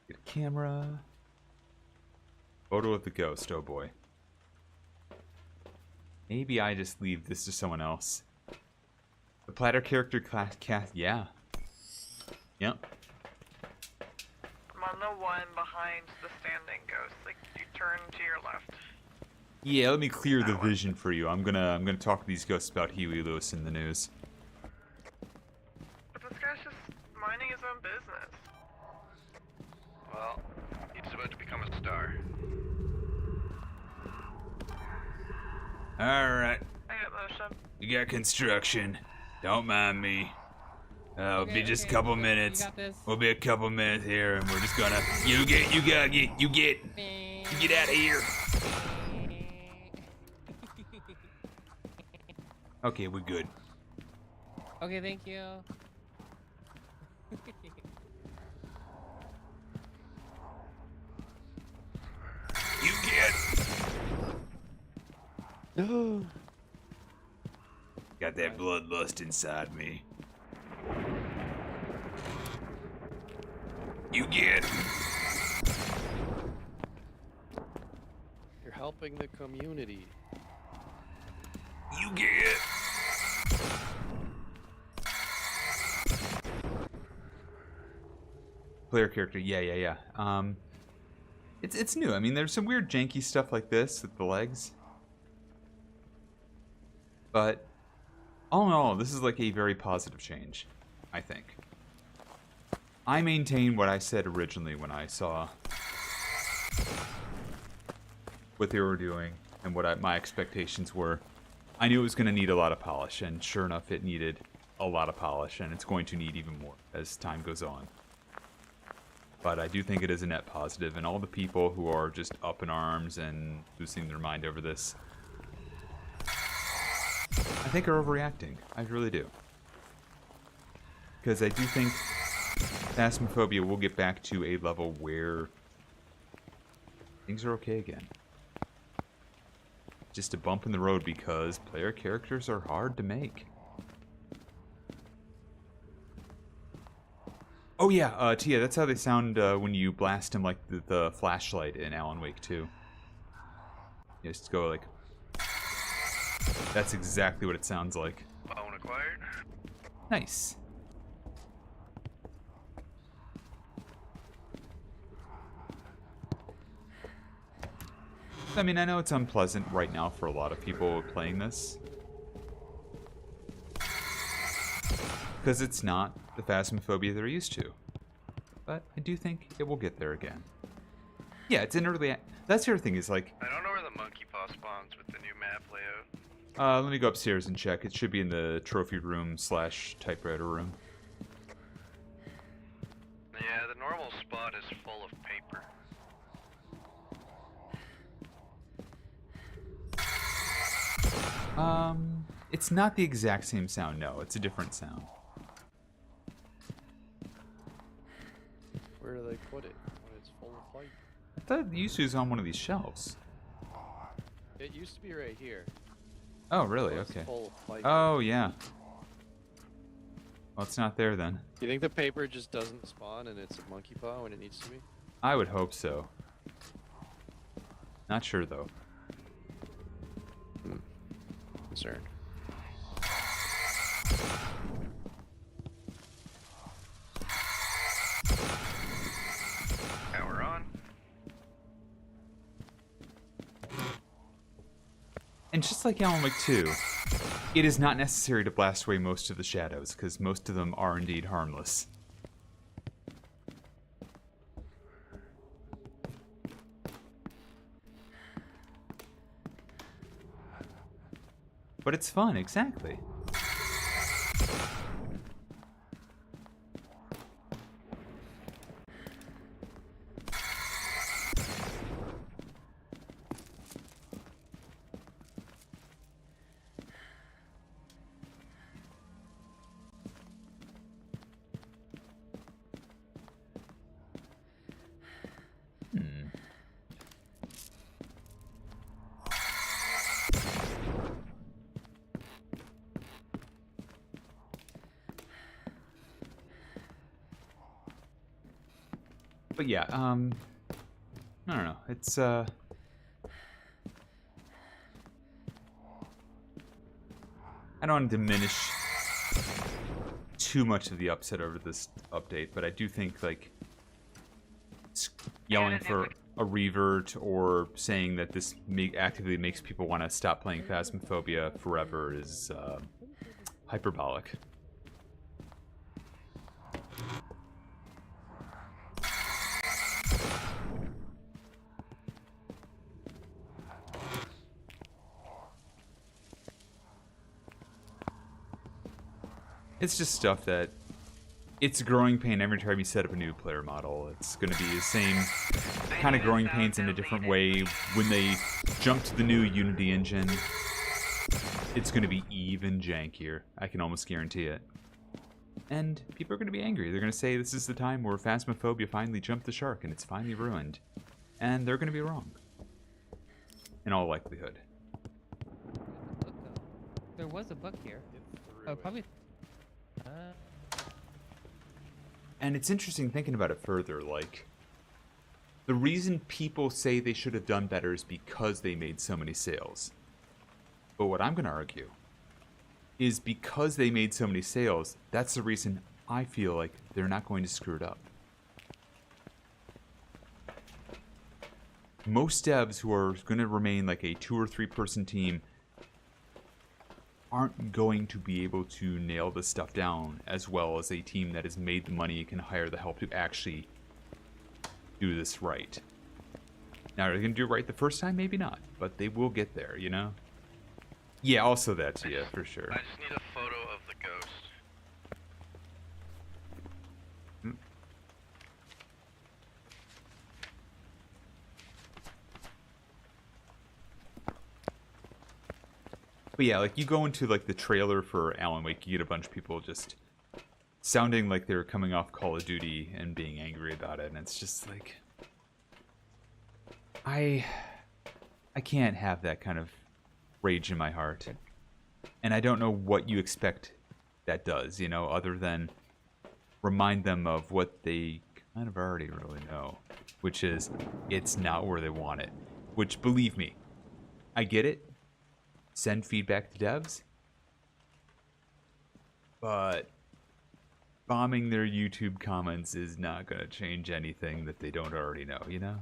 Speaker 1: Get a camera. Photo of the ghost, oh boy. Maybe I just leave this to someone else. The platter character class cast, yeah. Yep.
Speaker 10: I'm on the one behind the standing ghost. Like, you turn to your left.
Speaker 1: Yeah, let me clear the vision for you. I'm gonna talk to these ghosts about Huey Lewis in the news.
Speaker 10: But this guy's just minding his own business.
Speaker 6: Well, he's about to become a star.
Speaker 1: Alright.
Speaker 10: I got motion.
Speaker 1: You got construction. Don't mind me. It'll be just a couple minutes. We'll be a couple minutes here, and we're just gonna. You get out of here. Okay, we're good.
Speaker 9: Okay, thank you.
Speaker 1: You get.
Speaker 12: No.
Speaker 1: Got that bloodlust inside me. You get.
Speaker 4: You're helping the community.
Speaker 1: You get. Player character, yeah. It's new. I mean, there's some weird janky stuff like this with the legs, but all in all, this is like a very positive change, I think. I maintain what I said originally when I saw what they were doing and what my expectations were. I knew it was going to need a lot of polish, and sure enough, it needed a lot of polish, and it's going to need even more as time goes on. But I do think it is a net positive, and all the people who are just up in arms and losing their mind over this, I think are overreacting. I really do. Because I do think Phasmophobia will get back to a level where things are okay again. Just a bump in the road because player characters are hard to make. Oh yeah, Tia, that's how they sound when you blast them like the flashlight in Alan Wake 2. You just go like... That's exactly what it sounds like.
Speaker 6: Phone acquired.
Speaker 1: Nice. I mean, I know it's unpleasant right now for a lot of people playing this. Because it's not the Phasmophobia they're used to. But I do think it will get there again. Yeah, it's in early... That's the other thing is like...
Speaker 6: I don't know where the monkey paw spawns with the new map layout.
Speaker 1: Let me go upstairs and check. It should be in the trophy room / typewriter room.
Speaker 6: Yeah, the normal spot is full of paper.
Speaker 1: It's not the exact same sound, no. It's a different sound.
Speaker 4: Where do they put it when it's full of light?
Speaker 1: I thought it used to be on one of these shelves.
Speaker 4: It used to be right here.
Speaker 1: Oh, really?
Speaker 4: It's
Speaker 1: Okay.
Speaker 4: full of light.
Speaker 1: Oh, yeah. Well, it's not there then.
Speaker 4: You think the paper just doesn't spawn and it's a monkey paw when it needs to be?
Speaker 1: I would hope so. Not sure, though.
Speaker 12: Concerned.
Speaker 6: Power on.
Speaker 1: And just like Alan Wake 2, it is not necessary to blast away most of the shadows, because most of them are indeed harmless. But it's fun, exactly. But yeah, I don't know. It's I don't want to diminish too much of the upset over this update, but I do think like yelling for a revert or saying that this actively makes people want to stop playing Phasmophobia forever is hyperbolic. It's just stuff that it's growing pain every time you set up a new player model. It's going to be the same kind of growing pains in a different way. When they jump to the new Unity engine, it's going to be even jankier. I can almost guarantee it. And people are going to be angry. They're going to say this is the time where Phasmophobia finally jumped the shark and it's finally ruined. And they're going to be wrong. In all likelihood.
Speaker 9: There was a book here. Oh, probably.
Speaker 1: And it's interesting thinking about it further, like, the reason people say they should have done better is because they made so many sales. But what I'm going to argue is because they made so many sales, that's the reason I feel like they're not going to screw it up. Most devs who are going to remain like a 2 or 3 person team aren't going to be able to nail this stuff down as well as a team that has made the money and can hire the help to actually do this right. Now, are they going to do it right the first time? Maybe not, but they will get there, you know? Yeah, also that, yeah, for sure.
Speaker 6: I just need a photo of the ghost.
Speaker 1: But yeah, like, you go into, like, the trailer for Alan Wake, you get a bunch of people just sounding like they were coming off Call of Duty and being angry about it, and it's just like... I can't have that kind of rage in my heart. And I don't know what you expect that does, you know, other than remind them of what they kind of already really know, which is it's not where they want it. Which, believe me, I get it. Send feedback to devs. But bombing their YouTube comments is not going to change anything that they don't already know, you know?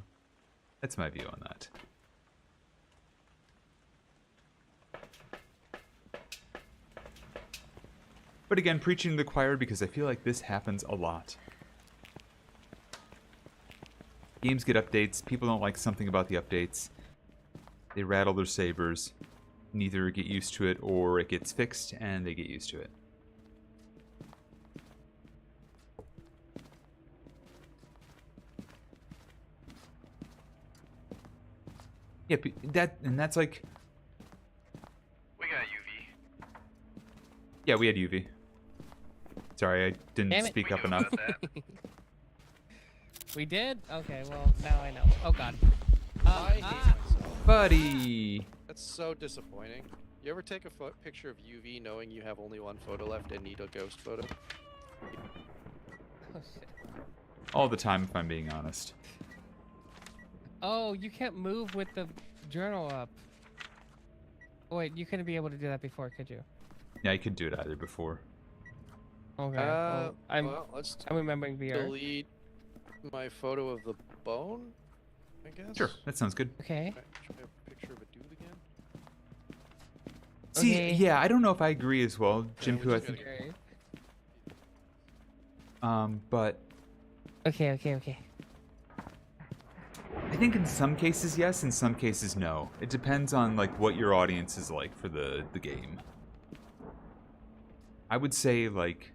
Speaker 1: That's my view on that. But again, preaching to the choir because I feel like this happens a lot. Games get updates. People don't like something about the updates. They rattle their sabers. And either get used to it or it gets fixed and they get used to it. Yeah, that's like...
Speaker 6: We got UV.
Speaker 1: Yeah, we had UV. Sorry, I didn't speak up enough.
Speaker 9: We did? Okay, well, now I know. Oh, God.
Speaker 12: I hate myself.
Speaker 1: Buddy!
Speaker 12: That's so disappointing. You ever take a picture of UV knowing you have only 1 photo left and need a ghost photo?
Speaker 9: Oh, shit.
Speaker 1: All the time, if I'm being honest.
Speaker 9: Oh, you can't move with the journal up. Oh, wait, you couldn't be able to do that before, could you?
Speaker 1: Yeah, I could do it either before.
Speaker 9: Okay. Well, I'm remembering VR.
Speaker 12: Delete my photo of the bone, I guess?
Speaker 1: Sure, that sounds good.
Speaker 9: Okay.
Speaker 12: Should we have a picture of a dude again?
Speaker 1: See,
Speaker 9: Okay.
Speaker 1: yeah, I don't know if I agree as well, Jimku. I think, but
Speaker 9: Okay.
Speaker 1: I think in some cases yes, in some cases no. It depends on like what your audience is like for the game. I would say like,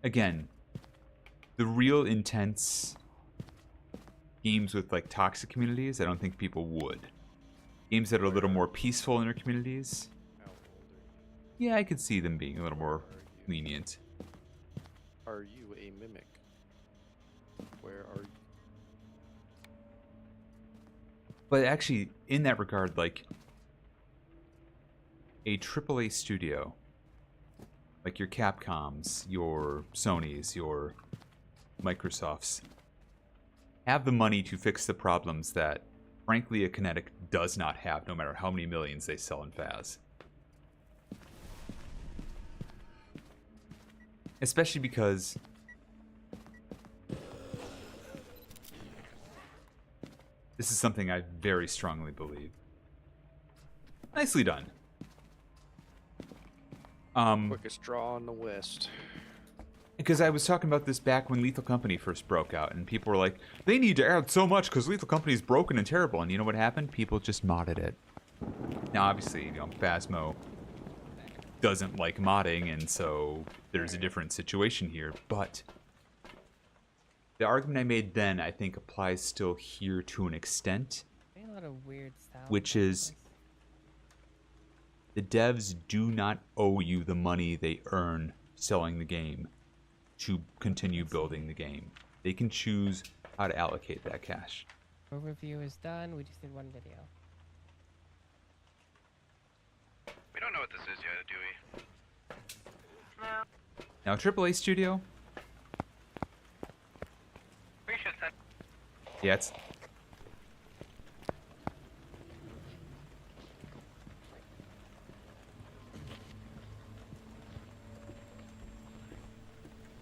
Speaker 1: again, the real intense games with like toxic communities, I don't think people would. Games that are a little more peaceful in their communities, yeah, I could see them being a little more lenient.
Speaker 12: Are you a mimic? Where are you?
Speaker 1: But actually, in that regard, like a AAA studio, like your Capcoms, your Sonys, your Microsofts, have the money to fix the problems that, frankly, a Kinetic does not have, no matter how many millions they sell in Phas. Especially because this is something I very strongly believe. Nicely done.
Speaker 12: Quickest draw in the West.
Speaker 1: Because I was talking about this back when Lethal Company first broke out, and people were like, they need to add so much because Lethal Company is broken and terrible. And you know what happened? People just modded it. Now, obviously, you know, Phasmo doesn't like modding, and so there's a different situation here. But the argument I made then, I think, applies still here to an extent,
Speaker 9: A lot of weird sound
Speaker 1: which is the devs do not owe you the money they earn selling the game to continue building the game. They can choose how to allocate that cash.
Speaker 9: Overview is done. We just need one video.
Speaker 6: We don't know what this is yet, do we?
Speaker 10: No.
Speaker 1: Now, AAA studio, Yeah, it's...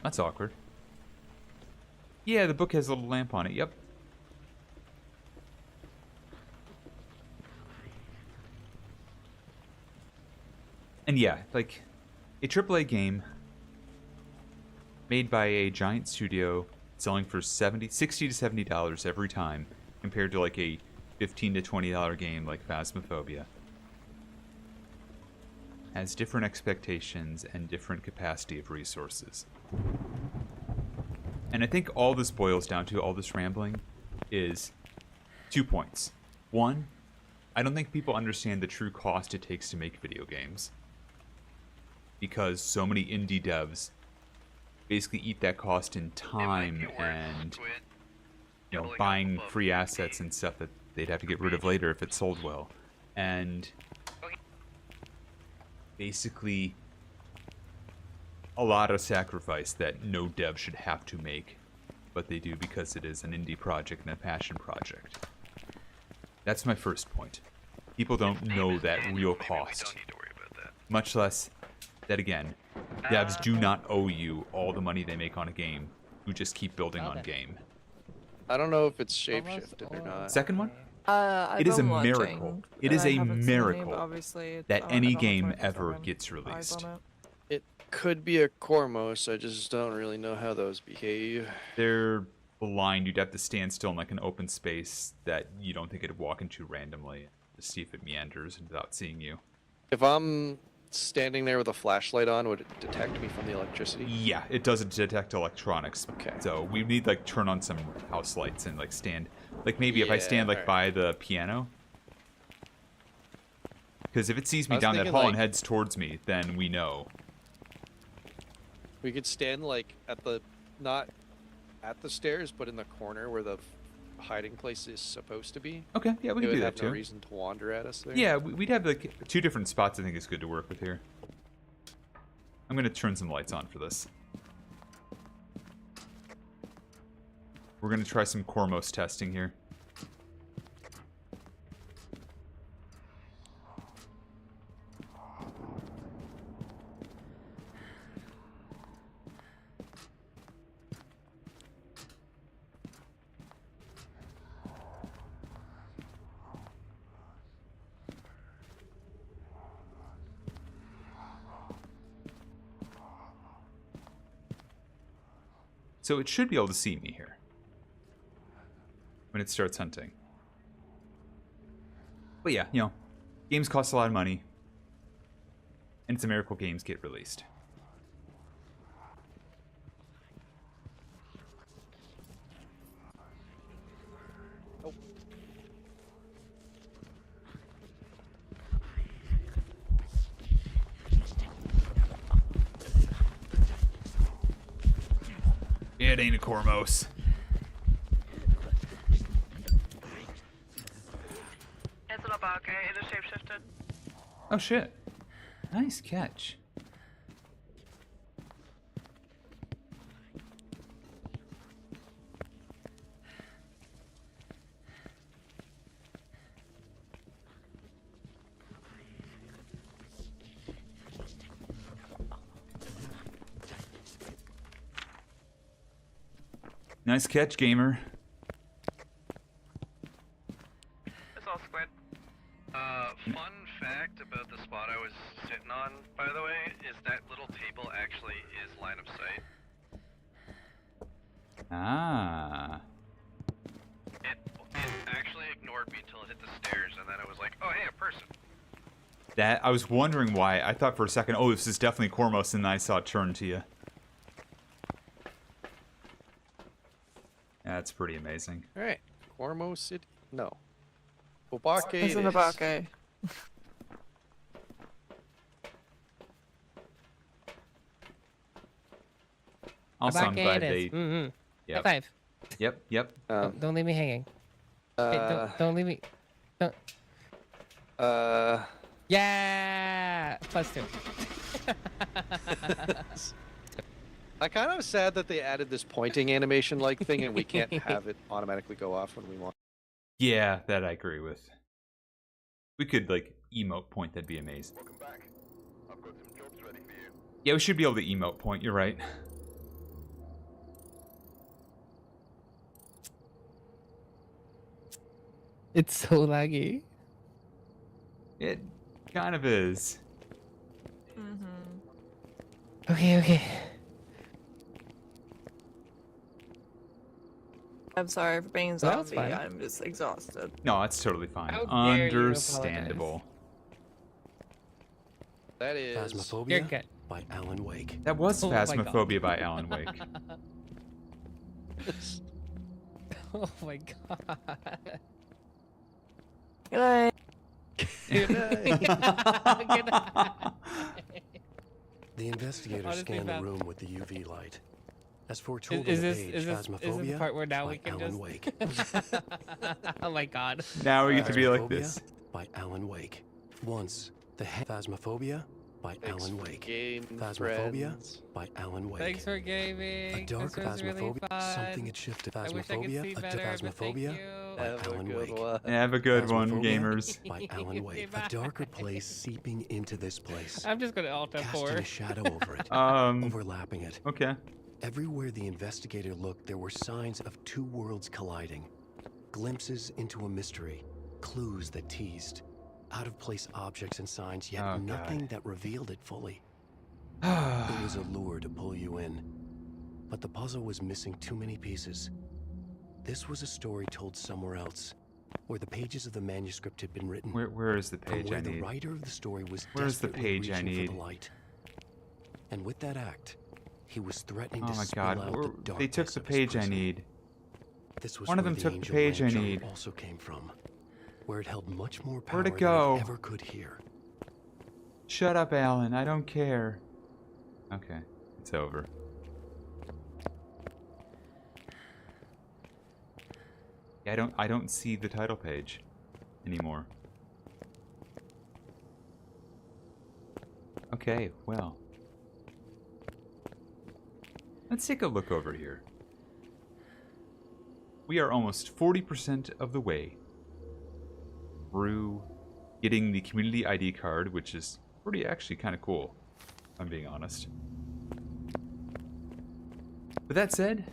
Speaker 1: That's awkward. Yeah, the book has a little lamp on it. Yep. And yeah, like, a AAA game made by a giant studio selling for $60 to $70 every time, compared to like a $15 to $20 game like Phasmophobia, has different expectations and different capacity of resources. And I think all this boils down to, all this rambling, is 2 points. One, I don't think people understand the true cost it takes to make video games, because so many indie devs basically eat that cost in time and, you know, buying free assets and stuff that they'd have to get rid of later if it sold well. And basically a lot of sacrifice that no dev should have to make, but they do because it is an indie project and a passion project. That's my first point. People don't know that real cost. Much less that, again, devs do not owe you all the money they make on a game. You just keep building on game.
Speaker 12: I don't know if it's shapeshifted or not.
Speaker 1: Second one?
Speaker 2: I've
Speaker 1: It is a
Speaker 2: been watching,
Speaker 1: miracle. It
Speaker 2: and
Speaker 1: is
Speaker 2: I
Speaker 1: a
Speaker 2: haven't seen any, but
Speaker 1: miracle
Speaker 2: obviously
Speaker 1: that
Speaker 2: I
Speaker 1: any
Speaker 2: don't have
Speaker 1: game
Speaker 2: 24/7
Speaker 1: ever gets
Speaker 2: eyes
Speaker 1: released.
Speaker 2: on it.
Speaker 12: It could be a Cormos. I just don't really know how those behave.
Speaker 1: They're blind. You'd have to stand still in like an open space that you don't think it'd walk into randomly to see if it meanders without seeing you.
Speaker 12: If I'm standing there with a flashlight on, would it detect me from the electricity?
Speaker 1: Yeah, it doesn't detect electronics.
Speaker 12: Okay.
Speaker 1: So we need like turn on some house lights and like stand, like maybe if I stand like by the piano, because if it sees me down that hall and heads towards me, then we know.
Speaker 12: We could stand like at the, not at the stairs, but in the corner where the hiding place is supposed to be.
Speaker 1: Okay, yeah, we can do that too.
Speaker 12: No reason to wander at us there.
Speaker 1: Yeah, we'd have like 2 different spots I think is good to work with here. I'm gonna turn some lights on for this. We're gonna try some Cormos testing here. So it should be able to see me here when it starts hunting. But yeah, you know, games cost a lot of money, and it's a miracle games get released. Yeah, it ain't a Cormos.
Speaker 10: It's an Abake, it is shapeshifted.
Speaker 1: Oh shit. Nice catch. Nice catch, gamer.
Speaker 10: It's all squid.
Speaker 6: Fun fact about the spot I was sitting on, by the way, is that little table actually is line of sight.
Speaker 1: Ah.
Speaker 6: It actually ignored me until it hit the stairs, and then it was like, oh hey, a person.
Speaker 1: That, I was wondering why. I thought for a second, oh, this is definitely Cormos, and then I saw it turn to you. That's pretty amazing.
Speaker 12: Alright. Cormos City? No. Obake
Speaker 2: It's an Abake.
Speaker 1: Also, I'm
Speaker 9: Abake
Speaker 1: glad
Speaker 9: it is.
Speaker 1: they...
Speaker 9: High five.
Speaker 1: Yep.
Speaker 9: Don't leave me hanging. Don't leave me. Don't. Yeah! +2.
Speaker 12: I kind of sad that they added this pointing animation like thing and we can't have it automatically go off when we want.
Speaker 1: Yeah, that I agree with. We could, like, emote point, that'd be amazing.
Speaker 7: Welcome back. I've got some jobs ready for you.
Speaker 1: Yeah, we should be able to emote point, you're right.
Speaker 9: It's so laggy.
Speaker 1: It kind of is.
Speaker 9: Okay.
Speaker 2: I'm sorry for being
Speaker 9: Well, that's
Speaker 2: zombie.
Speaker 9: fine.
Speaker 2: I'm just exhausted.
Speaker 1: No, it's totally fine.
Speaker 9: How dare you
Speaker 1: Understandable.
Speaker 12: That is.
Speaker 9: You're
Speaker 3: Phasmophobia
Speaker 9: good.
Speaker 3: by Alan Wake.
Speaker 1: That was
Speaker 9: Oh my God.
Speaker 1: Phasmophobia by Alan Wake.
Speaker 9: Oh my god.
Speaker 2: Good night.
Speaker 9: Good night.
Speaker 3: The investigators
Speaker 9: Honestly,
Speaker 3: scanned the
Speaker 9: Phas-
Speaker 3: room with the UV light. As foretold
Speaker 9: Is
Speaker 3: on the
Speaker 9: this
Speaker 3: page,
Speaker 9: is this
Speaker 3: Phasmophobia
Speaker 9: the part where now
Speaker 3: by
Speaker 9: we can
Speaker 3: Alan
Speaker 9: just?
Speaker 3: Wake.
Speaker 9: Oh my god.
Speaker 1: Now we get to be like
Speaker 3: Phasmophobia
Speaker 1: this.
Speaker 3: by Alan Wake. Once the Phasmophobia by
Speaker 12: Thanks
Speaker 3: Alan
Speaker 12: for
Speaker 3: Wake.
Speaker 12: game,
Speaker 3: Phasmophobia
Speaker 12: friends.
Speaker 3: by Alan Wake.
Speaker 9: Thanks for
Speaker 3: A
Speaker 9: gaming.
Speaker 3: dark
Speaker 9: This was really
Speaker 3: phasmophobia.
Speaker 9: fun.
Speaker 3: Something had shifted.
Speaker 9: I wish I could
Speaker 3: Phasmophobia
Speaker 9: see
Speaker 3: to
Speaker 9: better, but thank
Speaker 3: Phasmophobia
Speaker 9: you.
Speaker 3: by
Speaker 12: Have a
Speaker 3: Alan
Speaker 12: good
Speaker 3: Wake.
Speaker 12: one.
Speaker 1: Have a good one,
Speaker 3: Phasmophobia
Speaker 1: gamers.
Speaker 3: by Alan Wake. A darker place seeping into this place,
Speaker 9: I'm just gonna alt
Speaker 3: casting
Speaker 9: F4.
Speaker 3: a shadow over it,
Speaker 1: Um,
Speaker 3: overlapping it.
Speaker 1: okay.
Speaker 3: Everywhere the investigator looked, there were signs of two worlds colliding. Glimpses into a mystery, clues that teased, out-of-place objects and signs, yet
Speaker 1: Oh, God.
Speaker 3: nothing that revealed it fully. It was a lure to pull you in, but the puzzle was missing too many pieces. This was a story told somewhere else, where the pages of the manuscript had been written,
Speaker 1: Where is the
Speaker 3: and
Speaker 1: page
Speaker 3: where
Speaker 1: I
Speaker 3: the
Speaker 1: need?
Speaker 3: writer of the story was
Speaker 1: Where's the
Speaker 3: desperately
Speaker 1: page I
Speaker 3: reaching
Speaker 1: need?
Speaker 3: for the light. And with that act, he was threatening
Speaker 1: Oh
Speaker 3: to
Speaker 1: my
Speaker 3: spill
Speaker 1: God.
Speaker 3: out
Speaker 1: Where-
Speaker 3: the darkness
Speaker 1: they took the
Speaker 3: of his
Speaker 1: page I
Speaker 3: prison.
Speaker 1: need.
Speaker 3: This was
Speaker 1: One of
Speaker 3: where
Speaker 1: them
Speaker 3: the
Speaker 1: took the
Speaker 3: angel
Speaker 1: page I
Speaker 3: lamp jar
Speaker 1: need.
Speaker 3: also came from, where it held much more power
Speaker 1: Where'd it
Speaker 3: than
Speaker 1: go?
Speaker 3: it ever could hear.
Speaker 1: Shut up, Alan. I don't care. Okay, it's over. Yeah, I don't see the title page anymore. Okay, well. Let's take a look over here. We are almost 40% of the way through getting the community ID card, which is pretty actually kind of cool, if I'm being honest. With that said,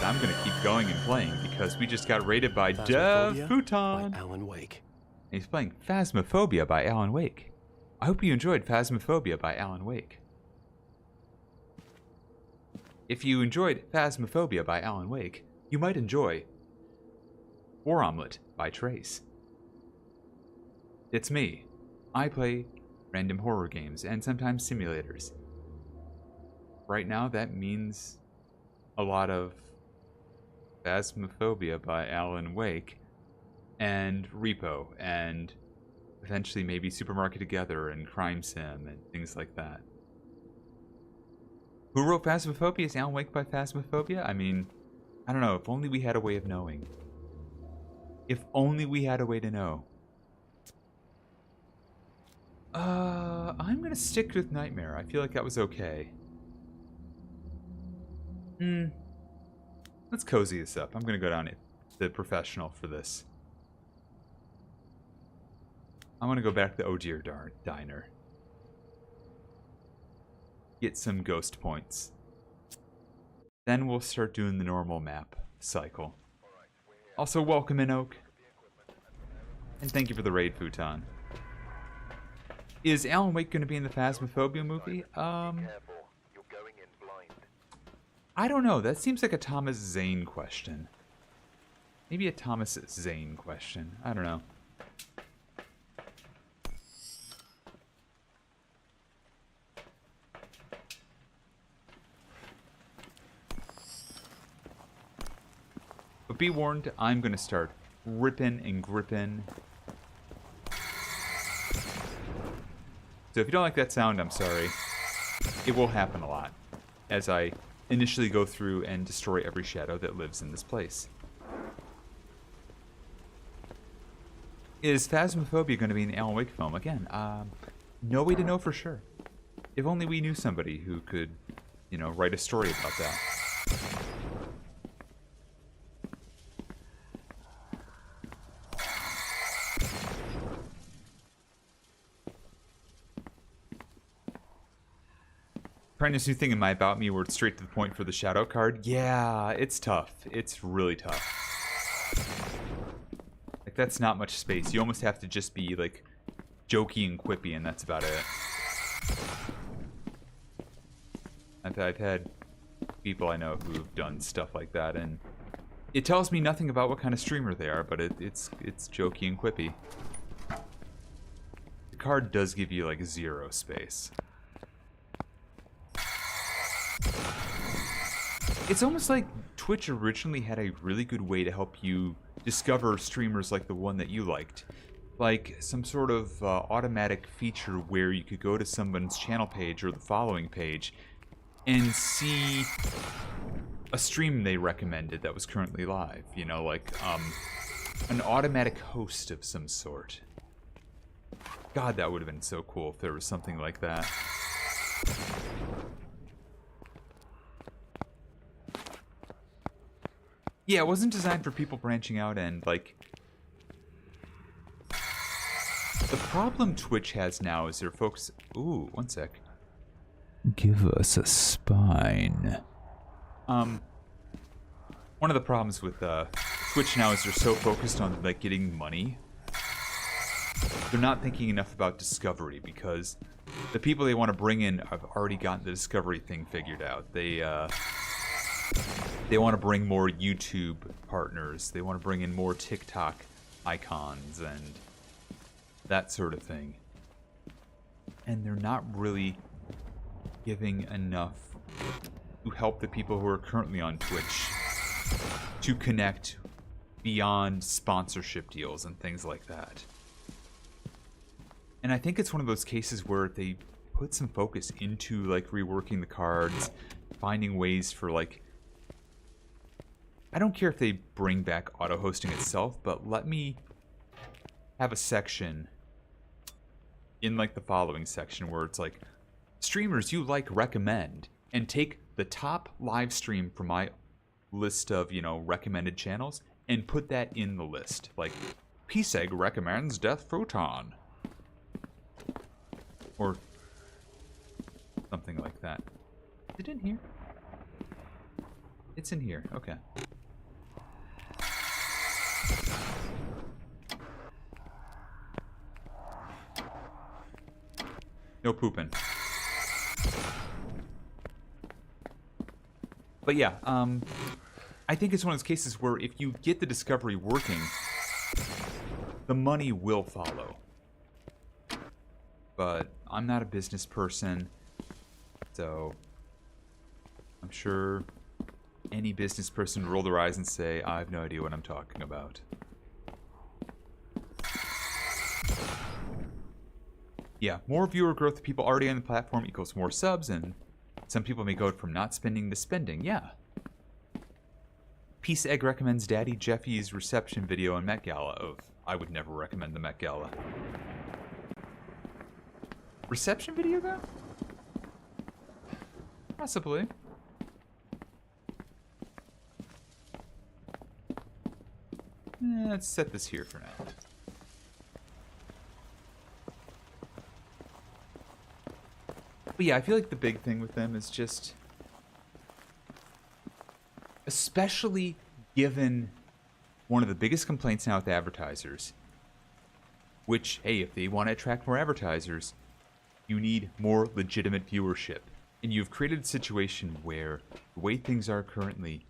Speaker 1: I'm going to keep going and playing because we just got rated by Dev
Speaker 3: Phasmophobia
Speaker 1: Futon.
Speaker 3: by Alan Wake.
Speaker 1: And he's playing Phasmophobia by Alan Wake. I hope you enjoyed Phasmophobia by Alan Wake. If you enjoyed Phasmophobia by Alan Wake, you might enjoy War Omelet by Trace. It's me. I play random horror games and sometimes simulators. Right now, that means a lot of Phasmophobia by Alan Wake and Repo and eventually maybe Supermarket Together and Crime Sim and things like that. Who wrote Phasmophobia? Is Alan Wake by Phasmophobia? I mean, I don't know. If only we had a way of knowing. If only we had a way to know. I'm gonna stick with Nightmare. I feel like that was okay. Let's cozy this up. I'm gonna go down to the professional for this. I want to go back to Oh Dear Diner. Get some ghost points. Then we'll start doing the normal map cycle. Also, welcome in, Oak. And thank you for the raid, Futon. Is Alan Wake going to be in the Phasmophobia movie? I don't know. That seems like a Thomas Zane question. Maybe a Thomas Zane question. I don't know. But be warned, I'm going to start ripping and gripping. So if you don't like that sound, I'm sorry. It will happen a lot as I initially go through and destroy every shadow that lives in this place. Is Phasmophobia going to be in the Alan Wake film? Again, no way to know for sure. If only we knew somebody who could, you know, write a story about that. Trying this new thing in my About Me where it's straight to the point for the shadow card. Yeah, it's tough. It's really tough. Like, that's not much space. You almost have to just be, like, jokey and quippy, and that's about it. I've had people I know who've done stuff like that, and it tells me nothing about what kind of streamer they are, but it's jokey and quippy. The card does give you, like, 0 space. It's almost like Twitch originally had a really good way to help you discover streamers like the one that you liked. Like some sort of automatic feature where you could go to someone's channel page or the following page and see a stream they recommended that was currently live. You know, like an automatic host of some sort. God, that would have been so cool if there was something like that. Yeah, it wasn't designed for people branching out and, like... The problem Twitch has now is they're focused... Ooh, one sec. Give us a spine. One of the problems with Twitch now is they're so focused on, like, getting money. They're not thinking enough about discovery, because the people they want to bring in have already gotten the discovery thing figured out. They want to bring more YouTube partners. They want to bring in more TikTok icons and that sort of thing. And they're not really giving enough to help the people who are currently on Twitch to connect beyond sponsorship deals and things like that. And I think it's one of those cases where they put some focus into, like, reworking the cards, finding ways for, like... I don't care if they bring back auto-hosting itself, but let me have a section in, like, the following section where it's like, streamers you like recommend, and take the top live stream from my list of, you know, recommended channels and put that in the list. Like, P-Seg recommends Death Photon. Or something like that. Is it in here? It's in here, okay. No pooping. But yeah, I think it's one of those cases where if you get the discovery working, the money will follow. But I'm not a business person, so I'm sure any business person would roll their eyes and say, I have no idea what I'm talking about. Yeah, more viewer growth of people already on the platform equals more subs, and some people may go from not spending to spending, yeah. Peace Egg recommends Daddy Jeffy's reception video on Met Gala. Oh, I would never recommend the Met Gala. Reception video, though? Possibly. Let's set this here for now. But yeah, I feel like the big thing with them is just... Especially given one of the biggest complaints now with advertisers. Which, hey, if they want to attract more advertisers, you need more legitimate viewership. And you've created a situation where, the way things are currently,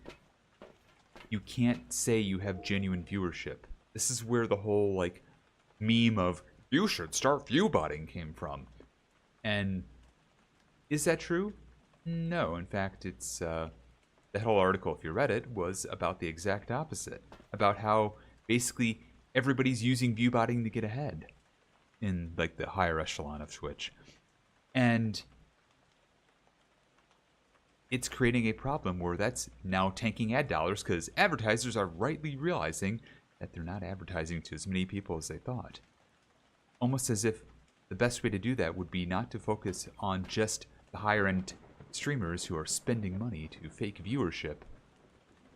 Speaker 1: you can't say you have genuine viewership. This is where the whole, like, meme of, you should start viewbotting came from. And is that true? No, in fact, it's, that whole article, if you read it, was about the exact opposite. About how, basically, everybody's using viewbotting to get ahead in, like, the higher echelon of Twitch. And it's creating a problem where that's now tanking ad dollars because advertisers are rightly realizing that they're not advertising to as many people as they thought. Almost as if the best way to do that would be not to focus on just the higher-end streamers who are spending money to fake viewership,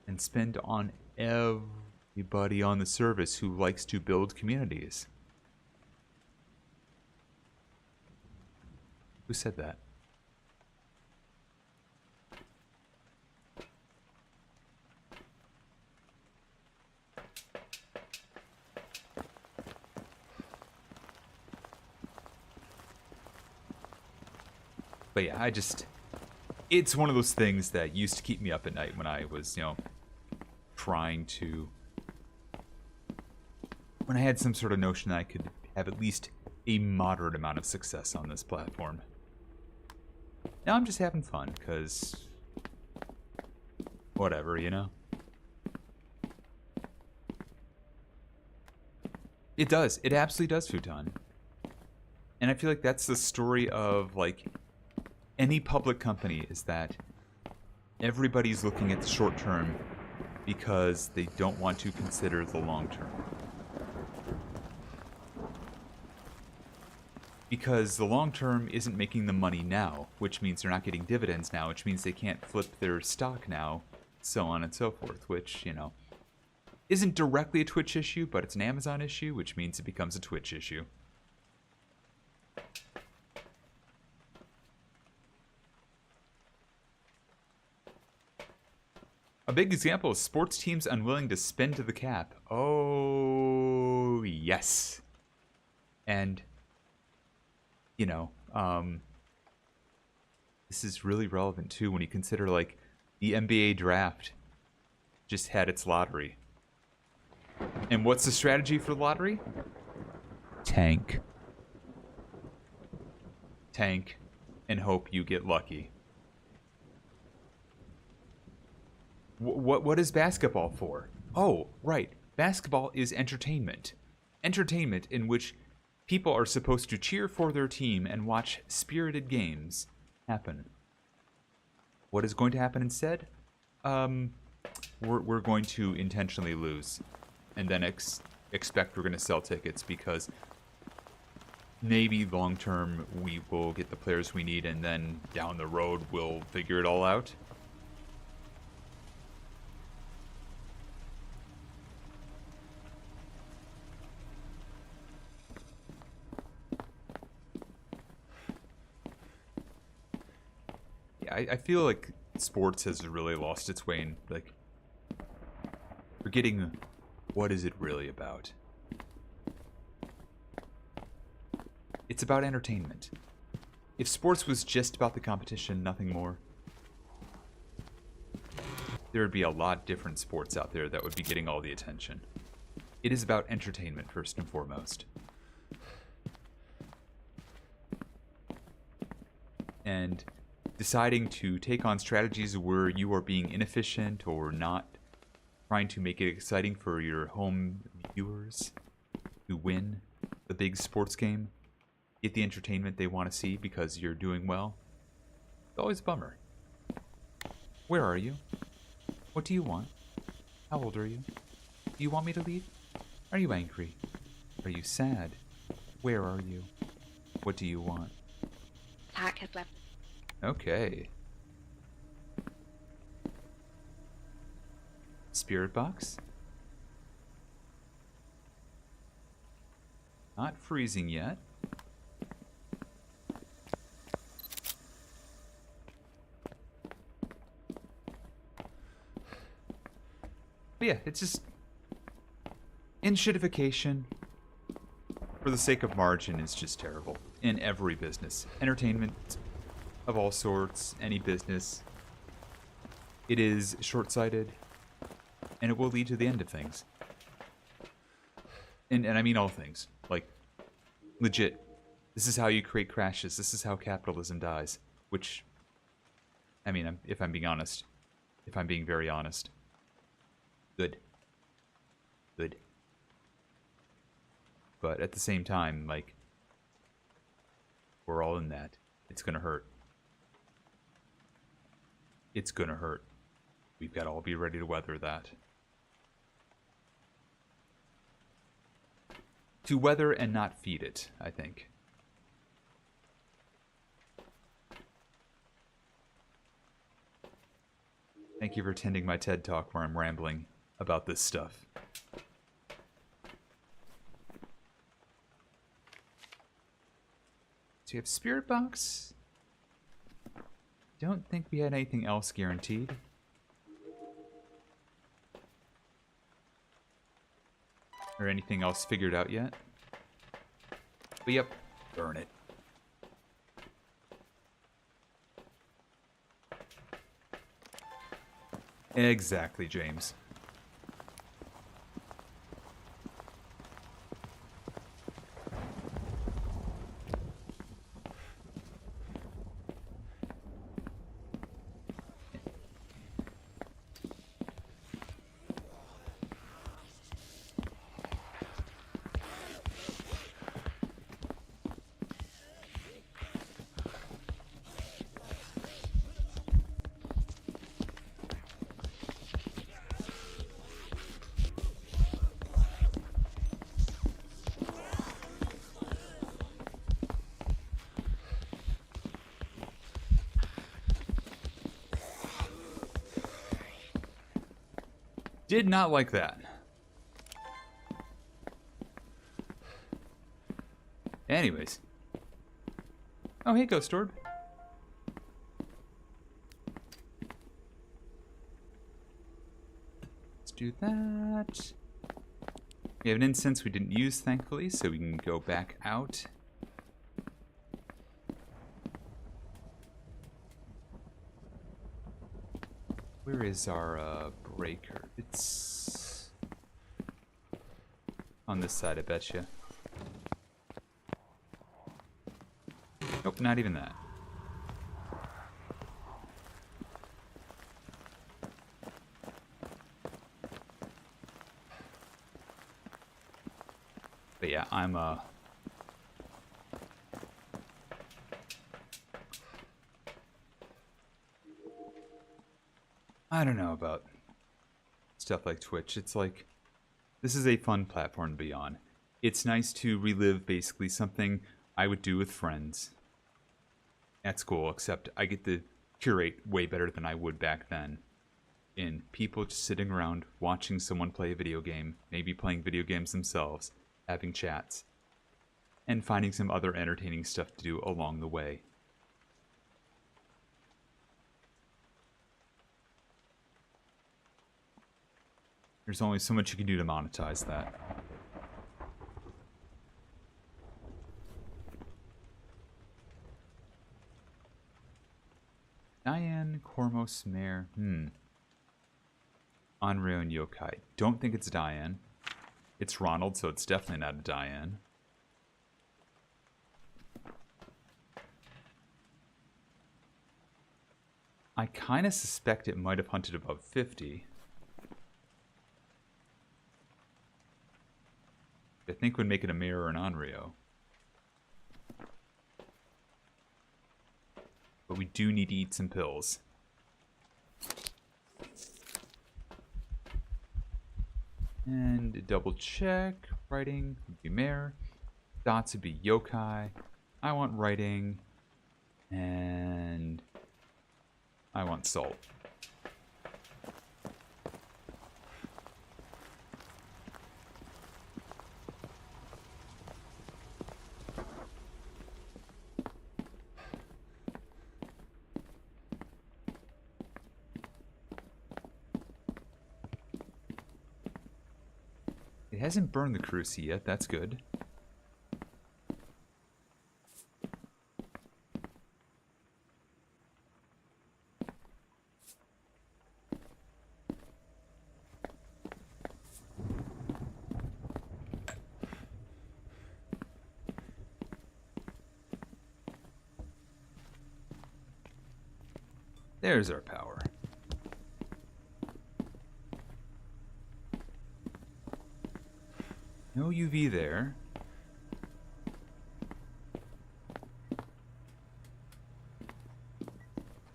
Speaker 1: and spend on everybody on the service who likes to build communities. Who said that? But yeah, it's one of those things that used to keep me up at night when I was, when I had some sort of notion that I could have at least a moderate amount of success on this platform. Now I'm just having fun, because whatever, It does. It absolutely does, Futon. And I feel like that's the story of, any public company, is that everybody's looking at the short term because they don't want to consider the long term. Because the long term isn't making them money now, which means they're not getting dividends now, which means they can't flip their stock now, so on and so forth, which, isn't directly a Twitch issue, but it's an Amazon issue, which means it becomes a Twitch issue. A big example is sports teams unwilling to spend to the cap. Oh, yes. And, this is really relevant, too, when you consider, the NBA draft just had its lottery. And what's the strategy for the lottery? Tank. Tank, and hope you get lucky. What is basketball for? Oh, right. Basketball is entertainment. Entertainment in which people are supposed to cheer for their team and watch spirited games happen. What is going to happen instead? We're going to intentionally lose. And then expect we're going to sell tickets because maybe long term we will get the players we need, and then down the road we'll figure it all out. I feel like sports has really lost its way in, forgetting what is it really about. It's about entertainment. If sports was just about the competition, nothing more, there would be a lot different sports out there that would be getting all the attention. It is about entertainment, first and foremost. And deciding to take on strategies where you are being inefficient or not trying to make it exciting for your home viewers to win the big sports game, get the entertainment they want to see because you're doing well, it's always a bummer. Where are you? What do you want? How old are you? Do you want me to leave? Are you angry? Are you sad? Where are you? What do you want?
Speaker 11: Tack has left.
Speaker 1: Okay. Spirit box? Not freezing yet. But yeah, it's just enshittification for the sake of margin is just terrible in every business. Entertainment of all sorts, any business. It is short-sighted, and it will lead to the end of things. And I mean all things. Legit. This is how you create crashes. This is how capitalism dies. Which, I mean, if I'm being honest. If I'm being very honest. Good. Good. But at the same time, we're all in that. It's gonna hurt. It's gonna hurt. We've got to all be ready to weather that. To weather and not feed it, I think. Thank you for attending my TED Talk where I'm rambling about this stuff. Do you have Spirit Box? Don't think we had anything else guaranteed. Or anything else figured out yet. But yep, burn it. Exactly, James. Did not like that. Anyways. Oh, hey, Ghost Orb. Let's do that. We have an incense we didn't use, thankfully, so we can go back out. Where is our breaker? It's on this side, I betcha. Nope, not even that. But yeah, I'm I don't know about stuff like Twitch. It's like, this is a fun platform to be on. It's nice to relive basically something I would do with friends at school, except I get to curate way better than I would back then. In people just sitting around watching someone play a video game, maybe playing video games themselves, having chats, and finding some other entertaining stuff to do along the way. There's only so much you can do to monetize that. Diane, Kormos, Mare. Onryo and Yokai. Don't think it's Diane. It's Ronald, so it's definitely not a Diane. I kind of suspect it might have hunted above 50. I think would make it a Mirror and Onryo. But we do need to eat some pills. And double check. Writing would be Mare. Dots would be Yokai. I want writing. And I want salt. It hasn't burned the Cruci yet, that's good. There's our power. No UV there.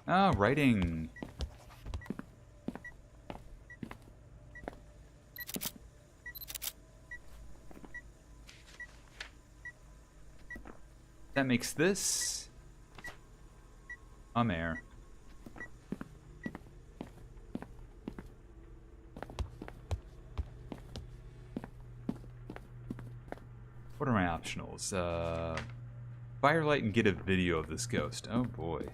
Speaker 1: Ah, writing. That makes this a mare. optionals. Firelight and get a video of this ghost. Oh boy.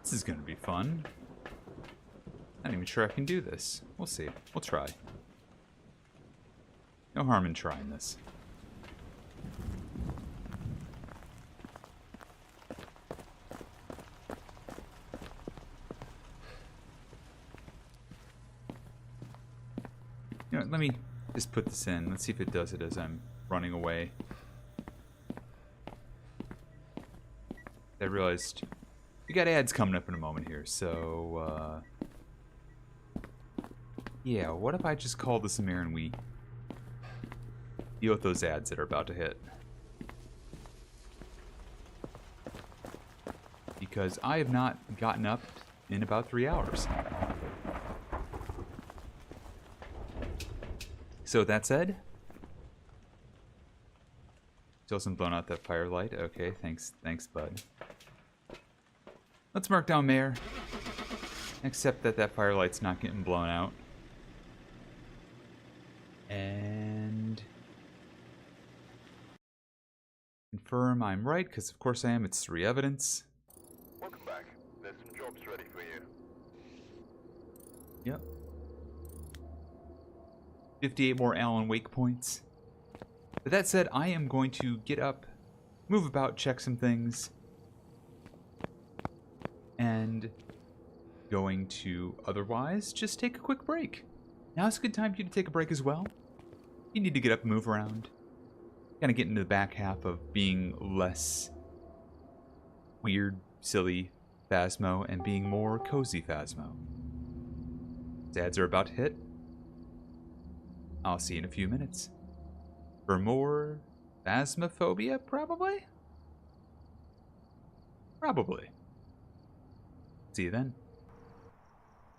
Speaker 1: This is gonna be fun. Not even sure I can do this. We'll see. We'll try. No harm in trying this. You know what, let me just put this in. Let's see if it does it as I'm running away. I realized we got ads coming up in a moment here, so yeah, what if I just call this a mare and we deal with those ads that are about to hit? Because I have not gotten up in about 3 hours. So that said, still hasn't blown out that firelight. Okay, thanks, bud. Let's mark down Mare. Except that that firelight's not getting blown out. And confirm I'm right, because of course I am. It's 3 evidence.
Speaker 7: Welcome back. There's some jobs ready for you.
Speaker 1: Yep. 58 more Alan Wake points. But that said, I am going to get up, move about, check some things, and going to otherwise just take a quick break. Now's a good time for you to take a break as well. You need to get up and move around. Kind of get into the back half of being less weird, silly Phasmo and being more cozy Phasmo. These ads are about to hit. I'll see you in a few minutes. For more Phasmophobia, probably? Probably. See you then.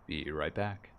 Speaker 1: Be right back.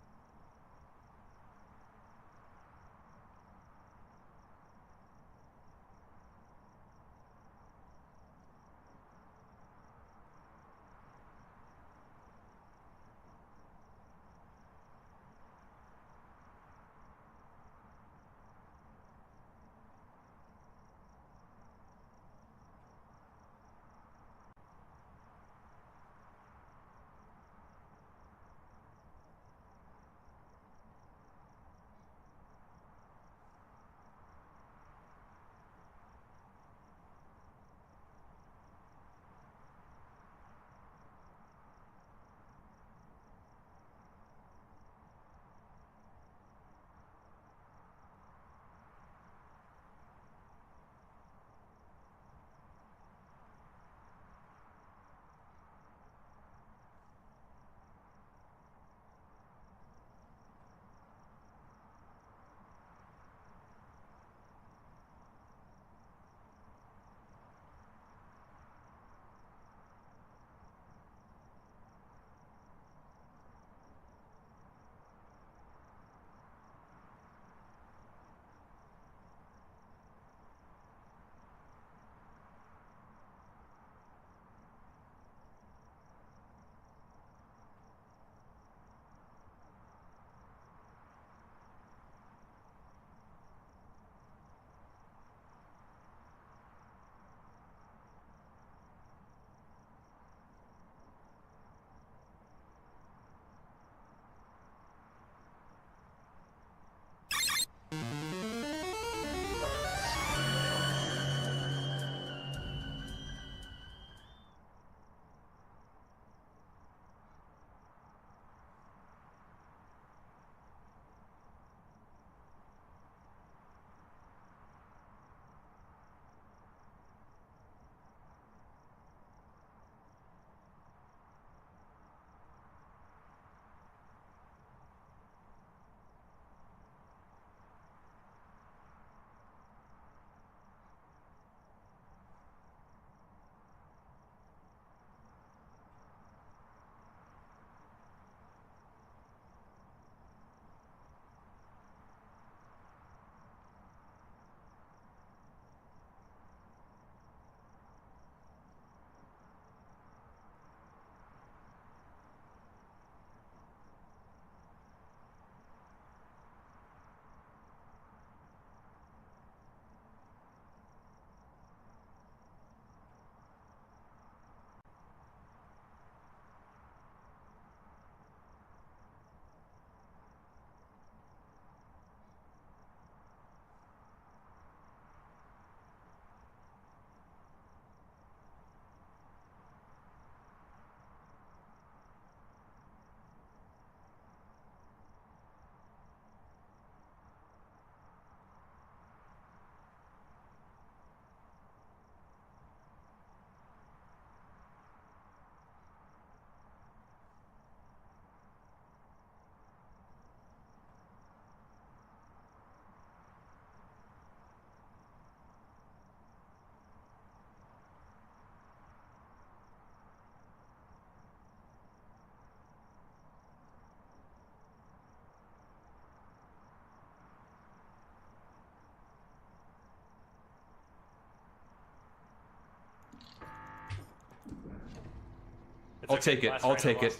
Speaker 1: I'll take it. I'll take it.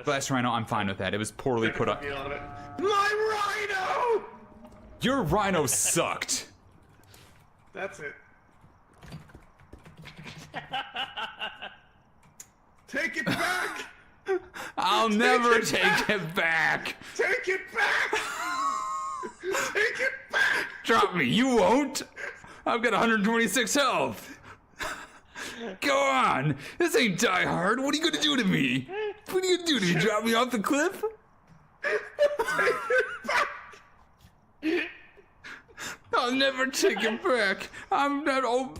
Speaker 1: Glass Rhino, I'm fine with that. It was poorly put on.
Speaker 5: My rhino!
Speaker 1: Your rhino sucked.
Speaker 5: That's it. Take it back!
Speaker 1: I'll never take it back.
Speaker 5: Take it back! Take it back!
Speaker 1: Drop me. You won't. I've got 126 health. Go on. This ain't Die Hard. What are you gonna do to me? What are you gonna do to me? Drop me off the cliff?
Speaker 5: Take it back!
Speaker 1: I'll never take it back. I'm not old.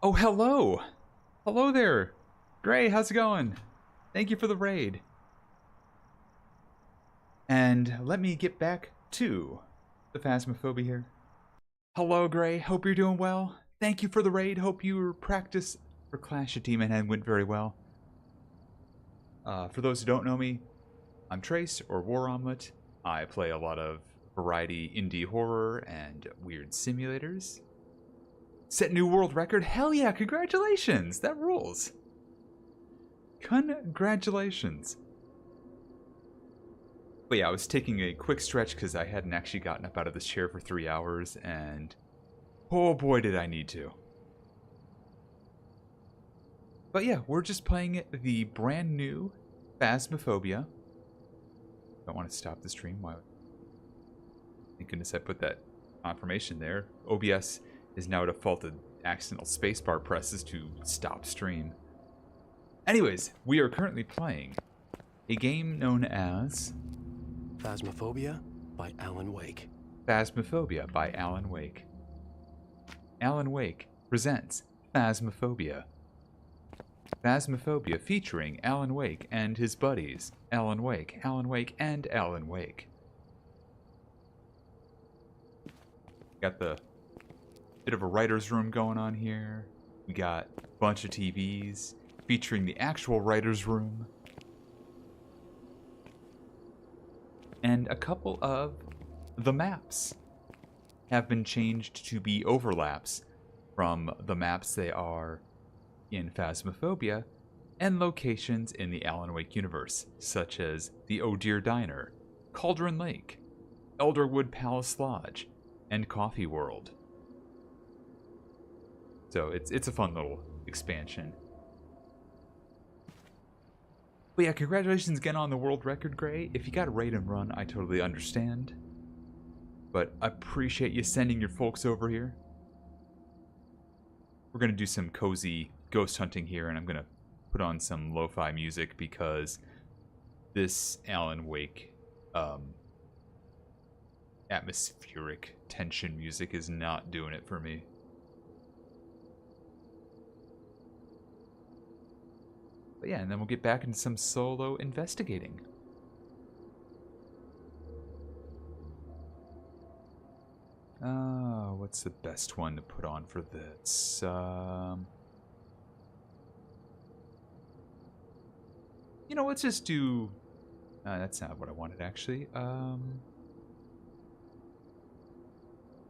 Speaker 1: Oh, hello. Hello there. Gray, how's it going? Thank you for the raid. And let me get back to the Phasmophobia here. Hello, Gray. Hope you're doing well. Thank you for the raid. Hope your practice for Clash of Demon Head went very well. For those who don't know me, I'm Trace, or War Omelet. I play a lot of variety indie horror and weird simulators. Set new world record? Hell yeah, congratulations! That rules. Congratulations. But yeah, I was taking a quick stretch because I hadn't actually gotten up out of this chair for 3 hours, and oh boy did I need to. But yeah, we're just playing the brand new Phasmophobia. Don't want to stop the stream. Why? Thank goodness I put that confirmation there. OBS is now defaulted accidental spacebar presses to stop stream. Anyways, we are currently playing a game known as
Speaker 3: Phasmophobia by Alan Wake.
Speaker 1: Phasmophobia by Alan Wake. Alan Wake presents Phasmophobia. Phasmophobia featuring Alan Wake and his buddies, Alan Wake, and Alan Wake. Got the bit of a writer's room going on here. We got a bunch of TVs featuring the actual writer's room. And a couple of the maps have been changed to be overlaps from the maps they are in Phasmophobia and locations in the Alan Wake universe, such as the Oh Dear Diner, Cauldron Lake, Elderwood Palace Lodge, and Coffee World. So it's a fun little expansion. But yeah, congratulations again on the world record, Gray. If you got a raid and run, I totally understand. But I appreciate you sending your folks over here. We're going to do some cozy ghost hunting here, and I'm going to put on some lo-fi music because this Alan Wake atmospheric tension music is not doing it for me. But yeah, and then we'll get back into some solo investigating. What's the best one to put on for this? You know, let's just do... that's not what I wanted, actually.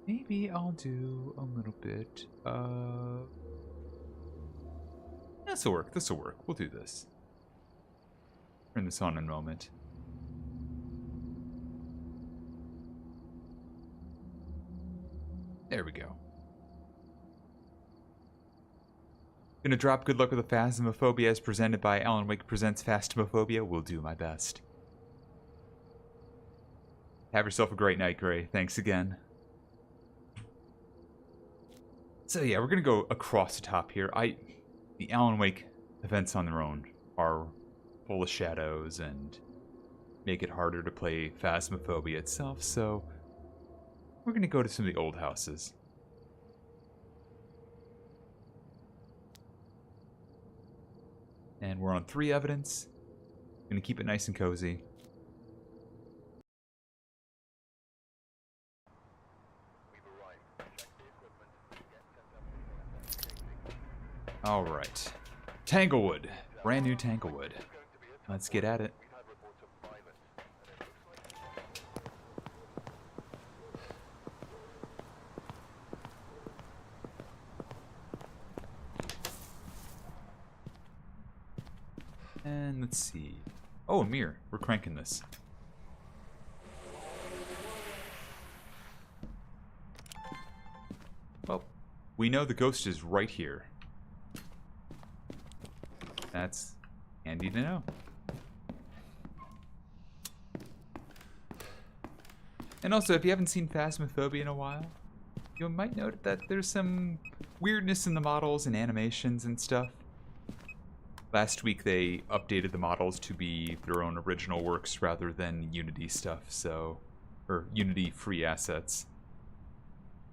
Speaker 1: Maybe I'll do a little bit of... This'll work, this'll work. We'll do this. Turn this on in a moment. There we go. Gonna drop Good Luck with the Phasmophobia as presented by Alan Wake Presents Phasmophobia. Will do my best. Have yourself a great night, Gray. Thanks again. So yeah, we're gonna go across the top here. The Alan Wake events on their own are full of shadows and make it harder to play Phasmophobia itself, so we're gonna go to some of the old houses. And we're on 3 evidence. Gonna keep it nice and cozy. Alright. Tanglewood. Brand new Tanglewood. Let's get at it. And let's see. Oh, a mirror. We're cranking this. Well, we know the ghost is right here. That's handy to know. And also, if you haven't seen Phasmophobia in a while, you might note that there's some weirdness in the models and animations and stuff. Last week they updated the models to be their own original works rather than Unity stuff, so... or Unity free assets.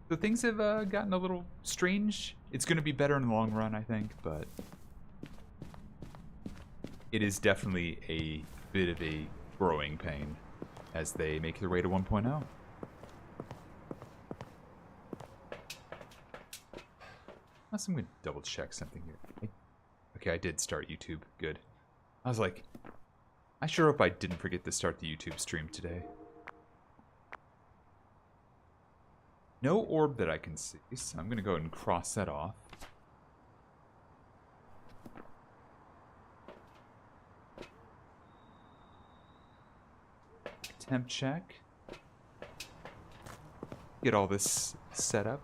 Speaker 1: So things have gotten a little strange. It's going to be better in the long run, I think, but... it is definitely a bit of a growing pain as they make their way to 1.0. Unless I'm going to double check something here. Okay, I did start YouTube. Good. I was like, I sure hope I didn't forget to start the YouTube stream today. No orb that I can see, so I'm going to go ahead and cross that off. Temp check. Get all this set up.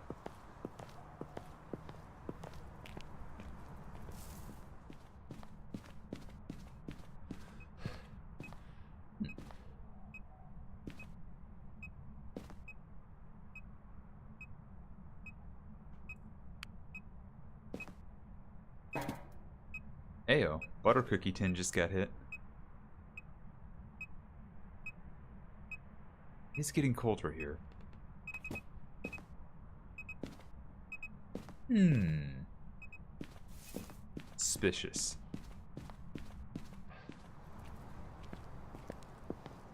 Speaker 1: Ayo, butter cookie tin just got hit. It's getting colder here. Suspicious.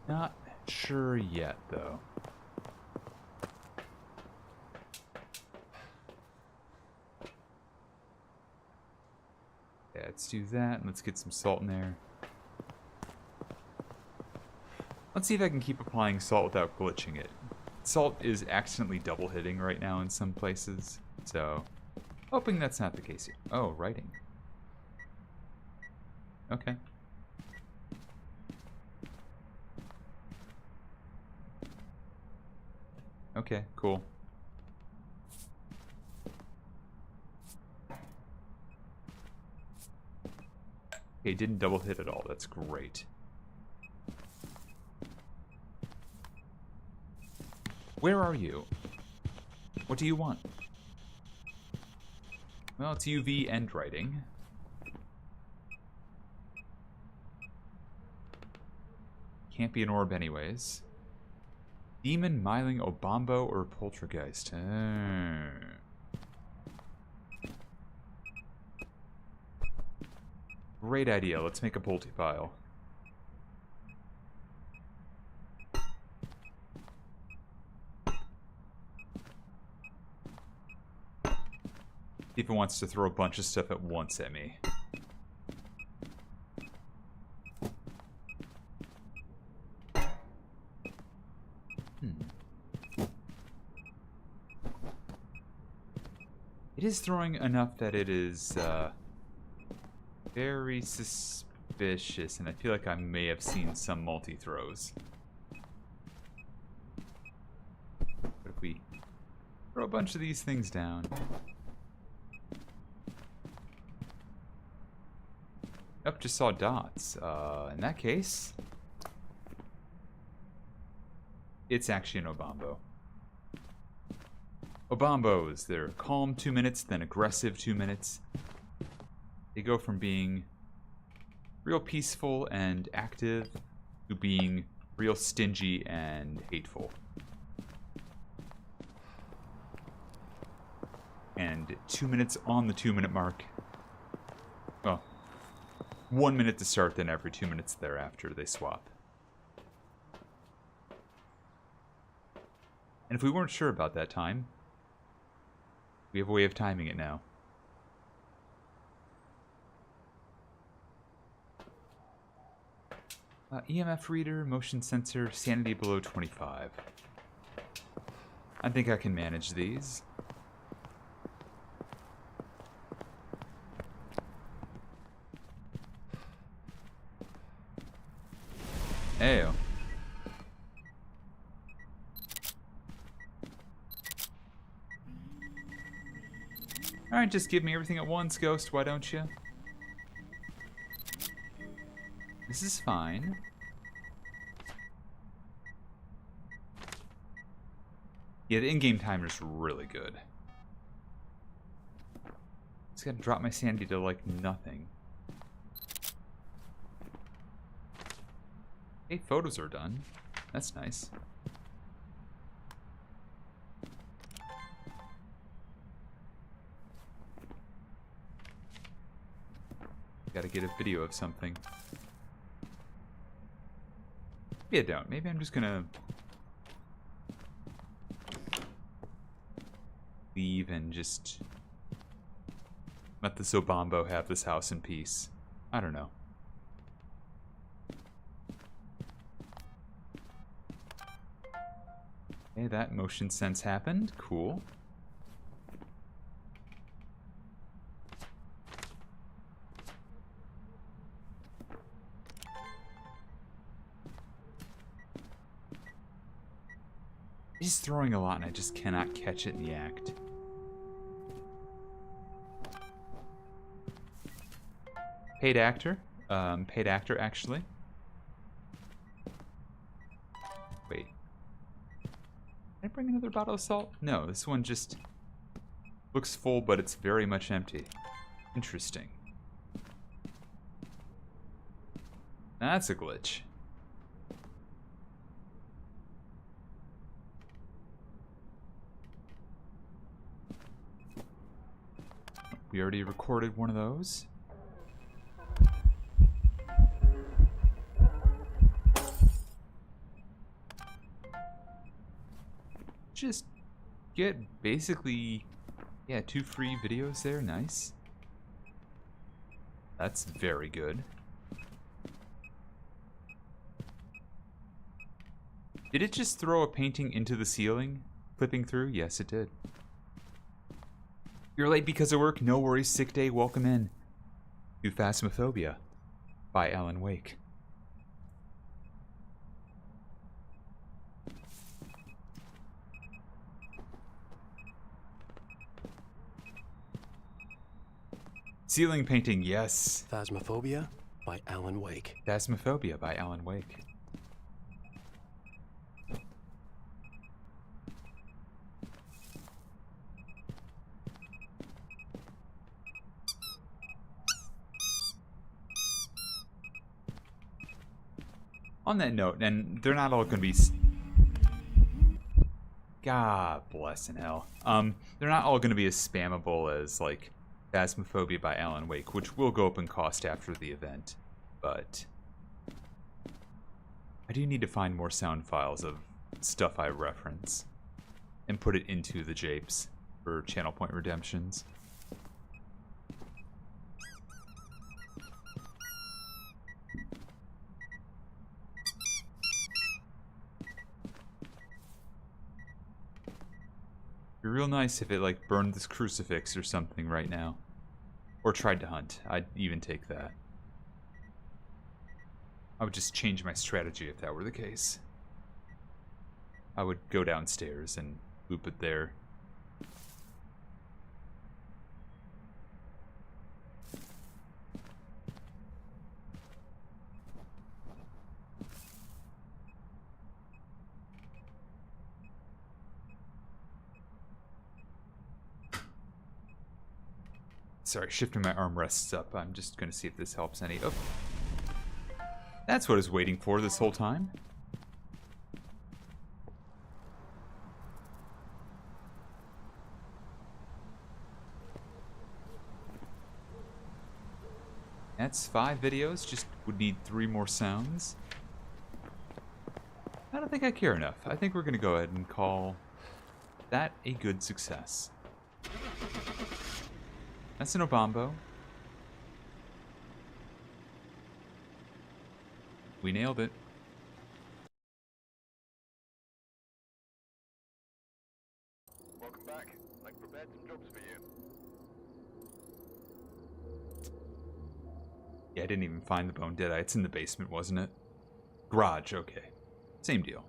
Speaker 1: Not sure yet, though. Yeah, let's do that, and let's get some salt in there. Let's see if I can keep applying salt without glitching it. Salt is accidentally double hitting right now in some places, so hoping that's not the case here. Oh, writing. Okay. Okay, cool. Okay, didn't double hit at all. That's great. Where are you? What do you want? Well, it's UV and writing. Can't be an orb anyways. Demon, Myling, Obambo, or Poltergeist? Great idea. Let's make a Polty pile. See if it wants to throw a bunch of stuff at once at me. It is throwing enough that it is very suspicious, and I feel like I may have seen some multi-throws. But if we throw a bunch of these things down... Yep, just saw dots. In that case, it's actually an Obambo. Obombos, they're calm 2 minutes, then aggressive 2 minutes. They go from being real peaceful and active to being real stingy and hateful. And 2 minutes on the 2 minute mark. Well, 1 minute to start, then every 2 minutes thereafter they swap. And if we weren't sure about that time, we have a way of timing it now. EMF reader, motion sensor, sanity below 25. I think I can manage these. Ayo. Alright, just give me everything at once, Ghost, why don't you? This is fine. Yeah, the in-game timer's really good. Just gotta drop my sanity to, like, nothing. Hey, photos are done. That's nice. Gotta get a video of something. Maybe I don't. Maybe I'm just gonna leave and just let this Obambo have this house in peace. I don't know. Okay, that motion sense happened. Cool. He's throwing a lot and I just cannot catch it in the act. Paid actor. Paid actor, actually. Wait. Did I bring another bottle of salt? No, this one just looks full, but it's very much empty. Interesting. That's a glitch. We already recorded one of those. Just get basically, yeah, 2 free videos there. Nice. That's very good. Did it just throw a painting into the ceiling, clipping through? Yes, it did. You're late because of work? No worries, sick day, welcome in to Phasmophobia by Alan Wake. Ceiling painting, yes.
Speaker 3: Phasmophobia by Alan Wake.
Speaker 1: Phasmophobia by Alan Wake. On that note, and they're not all going to be... God bless in hell. They're not all going to be as spammable as, like, Phasmophobia by Alan Wake, which will go up in cost after the event. But I do need to find more sound files of stuff I reference and put it into the japes for channel point redemptions. It'd be real nice if it like burned this crucifix or something right now. Or tried to hunt. I'd even take that. I would just change my strategy if that were the case. I would go downstairs and loop it there. Sorry, shifting my armrests up. I'm just going to see if this helps any. Oh. That's what I was waiting for this whole time. That's 5 videos. Just would need 3 more sounds. I don't think I care enough. I think we're going to go ahead and call that a good success. That's an Obambo. We nailed it.
Speaker 7: Welcome back. I've prepared some jobs for you.
Speaker 1: Yeah, I didn't even find the bone, did I? It's in the basement, wasn't it? Garage, okay. Same deal.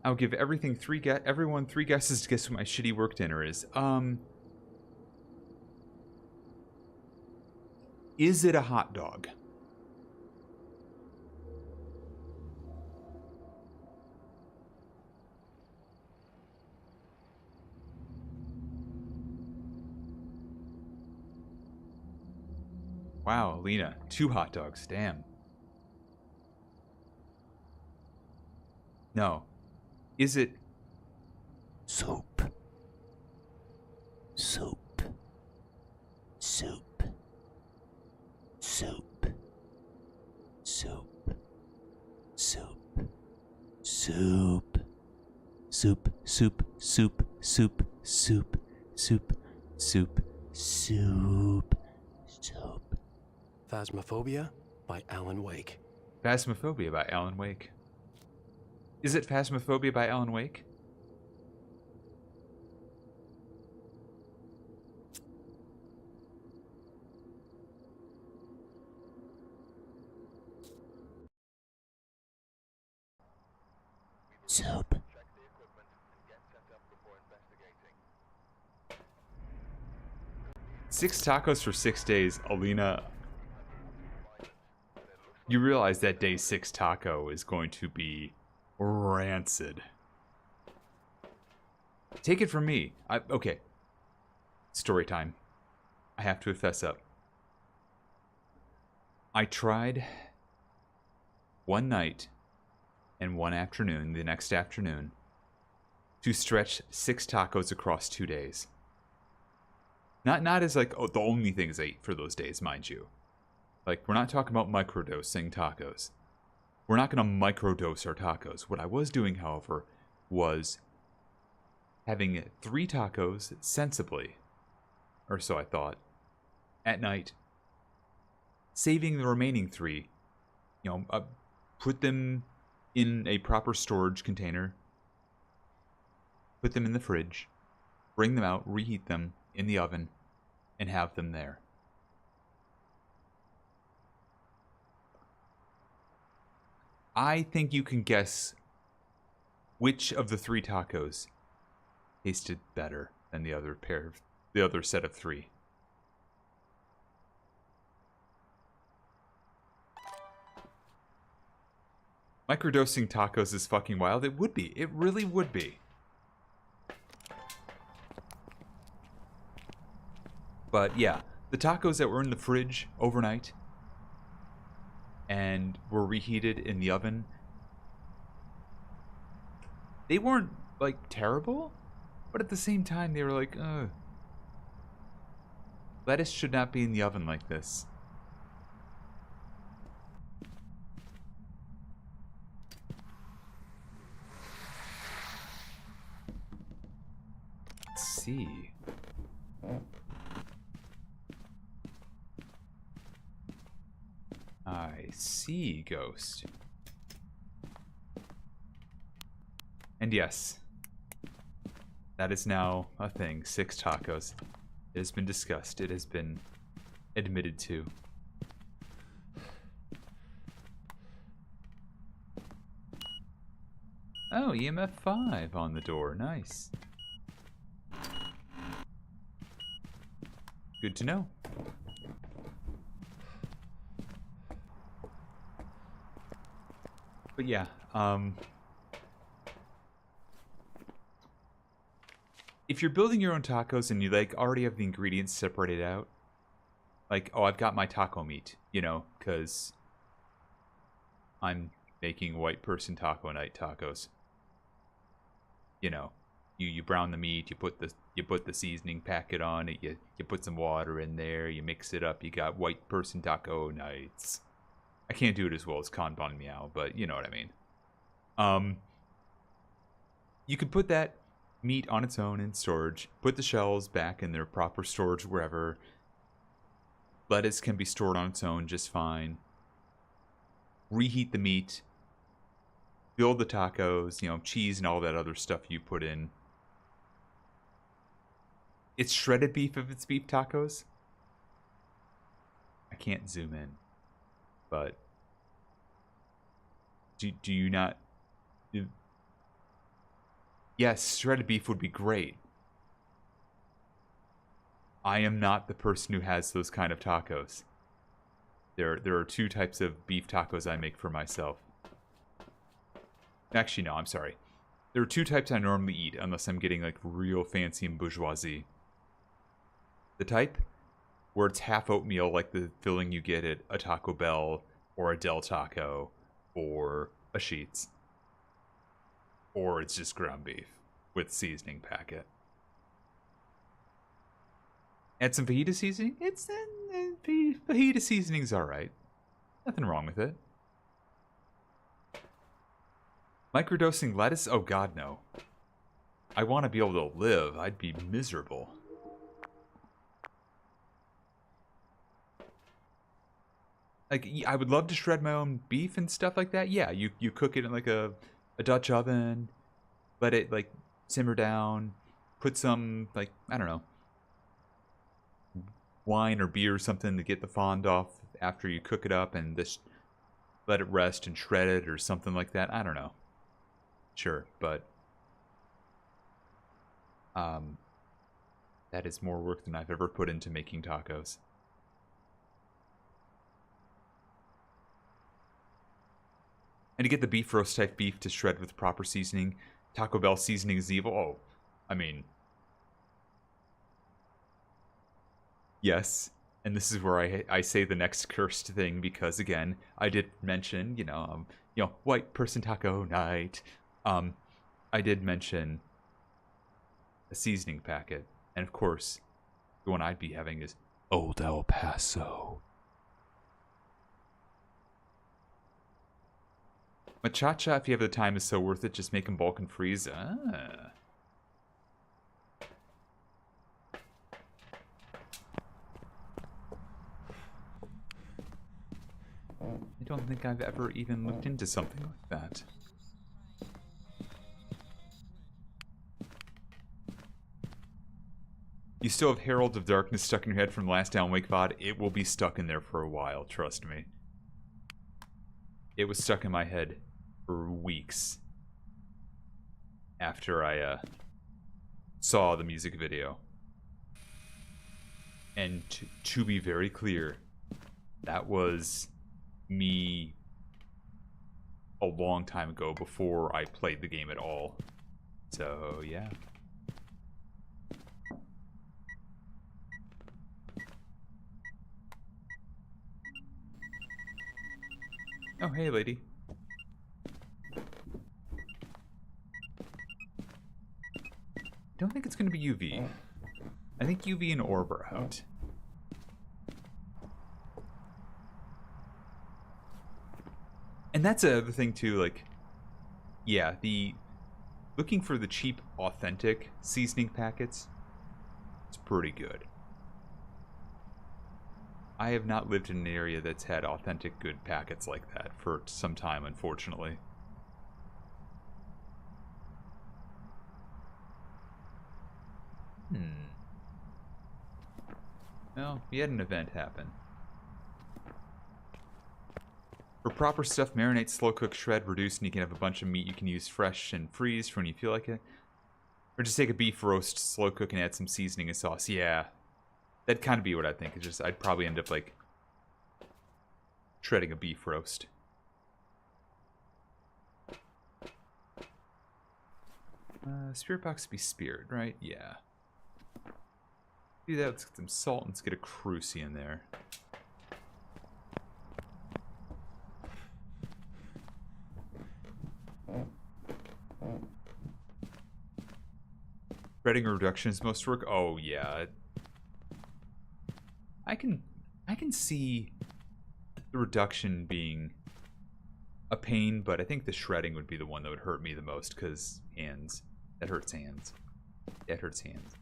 Speaker 1: I'll give everyone 3 guesses to guess what my shitty work dinner is. Is it a hot dog? Wow, Alina, 2 hot dogs, damn. No. Is it
Speaker 3: Soup. Soup. Soup. Soup. Soup. Soup. Soup. Soup. Soup. Soup. Soup. Soup. Soup. Soup. Soup. Soup. Phasmophobia by Alan Wake.
Speaker 1: Phasmophobia by Alan Wake? Is it Phasmophobia by Alan Wake?
Speaker 3: Soup.
Speaker 7: Check the equipment and get set up before investigating.
Speaker 1: 6 tacos for 6 days, Alina. You realize that day 6 taco is going to be rancid. Take it from me. Okay. Story time. I have to fess up. I tried one night and one afternoon, the next afternoon, to stretch 6 tacos across 2 days. Not as like, oh, the only things I ate for those days, mind you. Like, we're not talking about microdosing tacos. We're not going to microdose our tacos. What I was doing, however, was having 3 tacos sensibly, or so I thought, at night, saving the remaining 3, put them in a proper storage container, put them in the fridge, bring them out, reheat them in the oven, and have them there. I think you can guess which of the 3 tacos tasted better than the other set of 3. Microdosing tacos is fucking wild. It would be. It really would be. But yeah, the tacos that were in the fridge overnight and were reheated in the oven, they weren't, like, terrible, but at the same time, they were like, ugh. Lettuce should not be in the oven like this. Let's see. I see, Ghost. And yes, that is now a thing. 6 tacos. It has been discussed. It has been admitted to. Oh, EMF 5 on the door. Nice. Good to know. But yeah, if you're building your own tacos and you like already have the ingredients separated out, like, oh, I've got my taco meat, you know, because I'm making white person taco night tacos. You know, you brown the meat, you put the seasoning packet on it, you put some water in there, you mix it up, you got white person taco nights. I can't do it as well as Kanban Meow, but you know what I mean. You could put that meat on its own in storage, put the shells back in their proper storage wherever. Lettuce can be stored on its own just fine. Reheat the meat. Build the tacos, you know, cheese and all that other stuff you put in. It's shredded beef if it's beef tacos. I can't zoom in. But do you not... Yes, shredded beef would be great. I am not the person who has those kind of tacos. There are two types of beef tacos I make for myself. Actually, no, I'm sorry. There are two types I normally eat, unless I'm getting like real fancy and bourgeoisie. The type where it's half oatmeal, like the filling you get at a Taco Bell, or a Del Taco, or a Sheetz. Or it's just ground beef with seasoning packet. Add some fajita seasoning. Fajita seasoning's alright. Nothing wrong with it. Microdosing lettuce? Oh god, no. I want to be able to live. I'd be miserable. Like, I would love to shred my own beef and stuff like that. Yeah, you cook it in like a Dutch oven. Let it like simmer down. Put some, like, I don't know, wine or beer or something to get the fond off after you cook it up, and just let it rest and shred it or something like that. I don't know. Sure, but that is more work than I've ever put into making tacos. And to get the beef roast type beef to shred with proper seasoning, Taco Bell seasoning is evil. Oh, I mean, yes. And this is where I say the next cursed thing, because again, I did mention, you know, white person taco night. I did mention a seasoning packet, and of course, the one I'd be having is Old El Paso. Machacha, if you have the time, is so worth it. Just make them bulk and freeze. Ah. I don't think I've ever even looked into something like that. You still have Herald of Darkness stuck in your head from last Alan Wake VOD? It will be stuck in there for a while, trust me. It was stuck in my head for weeks after I saw the music video. And to be very clear, that was me a long time ago, before I played the game at all. So, yeah. Oh, hey, lady. Don't think it's going to be UV. I think UV and Orb are out. And that's another thing too, like, yeah, looking for the cheap, authentic seasoning packets, it's pretty good. I have not lived in an area that's had authentic, good packets like that for some time, unfortunately. Well, we had an event happen. For proper stuff, marinate, slow cook, shred, reduce, and you can have a bunch of meat you can use fresh and freeze for when you feel like it. Or just take a beef roast, slow cook, and add some seasoning and sauce. Yeah, that'd kind of be what I think. It's just, I'd probably end up, like, shredding a beef roast. Spirit box be spirit, right? Yeah. Do that. Let's get some salt and let's get a cruci in there. Spreading or reduction is most work. Oh yeah. I can see the reduction being a pain, but I think the shredding would be the one that would hurt me the most because hands. That hurts hands. That hurts hands.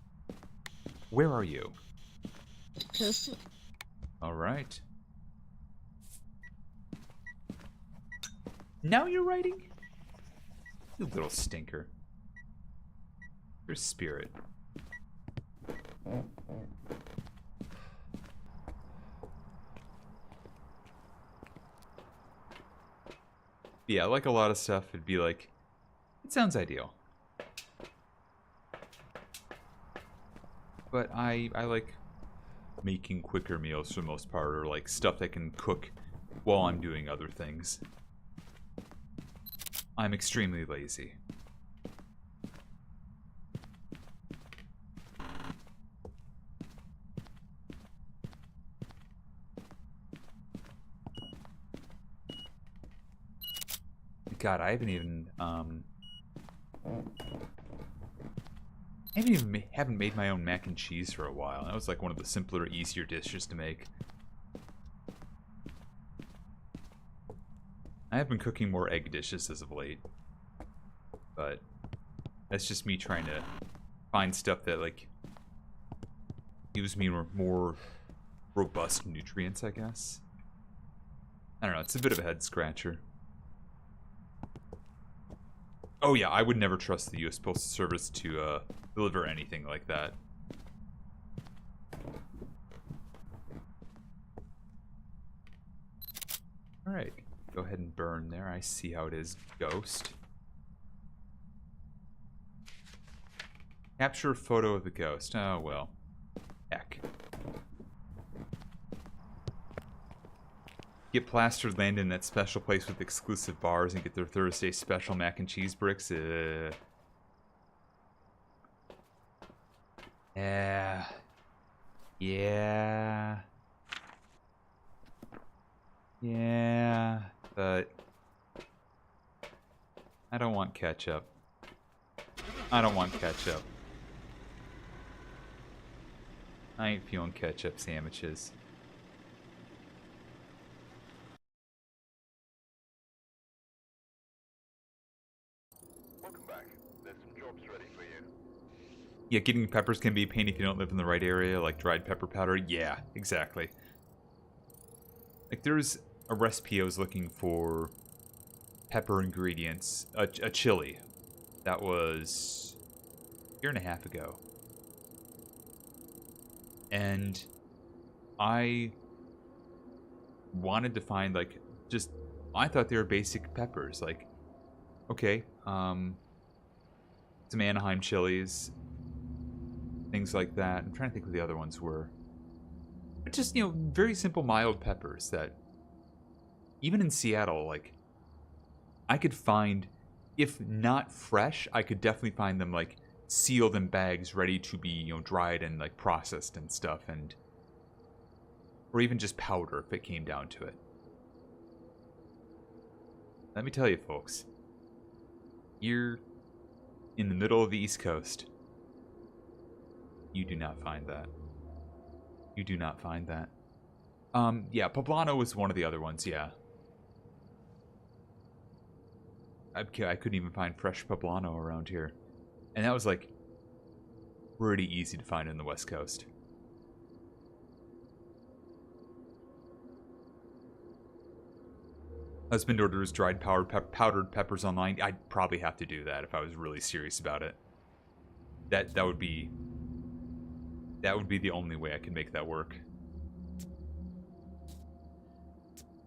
Speaker 1: Where are you? All right. Now you're writing? You little stinker. Your spirit. Yeah, like a lot of stuff, it'd be like, it sounds ideal. But I like making quicker meals for the most part, or like stuff that can cook while I'm doing other things. I'm extremely lazy. God, I haven't even haven't made my own mac and cheese for a while. That was like one of the simpler, easier dishes to make. I have been cooking more egg dishes as of late, but that's just me trying to find stuff that like gives me more robust nutrients, I guess. I don't know, it's a bit of a head scratcher. Oh yeah, I would never trust the US Postal Service to deliver anything like that. Alright, go ahead and burn there. I see how it is, ghost. Capture a photo of the ghost. Oh well. Heck. Get plastered, land in that special place with exclusive bars, and get their Thursday special mac and cheese bricks. Yeah. Yeah. Yeah. But I don't want ketchup. I don't want ketchup. I ain't feeling ketchup sandwiches.
Speaker 7: Welcome back. There's some jobs ready for you.
Speaker 1: Yeah, getting peppers can be a pain if you don't live in the right area, like dried pepper powder. Yeah, exactly. Like, there's a recipe I was looking for pepper ingredients. A chili. That was a year and a half ago. And I wanted to find, like, just... I thought they were basic peppers. Like, okay, some Anaheim chilies, things like that. I'm trying to think what the other ones were. But just, you know, very simple, mild peppers that, even in Seattle, like, I could find, if not fresh, I could definitely find them, like, sealed in bags, ready to be, you know, dried and, like, processed and stuff, and... or even just powder, if it came down to it. Let me tell you, folks. You're in the middle of the East Coast. You do not find that. You do not find that. Yeah, poblano was one of the other ones, yeah. I couldn't even find fresh poblano around here. And that was, like, pretty easy to find in the West Coast. Husband orders dried powdered peppers online. I'd probably have to do that if I was really serious about it. That would be the only way I could make that work.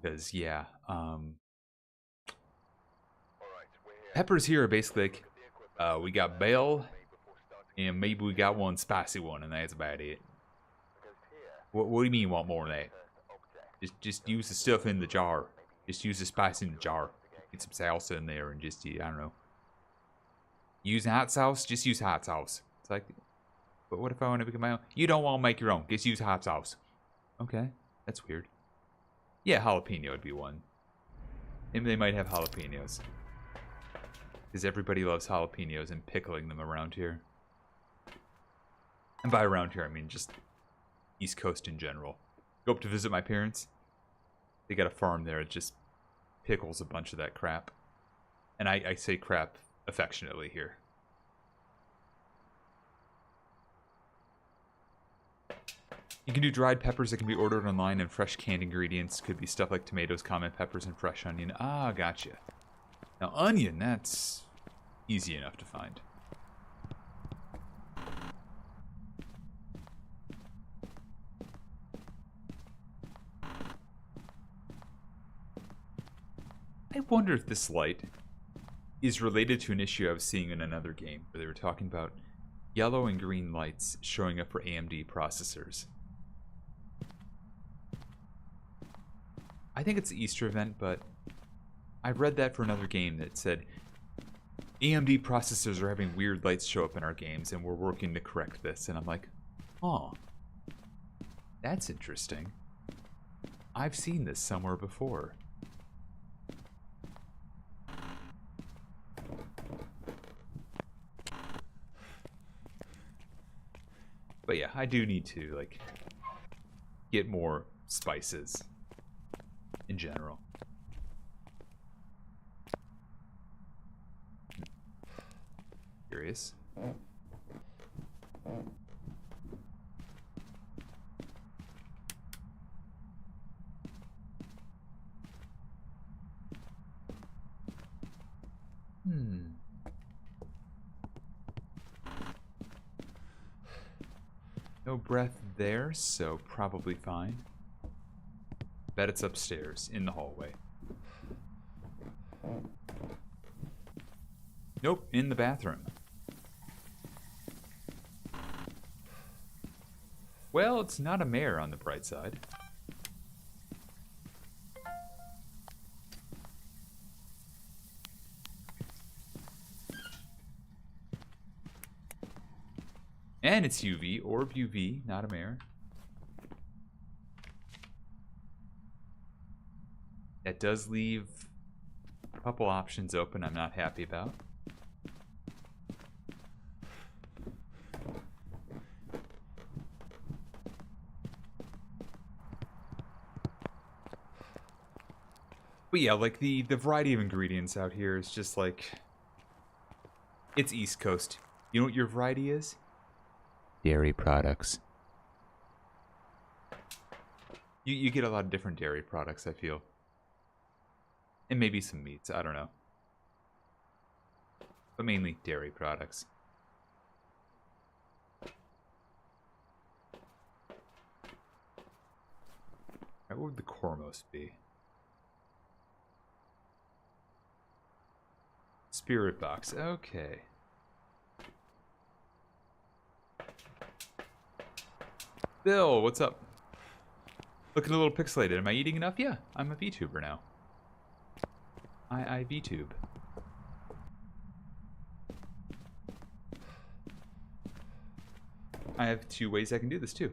Speaker 1: Because yeah, peppers here are basically like, we got bell, and maybe we got one spicy one, and that's about it. What do you mean you want more than that? Just use the stuff in the jar. Just use the spice in the jar. Get some salsa in there and just, I don't know. Use hot sauce? Just use hot sauce. It's like, but what if I want to make my own? You don't want to make your own. Just use hot sauce. Okay, that's weird. Yeah, jalapeno would be one. Maybe they might have jalapenos. Because everybody loves jalapenos and pickling them around here. And by around here, I mean just East Coast in general. Go up to visit my parents. They got a farm there. It just pickles a bunch of that crap. And I say crap affectionately here. You can do dried peppers that can be ordered online, and fresh canned ingredients could be stuff like tomatoes, common peppers, and fresh onion. Ah, gotcha. Now, onion, that's easy enough to find. I wonder if this light is related to an issue I was seeing in another game where they were talking about yellow and green lights showing up for AMD processors. I think it's the Easter event, but I read that for another game that said AMD processors are having weird lights show up in our games and we're working to correct this. And I'm like, oh, that's interesting. I've seen this somewhere before. But yeah, I do need to, like, get more spices in general. Curious. No breath there, so probably fine. Bet it's upstairs, in the hallway. Nope, in the bathroom. Well, it's not a mare on the bright side. And it's UV, orb UV, not a mare. That does leave a couple options open I'm not happy about. But yeah, like the variety of ingredients out here is just like, it's East Coast. You know what your variety is? Dairy products. You get a lot of different dairy products, I feel. And maybe some meats, I don't know. But mainly dairy products. What would the Cormos be? Spirit box, okay. Bill, what's up? Looking a little pixelated. Am I eating enough? Yeah, I'm a VTuber now. I VTube. I have two ways I can do this too.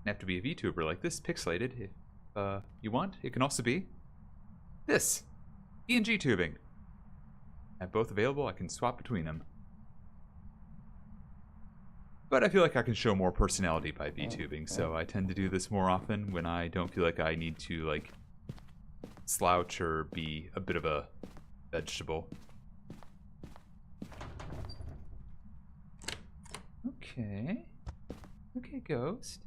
Speaker 1: I have to be a VTuber like this, pixelated. If you want, it can also be this, PNG tubing. I have both available. I can swap between them. But I feel like I can show more personality by VTubing, so I tend to do this more often when I don't feel like I need to, like, slouch or be a bit of a vegetable. Okay. Okay, Ghost.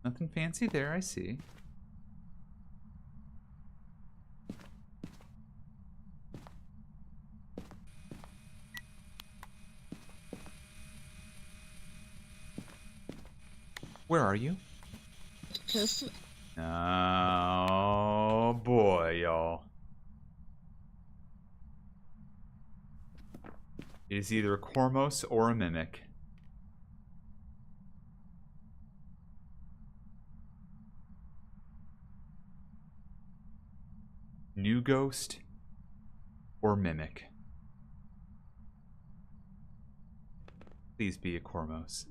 Speaker 1: Nothing fancy there, I see. Where are you? Oh boy, y'all. It is either a Cormos or a Mimic. New Ghost or Mimic. Please be a Cormos.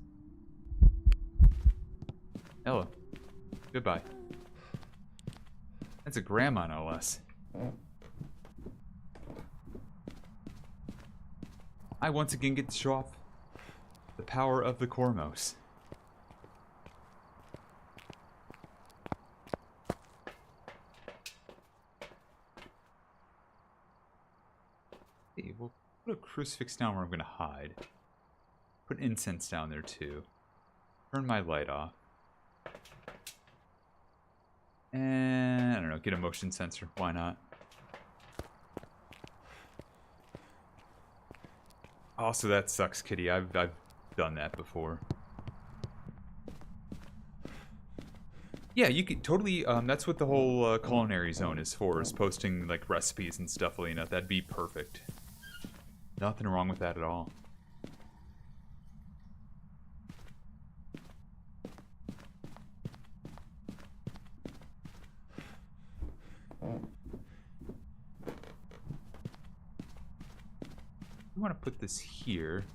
Speaker 1: Hello. Goodbye. That's a grandma, no less. I once again get to show off the power of the Cormos. Hey, we'll put a crucifix down where I'm going to hide. Put incense down there too. Turn my light off. And, I don't know, get a motion sensor. Why not? Also, that sucks, Kitty. I've done that before. Yeah, you could totally, that's what the whole culinary zone is for, is posting, like, recipes and stuff, Lena. That'd be perfect. Nothing wrong with that at all. I want to put this here,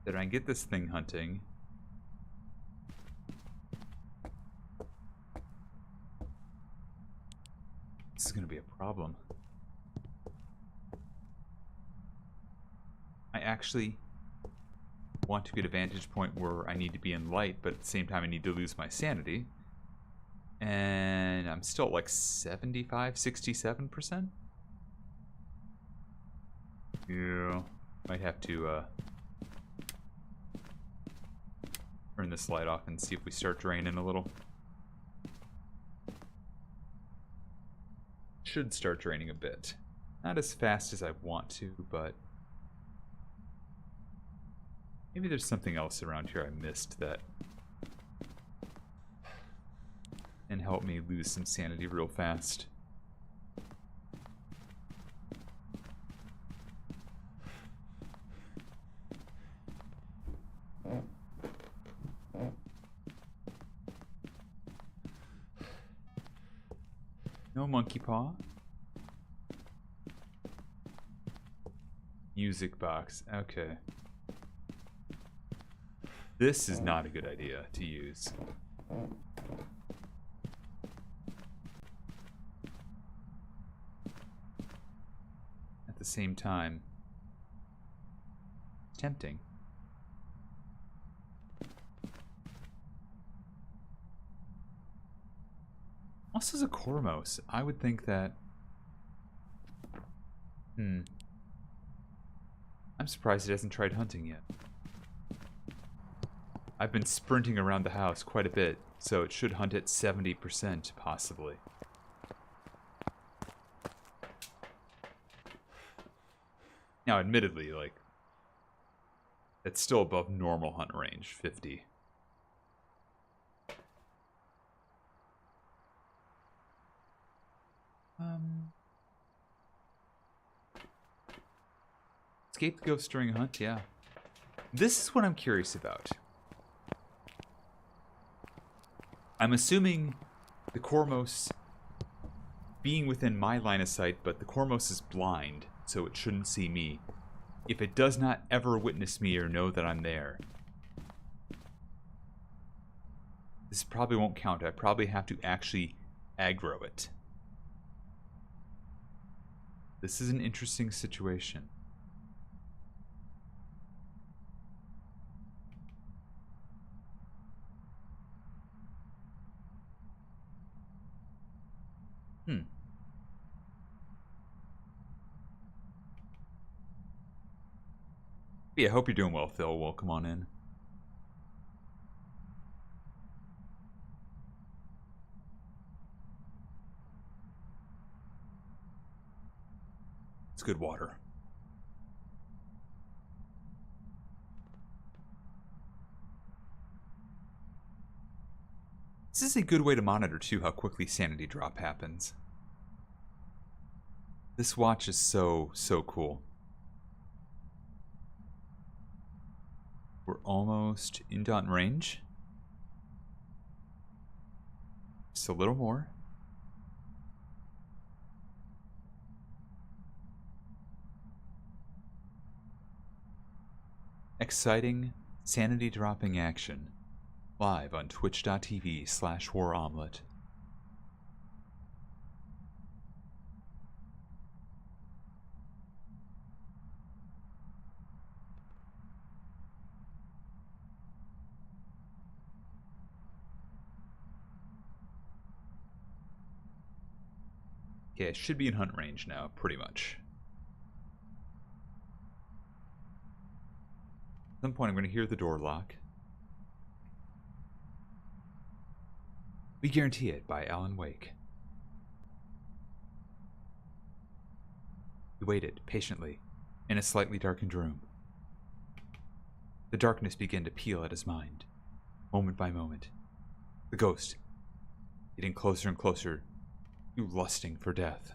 Speaker 1: that I can get this thing hunting. This is going to be a problem. I actually want to get a vantage point where I need to be in light, but at the same time I need to lose my sanity. And I'm still at like 75, 67%. Yeah, might have to turn this light off and see if we start draining a little. Should start draining a bit. Not as fast as I want to, but maybe there's something else around here I missed that can help me lose some sanity real fast. No monkey paw. Music box. Okay. This is not a good idea to use. At the same time, tempting. Also, as a Cormos, I would think that... I'm surprised it hasn't tried hunting yet. I've been sprinting around the house quite a bit, so it should hunt at 70%, possibly. Now, admittedly, like, it's still above normal hunt range, 50. Escape the ghost during a hunt, yeah. This is what I'm curious about. I'm assuming the Cormos being within my line of sight, but the Cormos is blind, so it shouldn't see me. If it does not ever witness me or know that I'm there, this probably won't count. I probably have to actually aggro it. This is an interesting situation. Yeah, I hope you're doing well, Phil. Welcome on in. It's good water. This is a good way to monitor, too, how quickly sanity drop happens. This watch is so cool. We're almost in dot range. Just a little more. exciting, sanity-dropping action live on twitch.tv/waromelet. Okay, I should be in hunt range now, pretty much. At some point I'm going to hear the door lock. We Guarantee It by Alan Wake. He waited, patiently, in a slightly darkened room. The darkness began to peel at his mind, moment by moment. The ghost, getting closer and closer, you lusting for death.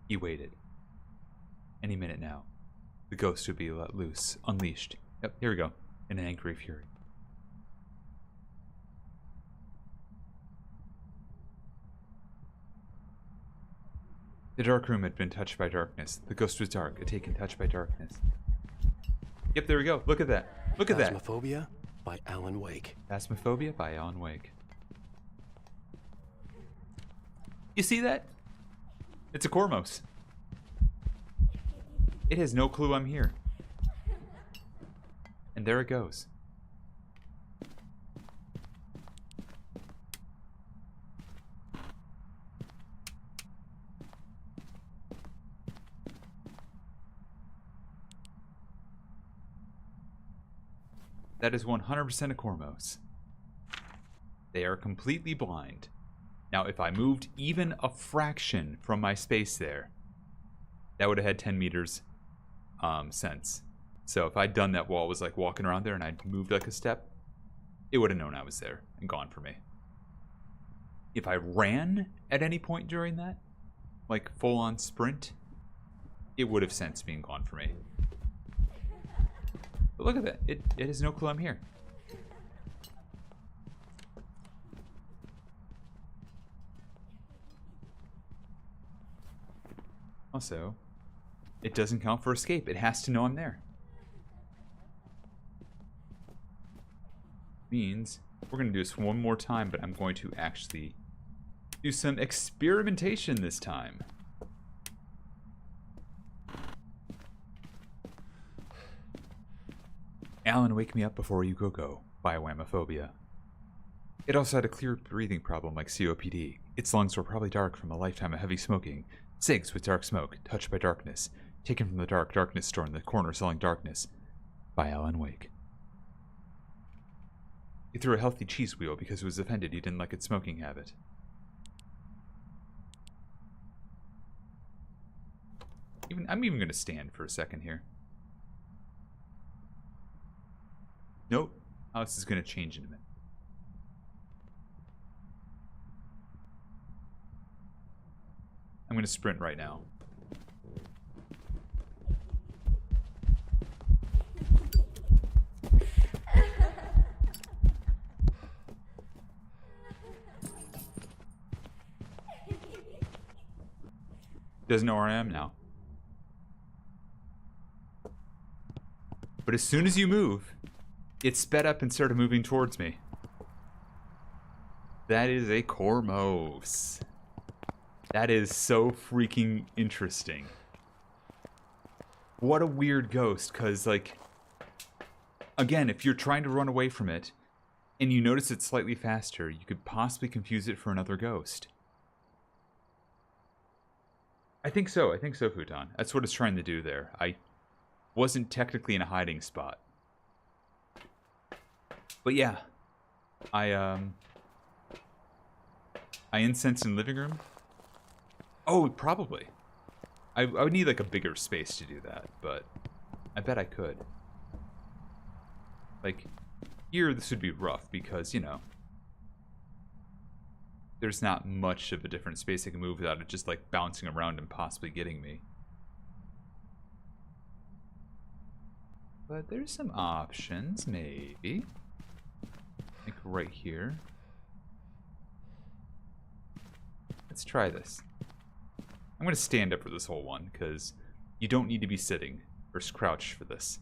Speaker 1: He waited. Any minute now, the ghost would be let loose, unleashed. Yep, here we go, in an angry fury. The dark room had been touched by darkness. The ghost was dark, had taken touch by darkness. Yep, there we go. Look at that. Look at that.
Speaker 3: Phasmophobia by Alan Wake.
Speaker 1: Phasmophobia by Alan Wake. You see that? It's a Cormos. It has no clue I'm here. And there it goes. That is 100% a Cormos. They are completely blind. Now, if I moved even a fraction from my space there, that would have had 10 meters sense. So if I'd done that while I was like walking around there and I'd moved like a step, it would have known I was there and gone for me. If I ran at any point during that, like full on sprint, it would have sensed me and gone for me. But look at that. It has no clue I'm here. Also, it doesn't count for escape. It has to know I'm there. Means we're going to do this one more time, but I'm going to actually do some experimentation this time. Alan, Wake Me Up Before You Go by Phasmophobia. It also had a clear breathing problem like COPD. Its lungs were probably dark from a lifetime of heavy smoking. Cigs with dark smoke, touched by darkness, taken from the darkness store in the corner selling darkness, by Alan Wake. He threw a healthy cheese wheel because he was offended he didn't like its smoking habit. I'm even going to stand for a second here. Nope. How this is going to change in a minute. I'm going to sprint right now. Doesn't know where I am now. But as soon as you move, it sped up and started moving towards me. That is a Cormos. That is so freaking interesting. What a weird ghost, because, like, again, if you're trying to run away from it, and you notice it's slightly faster, you could possibly confuse it for another ghost. I think so, Futon. That's what it's trying to do there. I wasn't technically in a hiding spot. But yeah, I incensed in living room. Oh, probably. I would need like a bigger space to do that, but I bet I could. Like, here this would be rough because, you know, there's not much of a different space I can move without it just like bouncing around and possibly getting me. But there's some options, maybe. Like right here. Let's try this. I'm going to stand up for this whole one, because you don't need to be sitting versus crouch for this.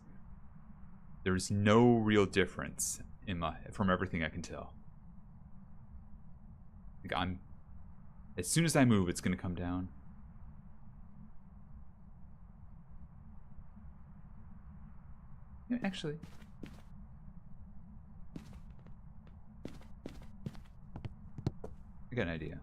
Speaker 1: There's no real difference from everything I can tell. Like as soon as I move, it's gonna come down. Yeah, actually. I got an idea.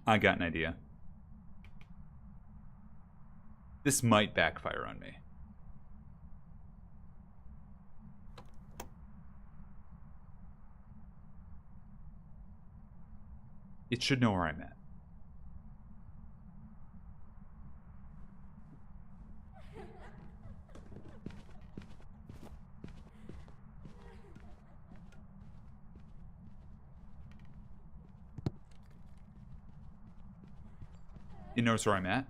Speaker 1: I got an idea. This might backfire on me. It should know where I'm at. It knows where I'm at.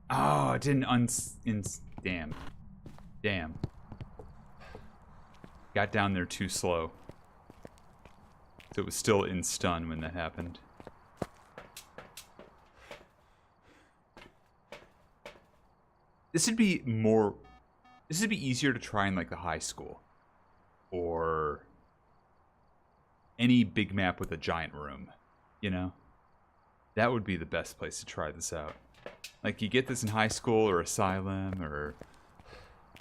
Speaker 1: Oh, it didn't damn. Damn. Got down there too slow. So it was still in stun when that happened. This would be easier to try in like the high school. Or any big map with a giant room, you know? That would be the best place to try this out. Like, you get this in high school or asylum or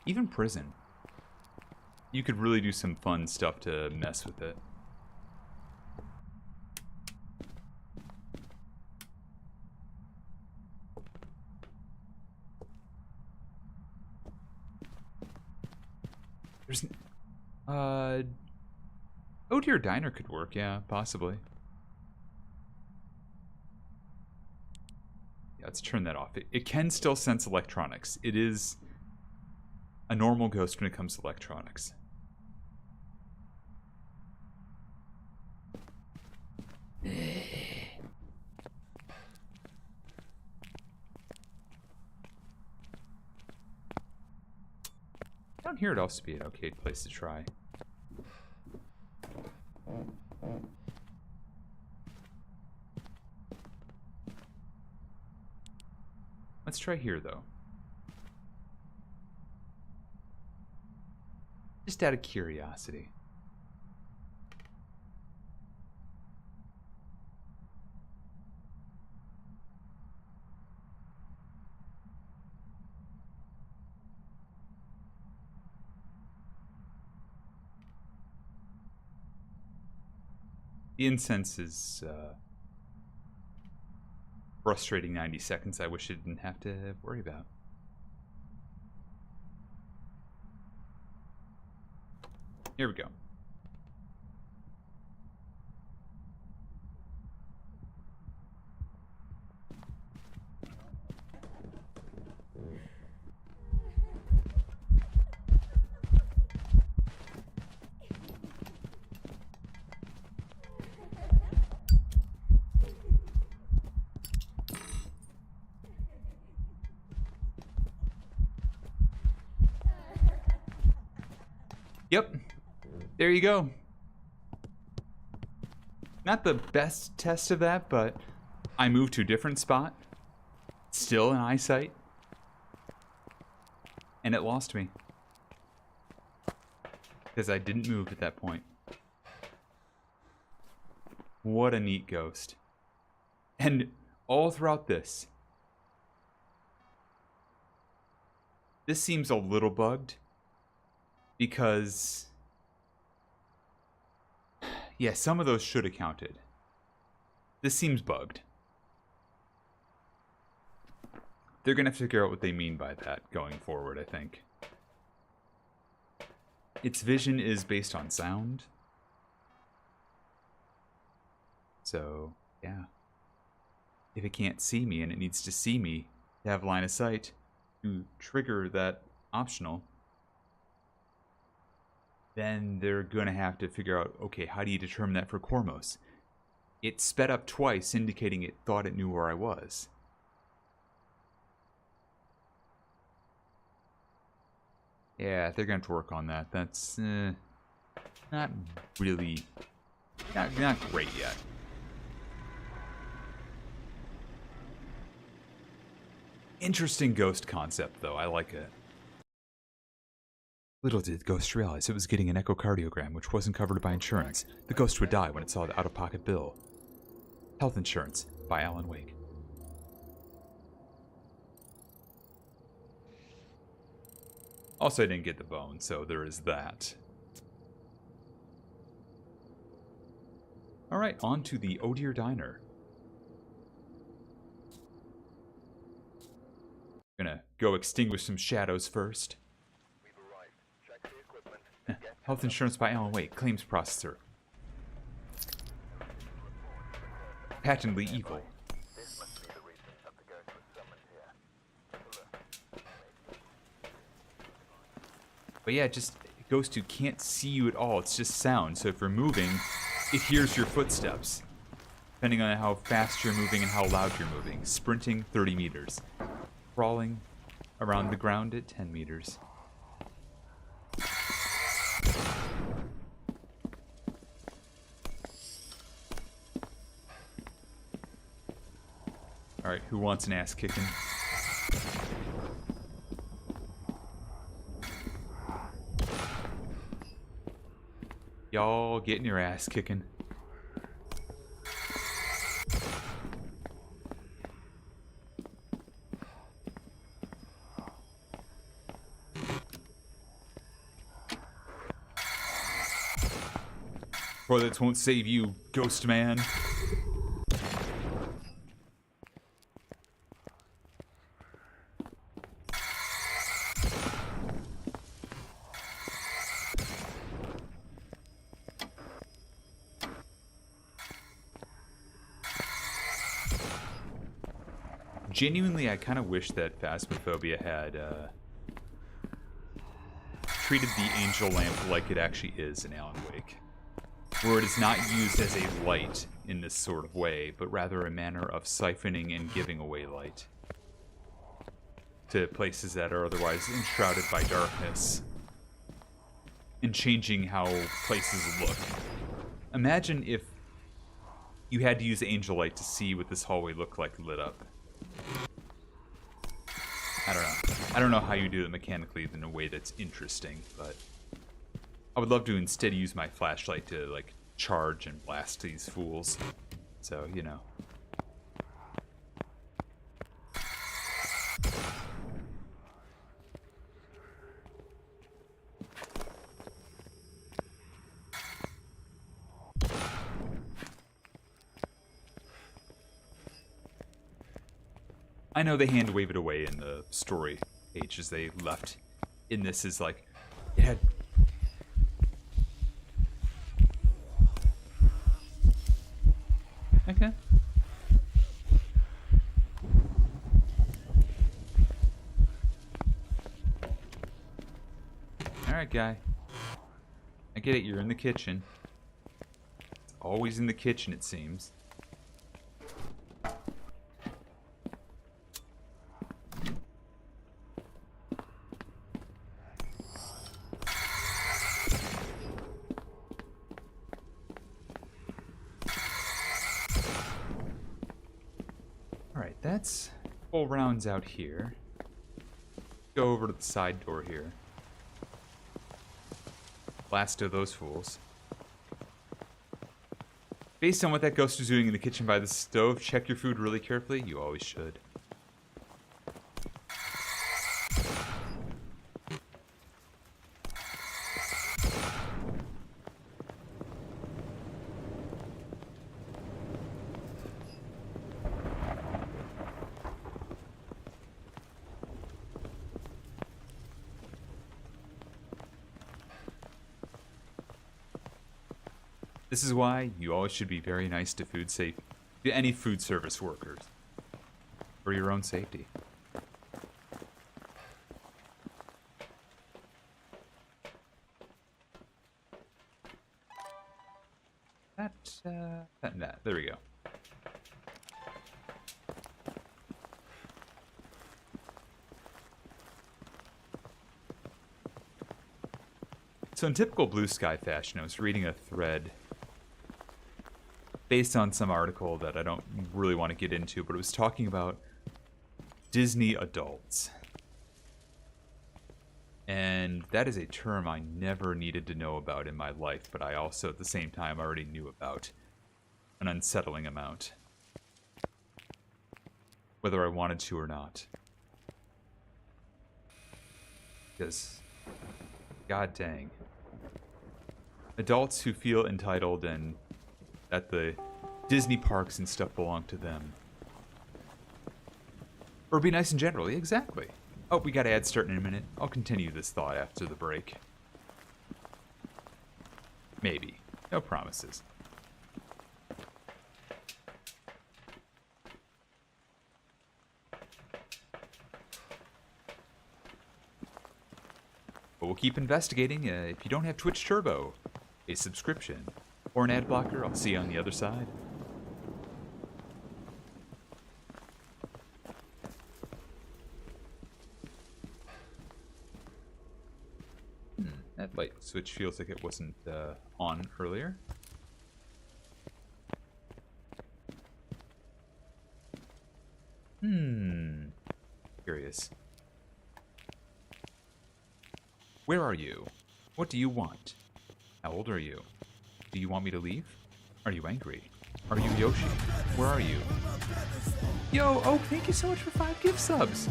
Speaker 1: even prison. You could really do some fun stuff to mess with it. There's... Oh Dear Diner could work, yeah, possibly. Yeah, let's turn that off. It can still sense electronics. It is a normal ghost when it comes to electronics. Down here would also be an okay place to try. Let's try here, though. Just out of curiosity. The incense is frustrating 90 seconds I wish I didn't have to worry about. Here we go. Yep. There you go. Not the best test of that, but I moved to a different spot. Still in eyesight. And it lost me. Because I didn't move at that point. What a neat ghost. And all throughout this seems a little bugged. Because, yeah, some of those should have counted. This seems bugged. They're going to figure out what they mean by that going forward, I think. Its vision is based on sound. So, yeah. If it can't see me and it needs to see me to have line of sight to trigger that optional, then they're going to have to figure out, okay, how do you determine that for Cormos? It sped up twice, indicating it thought it knew where I was. Yeah, they're going to have to work on that. That's not really... Not great yet. Interesting ghost concept, though. I like it. Little did Ghost realize it was getting an echocardiogram, which wasn't covered by insurance. The ghost would die when it saw the out-of-pocket bill. Health Insurance by Alan Wake. Also, I didn't get the bone, so there is that. Alright, on to the Oh Dear Diner. Gonna go extinguish some shadows first. Health Insurance by Alan Wake, Claims Processor. Patently evil. But yeah, just Ghost 2 can't see you at all. It's just sound. So if you're moving, it hears your footsteps. Depending on how fast you're moving and how loud you're moving. Sprinting, 30 meters. Crawling around the ground at 10 meters. Alright, who wants an ass kicking? Y'all getting your ass kicking. Toilets won't save you, Ghost Man. Genuinely, I kind of wish that Phasmophobia had treated the angel lamp like it actually is in Alan Wake, where it is not used as a light in this sort of way, but rather a manner of siphoning and giving away light to places that are otherwise enshrouded by darkness, and changing how places look. Imagine if you had to use angel light to see what this hallway looked like lit up. I don't know. I don't know how you do it mechanically in a way that's interesting, but I would love to instead use my flashlight to, like, charge and blast these fools. So, you know. I know they hand wave it away in the story pages they left. In this is like, it had... Okay. Alright, guy. I get it, you're in the kitchen. It's always in the kitchen, it seems. Alright, that's full rounds out here. Go over to the side door here. Blast of those fools. Based on what that ghost was doing in the kitchen by the stove, check your food really carefully. You always should. This is why you always should be very nice to any food service workers, for your own safety. That. There we go. So in typical Blue Sky fashion, I was reading a thread based on some article that I don't really want to get into, but it was talking about Disney adults. And that is a term I never needed to know about in my life, but I also, at the same time, already knew about an unsettling amount. Whether I wanted to or not. Because, god dang. Adults who feel entitled and that the Disney parks and stuff belong to them. Or be nice in general, exactly. Oh, we got ads starting in a minute. I'll continue this thought after the break. Maybe. No promises. But we'll keep investigating. If you don't have Twitch Turbo, a subscription, or an ad blocker, I'll see you on the other side. That light switch feels like it wasn't on earlier. Curious. Where are you? What do you want? How old are you? Do you want me to leave? Are you angry? Are you Yoshi? Where are you? Yo, oh, thank you so much for 5 gift subs.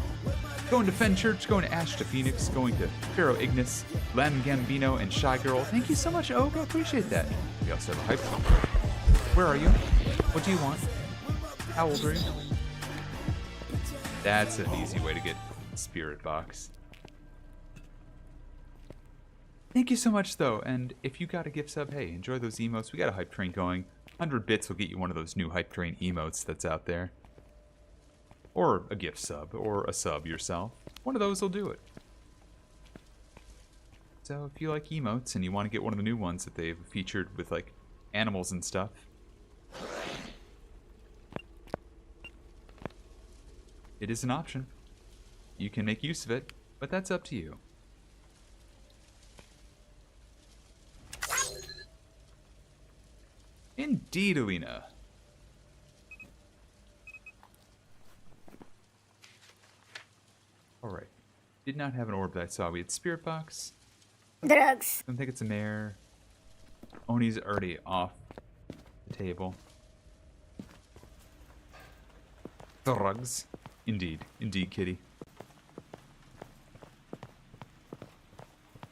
Speaker 1: Going to Fen Church, going to Ash to Phoenix, going to Pharaoh Ignis, Lam Gambino, and Shy Girl. Thank you so much, Oga. Appreciate that. We also have a hype song. Where are you? What do you want? How old are you? That's an easy way to get Spirit Box. Thank you so much, though. And if you got a gift sub, hey, enjoy those emotes. We got a hype train going. 100 bits will get you one of those new hype train emotes that's out there. Or a gift sub, or a sub yourself. One of those will do it. So if you like emotes and you want to get one of the new ones that they've featured with like animals and stuff, it is an option. You can make use of it, but that's up to you. Indeed, Alina. Alright. Did not have an orb that I saw. We had Spirit Box.
Speaker 11: Drugs.
Speaker 1: I don't think it's a mare. Oni's already off the table. Drugs. Indeed. Indeed, kitty.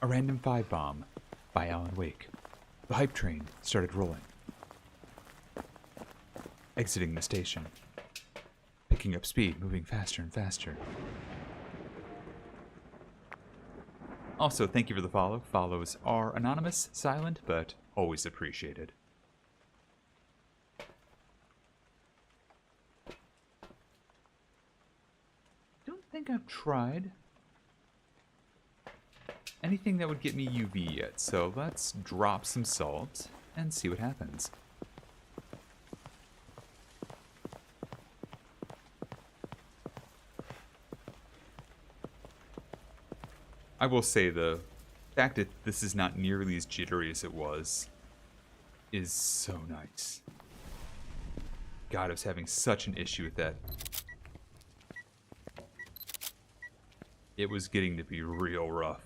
Speaker 1: A Random 5 Bomb by Alan Wake. The hype train started rolling. Exiting the station. Picking up speed, moving faster and faster. Also, thank you for the follow. Follows are anonymous, silent, but always appreciated. Don't think I've tried anything that would get me UV yet, so let's drop some salt and see what happens. I will say the fact that this is not nearly as jittery as it was is so nice. God, I was having such an issue with that. It was getting to be real rough.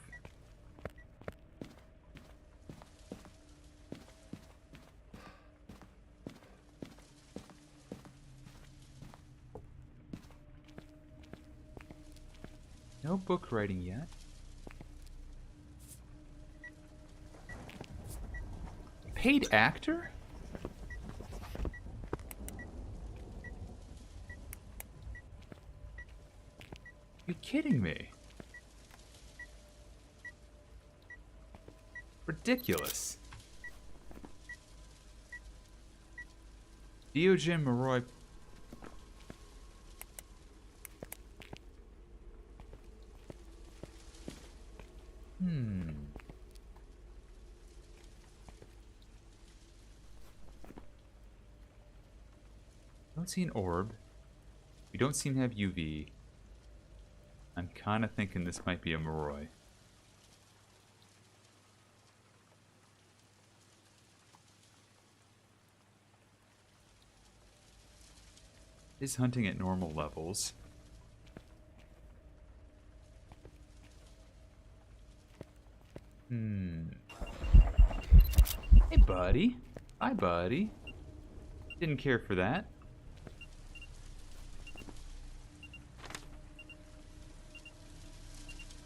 Speaker 1: No book writing yet. Paid actor? You kidding me? Ridiculous. Diogen Maroy. Don't see an orb. We don't seem to have UV. I'm kind of thinking this might be a Moroi. Is hunting at normal levels. Hey, buddy. Hi, buddy. Didn't care for that.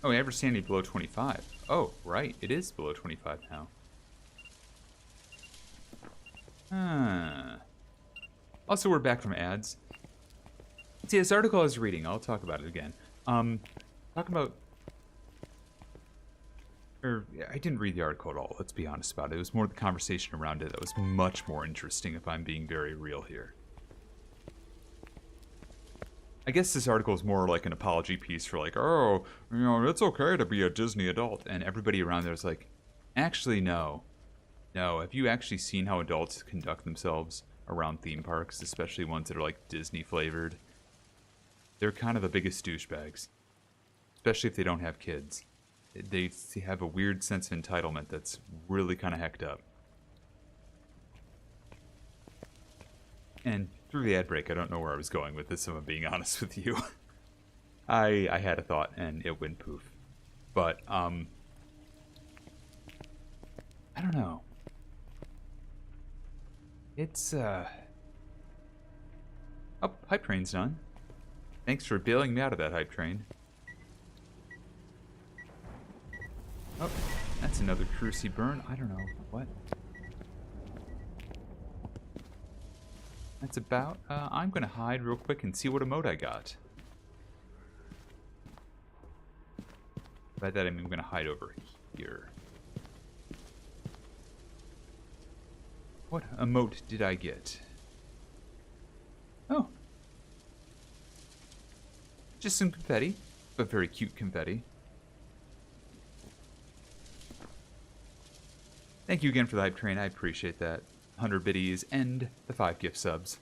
Speaker 1: Oh, average sanity below 25. Oh, right. It is below 25 now. Also, we're back from ads. See, this article I was reading, I'll talk about it again. Talking about... I didn't read the article at all, let's be honest about it. It was more the conversation around it that was much more interesting, if I'm being very real here. I guess this article is more like an apology piece for like, oh, you know, it's okay to be a Disney adult. And everybody around there is like, actually, no. No, have you actually seen how adults conduct themselves around theme parks, especially ones that are like Disney flavored? They're kind of the biggest douchebags, especially if they don't have kids. They have a weird sense of entitlement that's really kind of hecked up. And through the ad break, I don't know where I was going with this, if I'm being honest with you. I had a thought, and it went poof. But, I don't know. It's, Oh, hype train's done. Thanks for bailing me out of that hype train. Oh, that's another Cruci burn. I don't know. What? That's about... I'm going to hide real quick and see what emote I got. By that I mean I'm going to hide over here. What emote did I get? Oh. Just some confetti, but very cute confetti. Thank you again for the hype train, I appreciate that. 100 biddies and the 5 gift subs.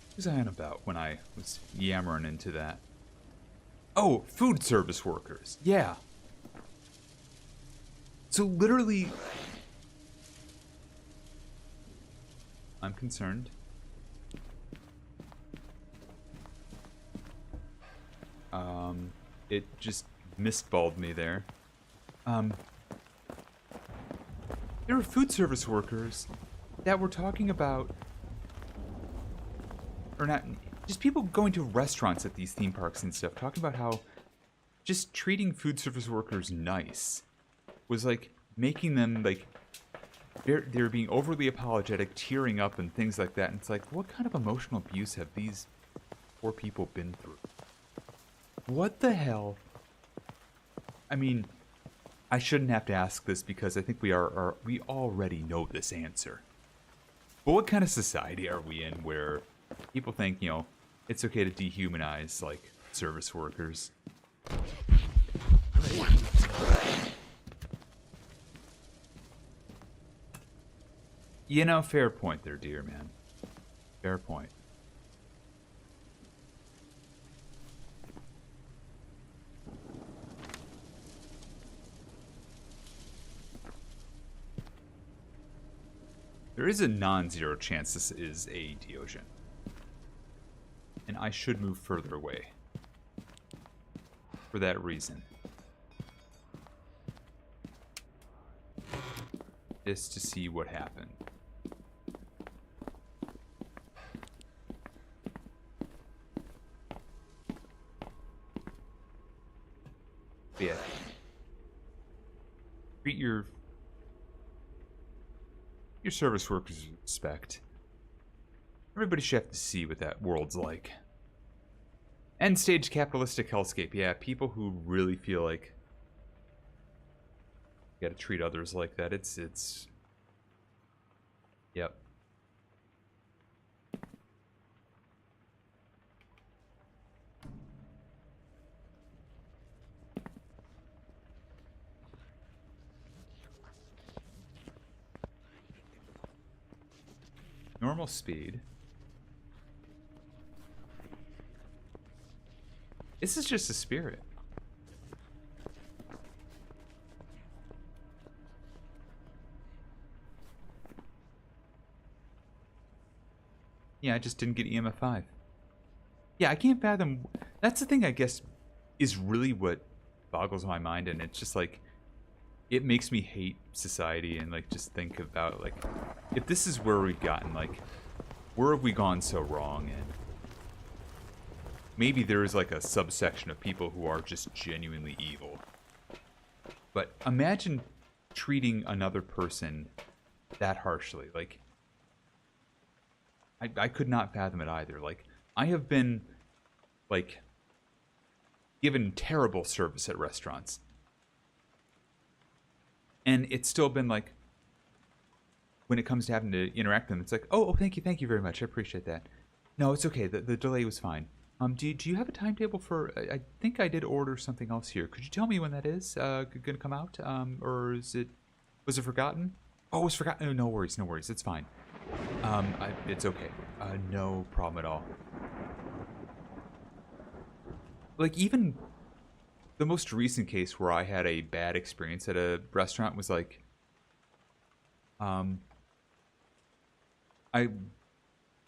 Speaker 1: What was I on about when I was yammering into that? Oh, food service workers. Yeah. So literally... I'm concerned. It just mistballed me there. There were food service workers that were talking about... Or not... Just people going to restaurants at these theme parks and stuff, talking about how just treating food service workers nice was like making them like... They're being overly apologetic, tearing up and things like that. And it's like, what kind of emotional abuse have these poor people been through? What the hell? I mean, I shouldn't have to ask this because I think we already know this answer. But what kind of society are we in where people think, you know, it's okay to dehumanize, like, service workers? You know, fair point there, dear man. Fair point. There is a non-zero chance this is a Deogen. And I should move further away. For that reason. Just to see what happened. Yeah. Treat your service workers with respect. Everybody should have to see what that world's like. End stage capitalistic hellscape. Yeah, people who really feel like you gotta treat others like that. It's yep. Normal speed. This is just a spirit. Yeah, I just didn't get EMF 5. Yeah, I can't fathom. That's the thing, I guess, is really what boggles my mind, and it's just like, it makes me hate society and like just think about like, if this is where we've gotten, like, where have we gone so wrong? And maybe there is like a subsection of people who are just genuinely evil. But imagine treating another person that harshly. Like, I could not fathom it either. Like, I have been, like, given terrible service at restaurants. And it's still been, like, when it comes to having to interact with them, it's like, oh, thank you very much. I appreciate that. No, it's okay. The delay was fine. Do you have a timetable for, I think I did order something else here. Could you tell me when that is going to come out? Or was it forgotten? Oh, it was forgotten. Oh, no worries. It's fine. It's okay. No problem at all. Like, even the most recent case where I had a bad experience at a restaurant was like, I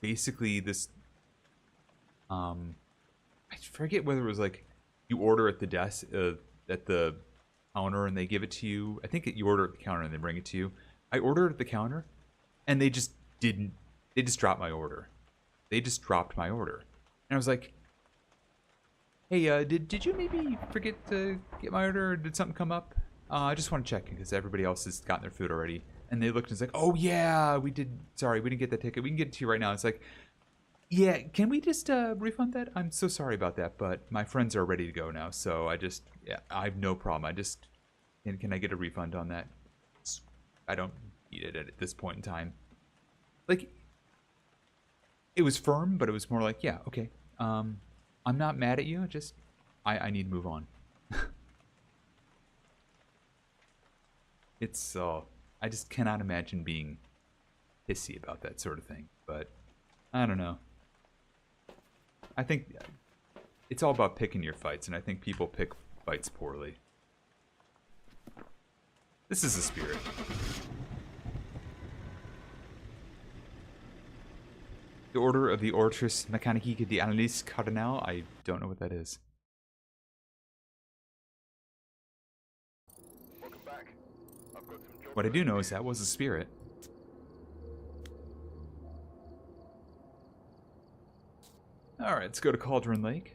Speaker 1: basically I forget whether it was like you order at the desk, at the counter, and they give it to you. I think you order at the counter and they bring it to you. I ordered at the counter, and they just didn't. They just dropped my order. And I was like, hey, did you maybe forget to get my order, or did something come up? I just want to check because everybody else has gotten their food already. And they looked and it's like, oh yeah, we did. Sorry, we didn't get that ticket. We can get it to you right now. It's like, yeah, can we just refund that? I'm so sorry about that, but my friends are ready to go now. So I have no problem. Can I get a refund on that? I don't need it at this point in time. Like, it was firm, but it was more like, yeah, okay. I'm not mad at you. Just, I need to move on. It's, I just cannot imagine being pissy about that sort of thing. But, I don't know. I think it's all about picking your fights, and I think people pick fights poorly. This is a spirit. The Order of the Ortris Mechanique de Analyse Cardinal. I don't know what that is.
Speaker 7: Welcome back. I've got some jobs.
Speaker 1: What I do know is that was a spirit. Alright, let's go to Cauldron Lake.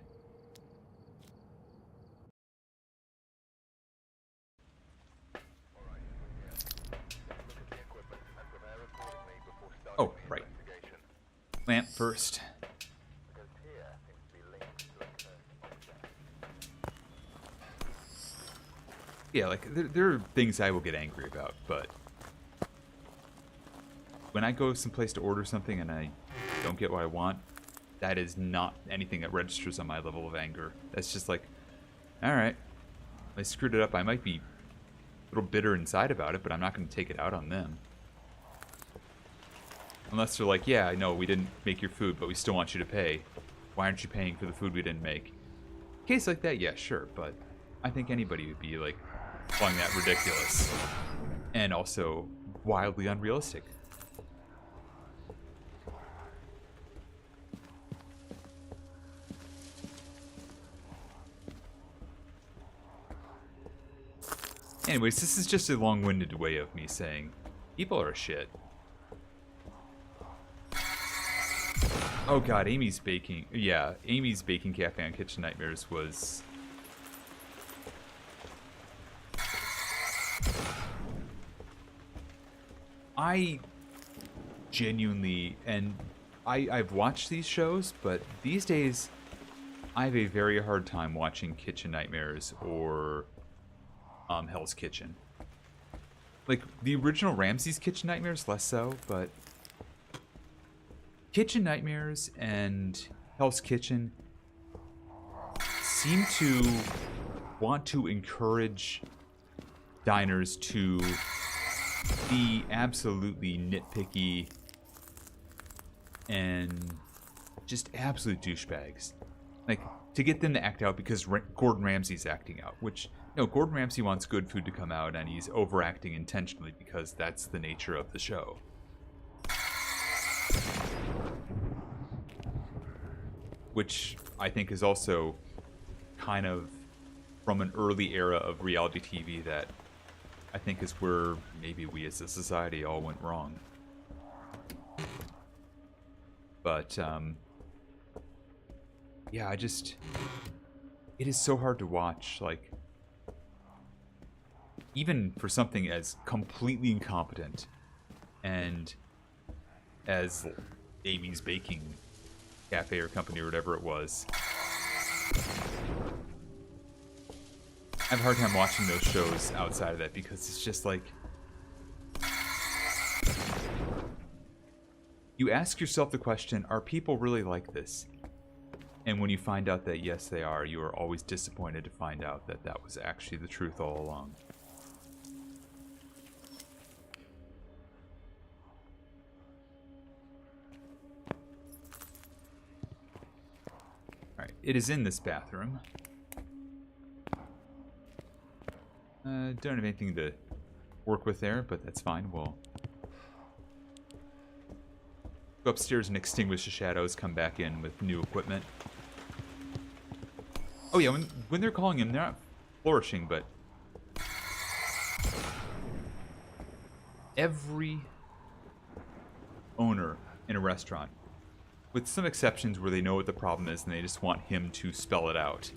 Speaker 1: Oh, right. Lamp first. Yeah, like, there are things I will get angry about, but when I go someplace to order something and I don't get what I want, that is not anything that registers on my level of anger. That's just like, alright, I screwed it up. I might be a little bitter inside about it, but I'm not going to take it out on them. Unless they're like, yeah, I know, we didn't make your food, but we still want you to pay. Why aren't you paying for the food we didn't make? Case like that, yeah, sure, but I think anybody would be, like, calling that ridiculous. And also wildly unrealistic. Anyways, this is just a long-winded way of me saying, people are shit. Oh god, Amy's Baking... Yeah, Amy's Baking Cafe on Kitchen Nightmares was... I genuinely... And I've watched these shows, but these days I have a very hard time watching Kitchen Nightmares or Hell's Kitchen. Like, the original Ramsay's Kitchen Nightmares, less so, but... Kitchen Nightmares and Hell's Kitchen seem to want to encourage diners to be absolutely nitpicky and just absolute douchebags. Like, to get them to act out because Gordon Ramsay's acting out, which, no, Gordon Ramsay wants good food to come out and he's overacting intentionally because that's the nature of the show. which I think is also kind of from an early era of reality TV that I think is where maybe we as a society all went wrong. But, yeah, it is so hard to watch, like, even for something as completely incompetent and as Amy's Baking Cafe or company or whatever it was. I have a hard time watching those shows outside of that because it's just like, you ask yourself the question, are people really like this? And when you find out that yes, they are, you are always disappointed to find out that that was actually the truth all along. Alright, it is in this bathroom. Don't have anything to work with there, but that's fine. We'll go upstairs and extinguish the shadows, come back in with new equipment. Oh yeah, when they're calling him, they're not flourishing, but every owner in a restaurant, with some exceptions where they know what the problem is and they just want him to spell it out,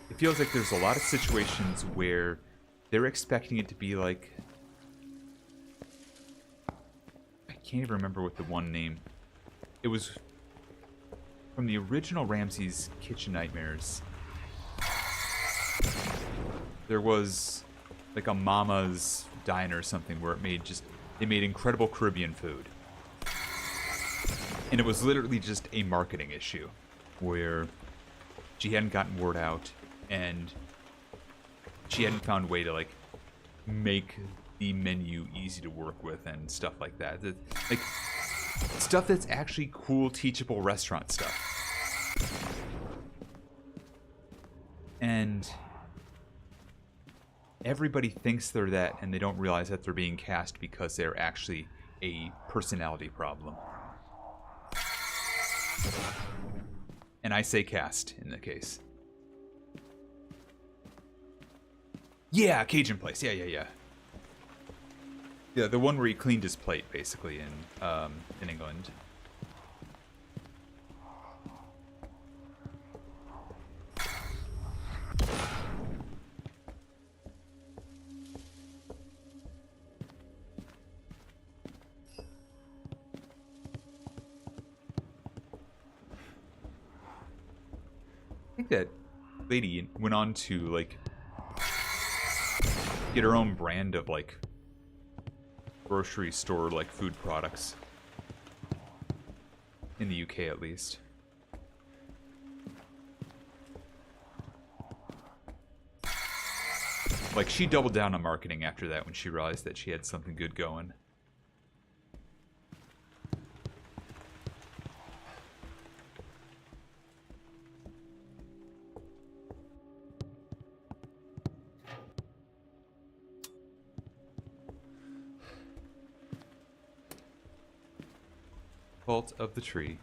Speaker 1: it feels like there's a lot of situations where they're expecting it to be like, I can't even remember what the one name, it was from the original Ramsay's Kitchen Nightmares. There was like a Mama's Diner or something where they made incredible Caribbean food. And it was literally just a marketing issue where she hadn't gotten word out and she hadn't found a way to like make the menu easy to work with and stuff like that. Like stuff that's actually cool, teachable restaurant stuff. And everybody thinks they're that and they don't realize that they're being cast because they're actually a personality problem. And I say cast in the case. Yeah, Cajun Place. Yeah. Yeah, the one where he cleaned his plate, basically, in England. I think that lady went on to, like, get her own brand of, like, grocery store, like, food products. In the UK, at least. Like, she doubled down on marketing after that when she realized that she had something good going. Fault of the tree.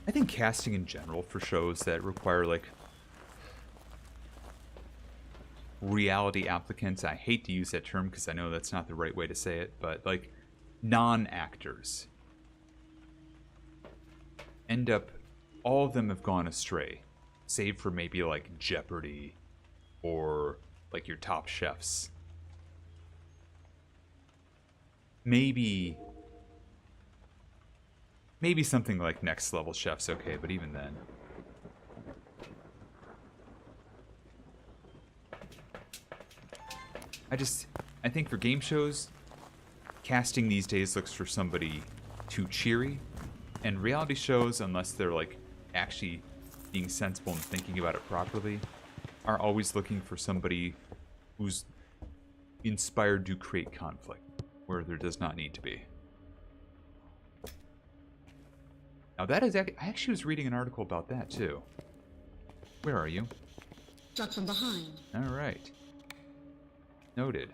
Speaker 1: I think casting in general for shows that require, like, reality applicants, I hate to use that term because I know that's not the right way to say it, but, like, non-actors end up, all of them have gone astray, save for maybe, like, Jeopardy or, like, your top chefs. Maybe something like Next Level Chef's okay, but even then. I think for game shows, casting these days looks for somebody too cheery, and reality shows, unless they're, like, actually being sensible and thinking about it properly, are always looking for somebody who's inspired to create conflict where there does not need to be. Now that is, I actually was reading an article about that too. Where are you?
Speaker 13: Struck from behind.
Speaker 1: All right. Noted.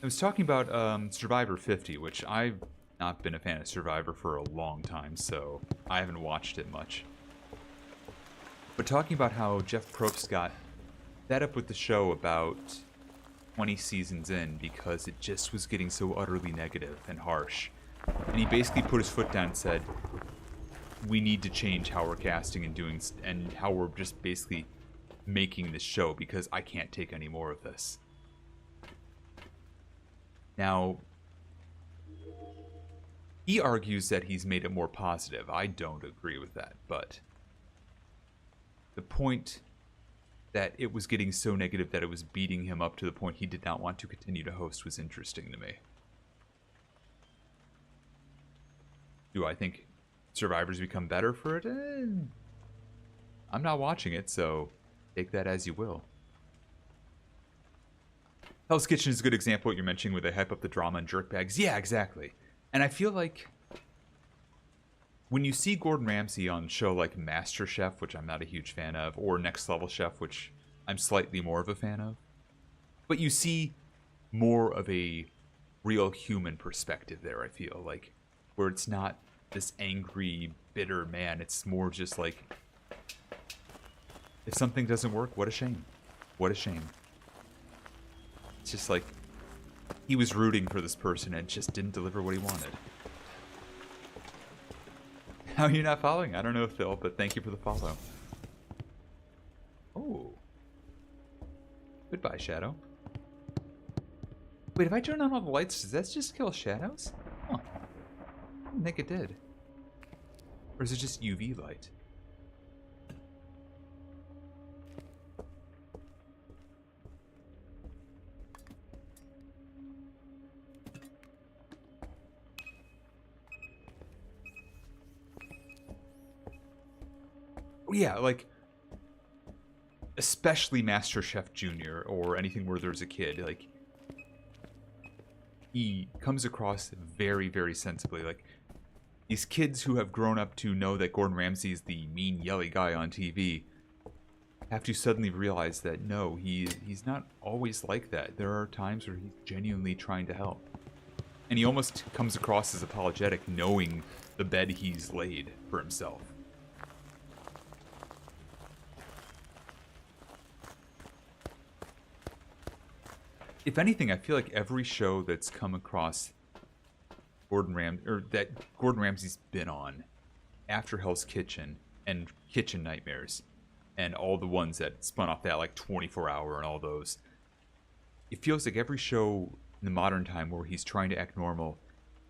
Speaker 1: I was talking about Survivor 50, which I've not been a fan of Survivor for a long time, so I haven't watched it much. But talking about how Jeff Probst got fed up with the show about 20 seasons in because it just was getting so utterly negative and harsh. And he basically put his foot down and said, we need to change how we're casting and doing, and how we're just basically making this show because I can't take any more of this. Now, he argues that he's made it more positive. I don't agree with that, but the point that it was getting so negative that it was beating him up to the point he did not want to continue to host was interesting to me. Do I think Survivor's become better for it? I'm not watching it, so take that as you will. Hell's Kitchen is a good example of what you're mentioning where they hype up the drama and jerkbags. Yeah, exactly. And I feel like when you see Gordon Ramsay on a show like MasterChef, which I'm not a huge fan of, or Next Level Chef, which I'm slightly more of a fan of, but you see more of a real human perspective there, I feel like, where it's not this angry, bitter man. It's more just like, if something doesn't work, what a shame. What a shame. It's just like, he was rooting for this person and just didn't deliver what he wanted. How are you not following? I don't know, Phil, but thank you for the follow. Oh. Goodbye, Shadow. Wait, if I turn on all the lights, does that just kill shadows? Huh. I didn't think it did. Or is it just UV light? Yeah, like, especially MasterChef Junior or anything where there's a kid, like, he comes across very, very sensibly. Like, these kids who have grown up to know that Gordon Ramsay is the mean, yelly guy on TV have to suddenly realize that no, he's not always like that. There are times where he's genuinely trying to help. And he almost comes across as apologetic, knowing the bed he's laid for himself. If anything, I feel like every show that's come across that Gordon Ramsay's been on after Hell's Kitchen and Kitchen Nightmares and all the ones that spun off that, like 24 Hour and all those, it feels like every show in the modern time where he's trying to act normal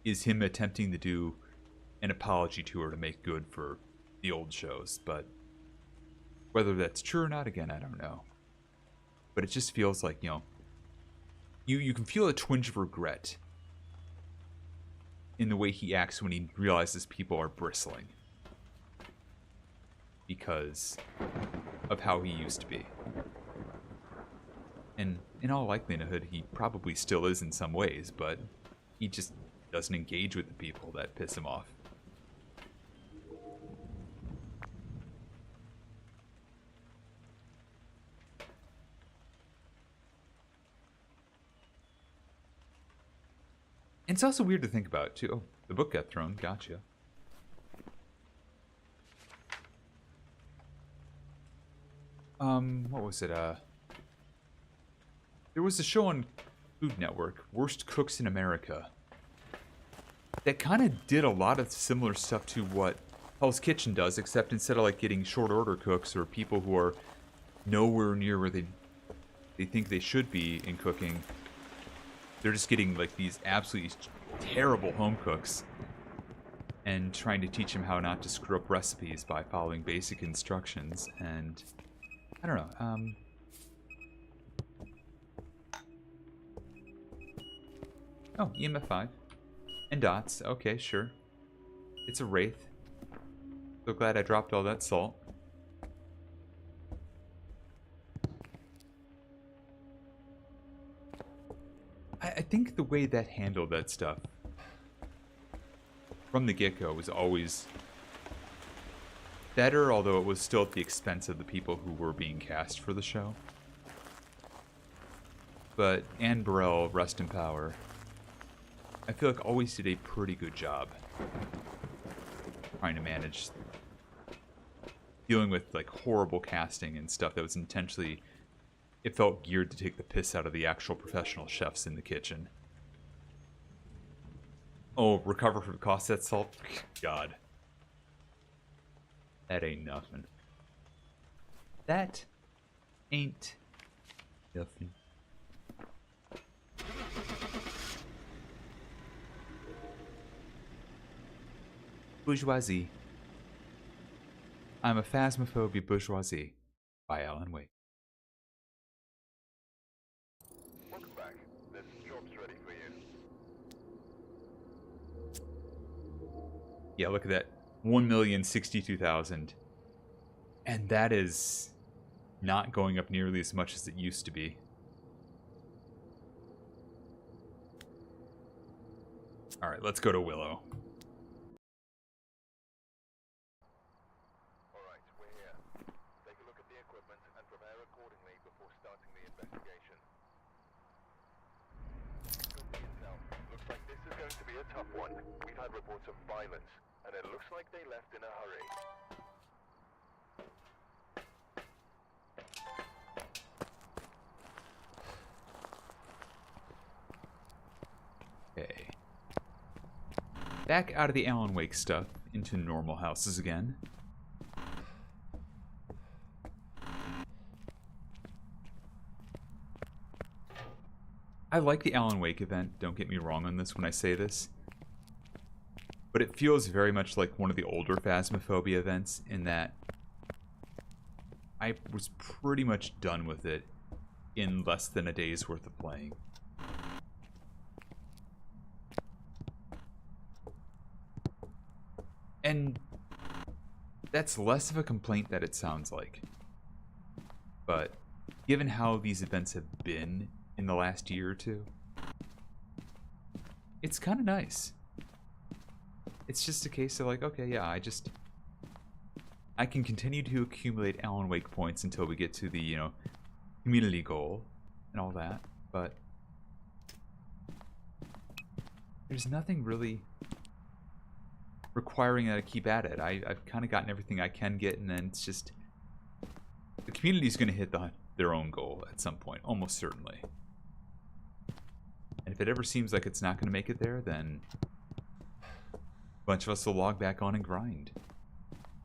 Speaker 1: is him attempting to do an apology tour to make good for the old shows. But whether that's true or not, again, I don't know. But it just feels like, you know, you can feel a twinge of regret in the way he acts when he realizes people are bristling because of how he used to be. And in all likelihood, he probably still is in some ways, but he just doesn't engage with the people that piss him off. It's also weird to think about, too. Oh, the book got thrown. Gotcha. What was it? There was a show on Food Network, Worst Cooks in America, that kind of did a lot of similar stuff to what Hell's Kitchen does, except instead of like getting short order cooks or people who are nowhere near where they think they should be in cooking, they're just getting like these absolutely terrible home cooks and trying to teach them how not to screw up recipes by following basic instructions. And I don't know. Oh, EMF 5 and dots. Okay, sure. It's a wraith. So glad I dropped all that salt. I think the way that handled that stuff from the get-go was always better, although it was still at the expense of the people who were being cast for the show. but Anne Burrell, rest in power, I feel like always did a pretty good job trying to manage dealing with like horrible casting and stuff that was intentionally, it felt geared to take the piss out of the actual professional chefs in the kitchen. Oh, recover from cost that salt? God. That ain't nothing. That ain't nothing. Bourgeoisie. I'm a Phasmophobia bourgeoisie by Alan Wake.
Speaker 7: Welcome back. This job's ready for you.
Speaker 1: Yeah, look at that. 1,062,000. And that is not going up nearly as much as it used to be. Alright, let's go to Willow.
Speaker 7: Alright, we're here. Take a look at the equipment and prepare accordingly before starting the investigation. Copy intel. Looks like this is going to be a tough one. We've had reports of violence, and it looks like they left in a hurry.
Speaker 1: Okay. Back out of the Alan Wake stuff into normal houses again. I like the Alan Wake event, don't get me wrong on this when I say this. But it feels very much like one of the older Phasmophobia events in that I was pretty much done with it in less than a day's worth of playing. And that's less of a complaint that it sounds like. But given how these events have been in the last year or two, it's kind of nice. It's just a case of like, okay, yeah, I can continue to accumulate Alan Wake points until we get to the, you know, community goal and all that, but there's nothing really requiring that I keep at it. I've kind of gotten everything I can get, and then it's just the community's going to hit their own goal at some point, almost certainly. And if it ever seems like it's not going to make it there, then a bunch of us will log back on and grind.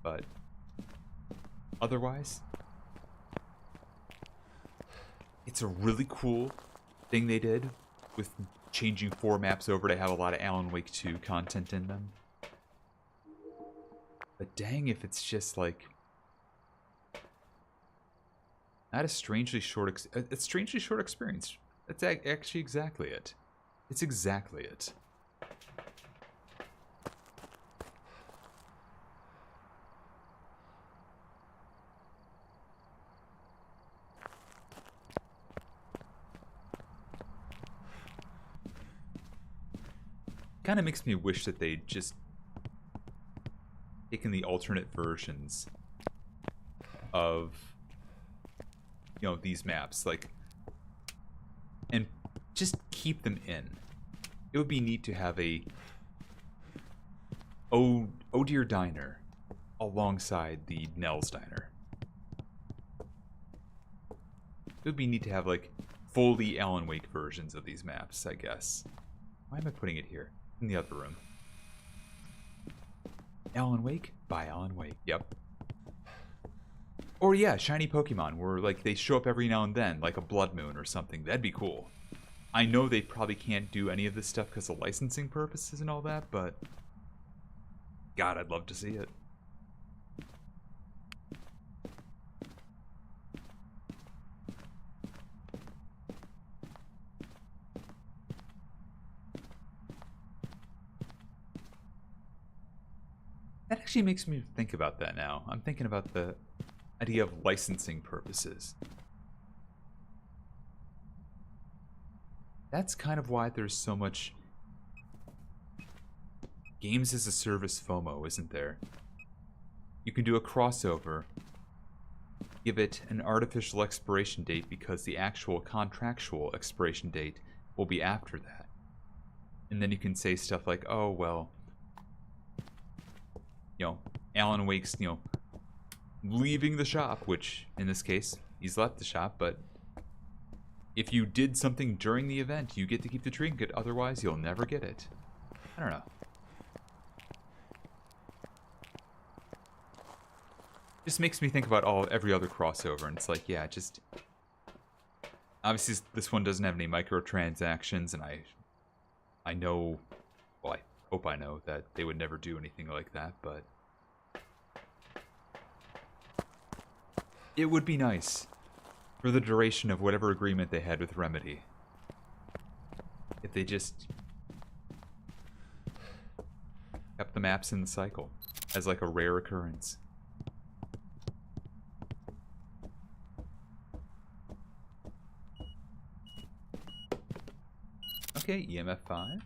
Speaker 1: But otherwise, it's a really cool thing they did with changing 4 maps over to have a lot of Alan Wake 2 content in them. But dang if it's just like not a strangely short experience. That's actually exactly it. It's exactly it. Kind of makes me wish that they'd just taken the alternate versions of, you know, these maps, like, and just keep them in. It would be neat to have a Oh Dear Diner alongside the Nell's Diner. It would be neat to have like fully Alan Wake versions of these maps, I guess. Why am I putting it here? In the other room. Alan Wake by Alan Wake. Yep. Or yeah, shiny Pokemon where like they show up every now and then, like a Blood Moon or something. That'd be cool. I know they probably can't do any of this stuff because of licensing purposes and all that, but God, I'd love to see it. That actually makes me think about that now. I'm thinking about the idea of licensing purposes. That's kind of why there's so much games as a service FOMO, isn't there? You can do a crossover give it an artificial expiration date because the actual contractual expiration date will be after that. And then you can say stuff like, oh, well, you know, Alan Wake's, you know, leaving the shop, which in this case, he's left the shop, but if you did something during the event, you get to keep the trinket, otherwise you'll never get it. I don't know. Just makes me think about every other crossover, and it's like, yeah, just... Obviously, this one doesn't have any microtransactions, and I know... Well, I hope I know that they would never do anything like that, but... It would be nice for the duration of whatever agreement they had with Remedy if they just kept the maps in the cycle as like a rare occurrence. Okay, EMF 5.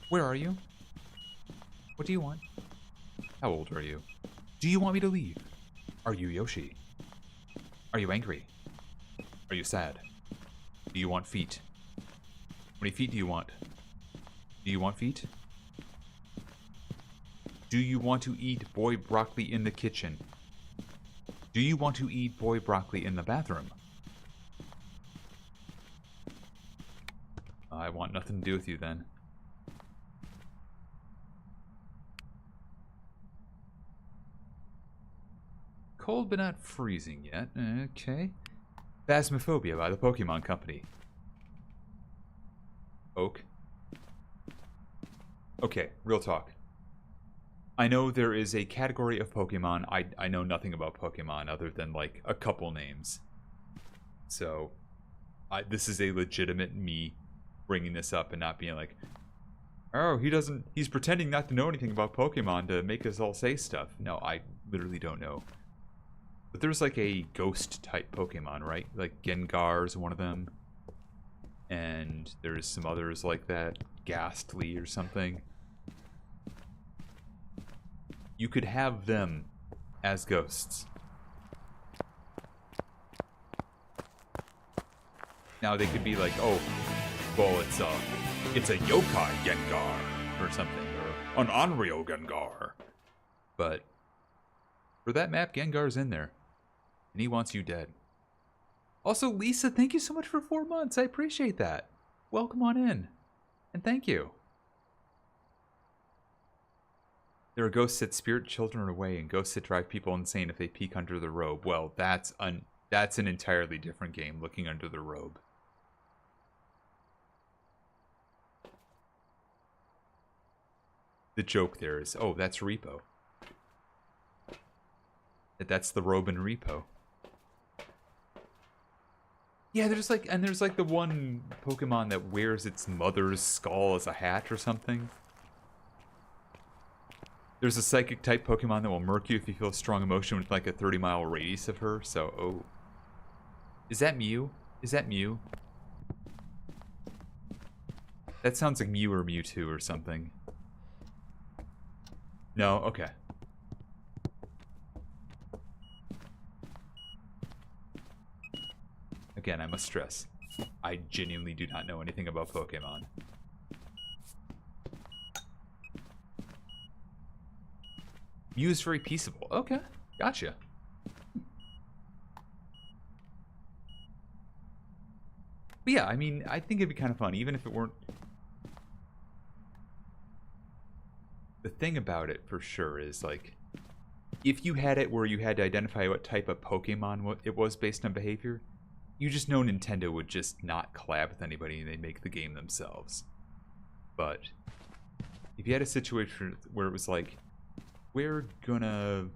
Speaker 1: Where are you? What do you want? How old are you? Do you want me to leave? Are you Yoshi? Are you angry? Are you sad? Do you want feet? How many feet do you want? Do you want feet? Do you want to eat boy broccoli in the kitchen? Do you want to eat boy broccoli in the bathroom? I want nothing to do with you then. Cold but not freezing yet. Okay. Phasmophobia by the Pokemon Company. Oak. Okay, real talk. I know there is a category of Pokemon. I know nothing about Pokemon other than like a couple names. So, this is a legitimate me bringing this up and not being like, oh, he's pretending not to know anything about Pokemon to make us all say stuff. No, I literally don't know. But there's like a ghost type Pokemon, right? Like Gengar is one of them. And there's some others like that. Ghastly or something. You could have them as ghosts. Now they could be like, oh, well, it's a yokai Gengar or something, or an Onryo Gengar. But for that map, Gengar's in there. And he wants you dead. Also, Lisa, thank you so much for 4 months. I appreciate that. Welcome on in. And thank you. There are ghosts that spirit children away and ghosts that drive people insane if they peek under the robe. Well, that's an entirely different game, looking under the robe. The joke there is, oh, that's Repo. That's the robe in Repo. Yeah, there's like the one Pokemon that wears its mother's skull as a hat or something. There's a psychic type Pokemon that will murk you if you feel a strong emotion with like a 30-mile radius of her, so oh. Is that Mew? Is that Mew? That sounds like Mew or Mewtwo or something. No? Okay. Again, I must stress, I genuinely do not know anything about Pokemon. Mew is very peaceable. Okay, gotcha. But yeah, I mean, I think it'd be kind of fun, even if it weren't... The thing about it, for sure, is, like, if you had it where you had to identify what type of Pokemon it was based on behavior, you just know Nintendo would just not collab with anybody and they'd make the game themselves. But if you had a situation where it was like, we're gonna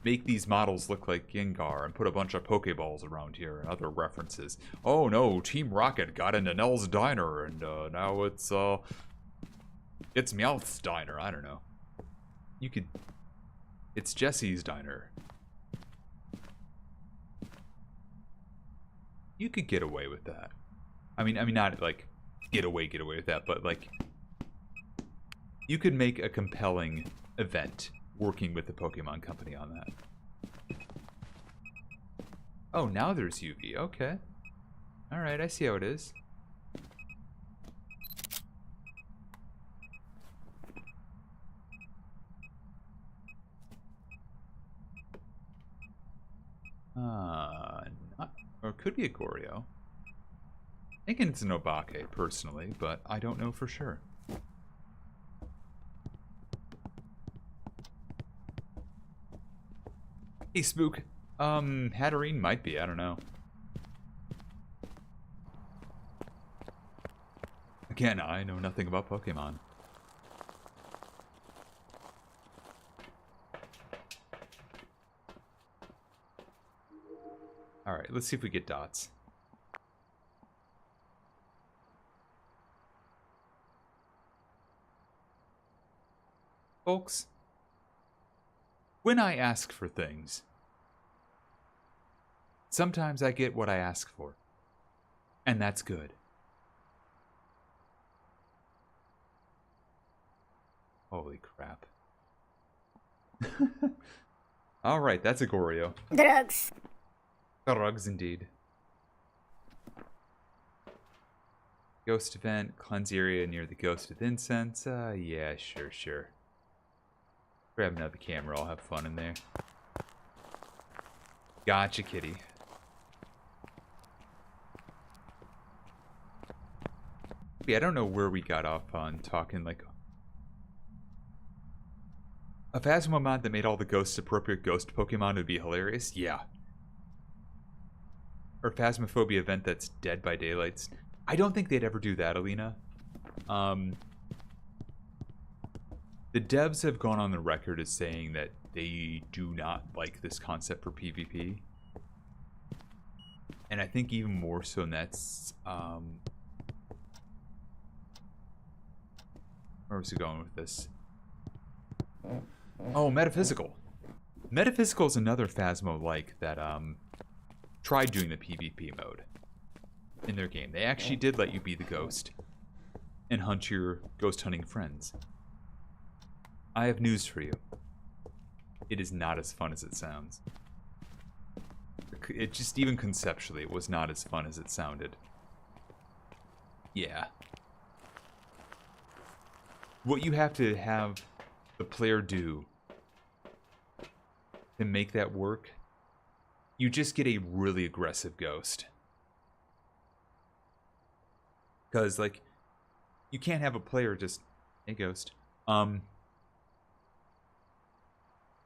Speaker 1: make these models look like Gengar and put a bunch of Pokeballs around here and other references. Oh no, Team Rocket got into Nell's Diner and now it's Meowth's Diner. I don't know. You could... It's Jesse's Diner. You could get away with that. I mean not like get away with that, but like You could make a compelling event working with the Pokemon Company on that. Oh, now there's UV. Okay. Alright, I see how it is. Not, or it could be a Goryo. Thinking it's an Obake, personally, but I don't know for sure. Hey, Spook. Hatterene might be, I don't know. Again, I know nothing about Pokemon. Alright, let's see if we get dots. Folks, when I ask for things, sometimes I get what I ask for. And that's good. Holy crap. Alright, that's a Goryo.
Speaker 13: Drugs.
Speaker 1: Drugs indeed. Ghost event, cleanse area near the ghost with incense. Yeah, sure. Grab another camera, I'll have fun in there. Gotcha, kitty. Yeah, I don't know where we got off on talking, like... A Phasmo mod that made all the ghosts appropriate ghost Pokemon would be hilarious? Yeah. Or Phasmophobia event that's Dead by Daylights. I don't think they'd ever do that, Alina. The devs have gone on the record as saying that they do not like this concept for PvP. And I think even more so, and that's... where was he going with this? Oh, Metaphysical. Metaphysical is another Phasmo-like that tried doing the PvP mode in their game. They actually did let you be the ghost and hunt your ghost hunting friends. I have news for you. It is not as fun as it sounds. It just, even conceptually, it was not as fun as it sounded. Yeah. What you have to have the player do to make that work, you just get a really aggressive ghost. Because, like, you can't have a player just, hey, ghost,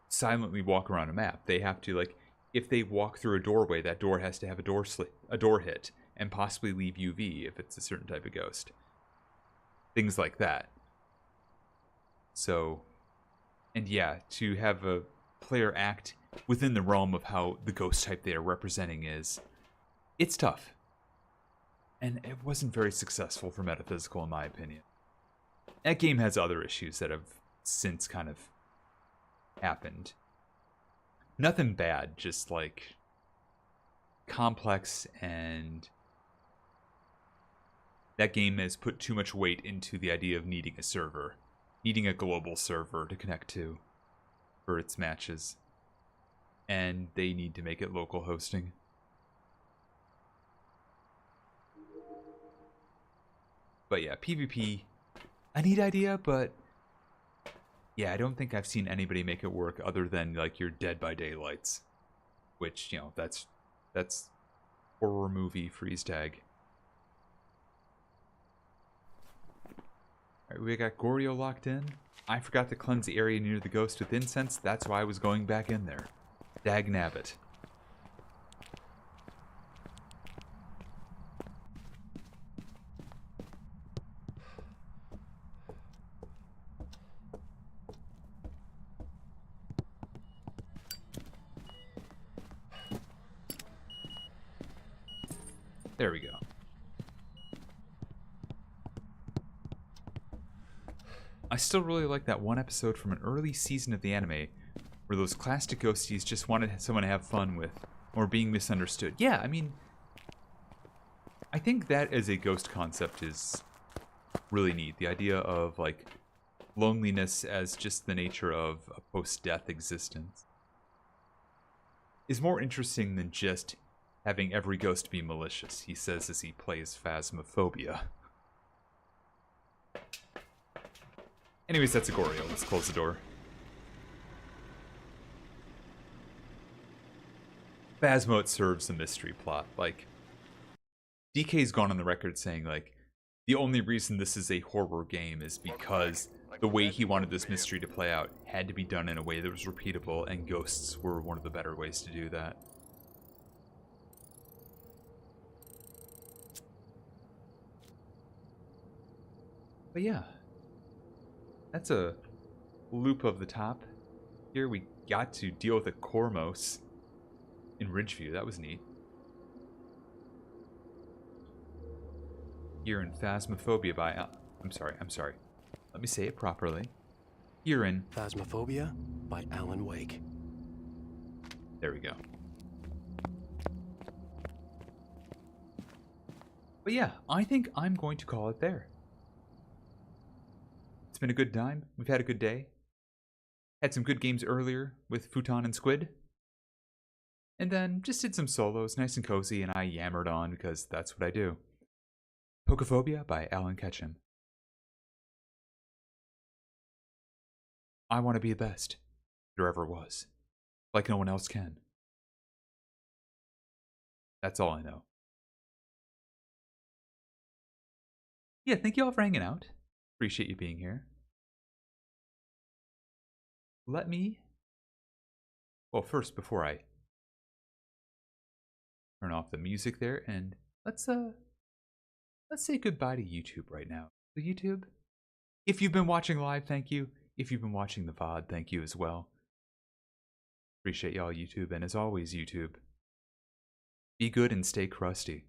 Speaker 1: silently walk around a map. They have to, like, if they walk through a doorway, that door has to have a door hit, and possibly leave UV if it's a certain type of ghost. Things like that. So, and yeah, to have a player act within the realm of how the ghost type they are representing is, it's tough. And it wasn't very successful for Metaphysical, in my opinion. That game has other issues that have since kind of happened. Nothing bad, just like complex, and that game has put too much weight into the idea of needing a server. Needing a global server to connect to for its matches. And they need to make it local hosting. But yeah, PvP, a neat idea, but yeah, I don't think I've seen anybody make it work other than like your Dead by Daylights, which, you know, that's horror movie freeze tag. Alright, we got Goryo locked in. I forgot to cleanse the area near the ghost with incense. That's why I was going back in there. Dag nabbit. There we go. I still really like that one episode from an early season of the anime where those classic ghosties just wanted someone to have fun with or being misunderstood. Yeah, I mean, I think that as a ghost concept is really neat. The idea of, like, loneliness as just the nature of a post-death existence is more interesting than just having every ghost be malicious, he says as he plays Phasmophobia. Anyways, that's Agorio. Let's close the door. Phasmo, it serves the mystery plot. Like, DK's gone on the record saying, like, the only reason this is a horror game is because the way he wanted this mystery to play out had to be done in a way that was repeatable, and ghosts were one of the better ways to do that. But yeah, that's a loop of the top. Here we got to deal with a Cormos in Ridgeview. That was neat. Here in Phasmophobia by... I'm sorry. Let me say it properly. Here in...
Speaker 3: Phasmophobia by Alan Wake.
Speaker 1: There we go. But yeah, I think I'm going to call it there. It's been a good time. We've had a good day. Had some good games earlier with Futon and Squid. And then just did some solos, nice and cozy, and I yammered on because that's what I do. Pokephobia by Alan Ketchum. I want to be the best there ever was, like no one else can. That's all I know. Yeah, thank you all for hanging out. Appreciate you being here. Let me... Well, first, before I turn off the music there, and let's say goodbye to YouTube right now. So YouTube, if you've been watching live, thank you. If you've been watching the VOD, thank you as well. Appreciate y'all, YouTube, and as always, YouTube, be good and stay crusty.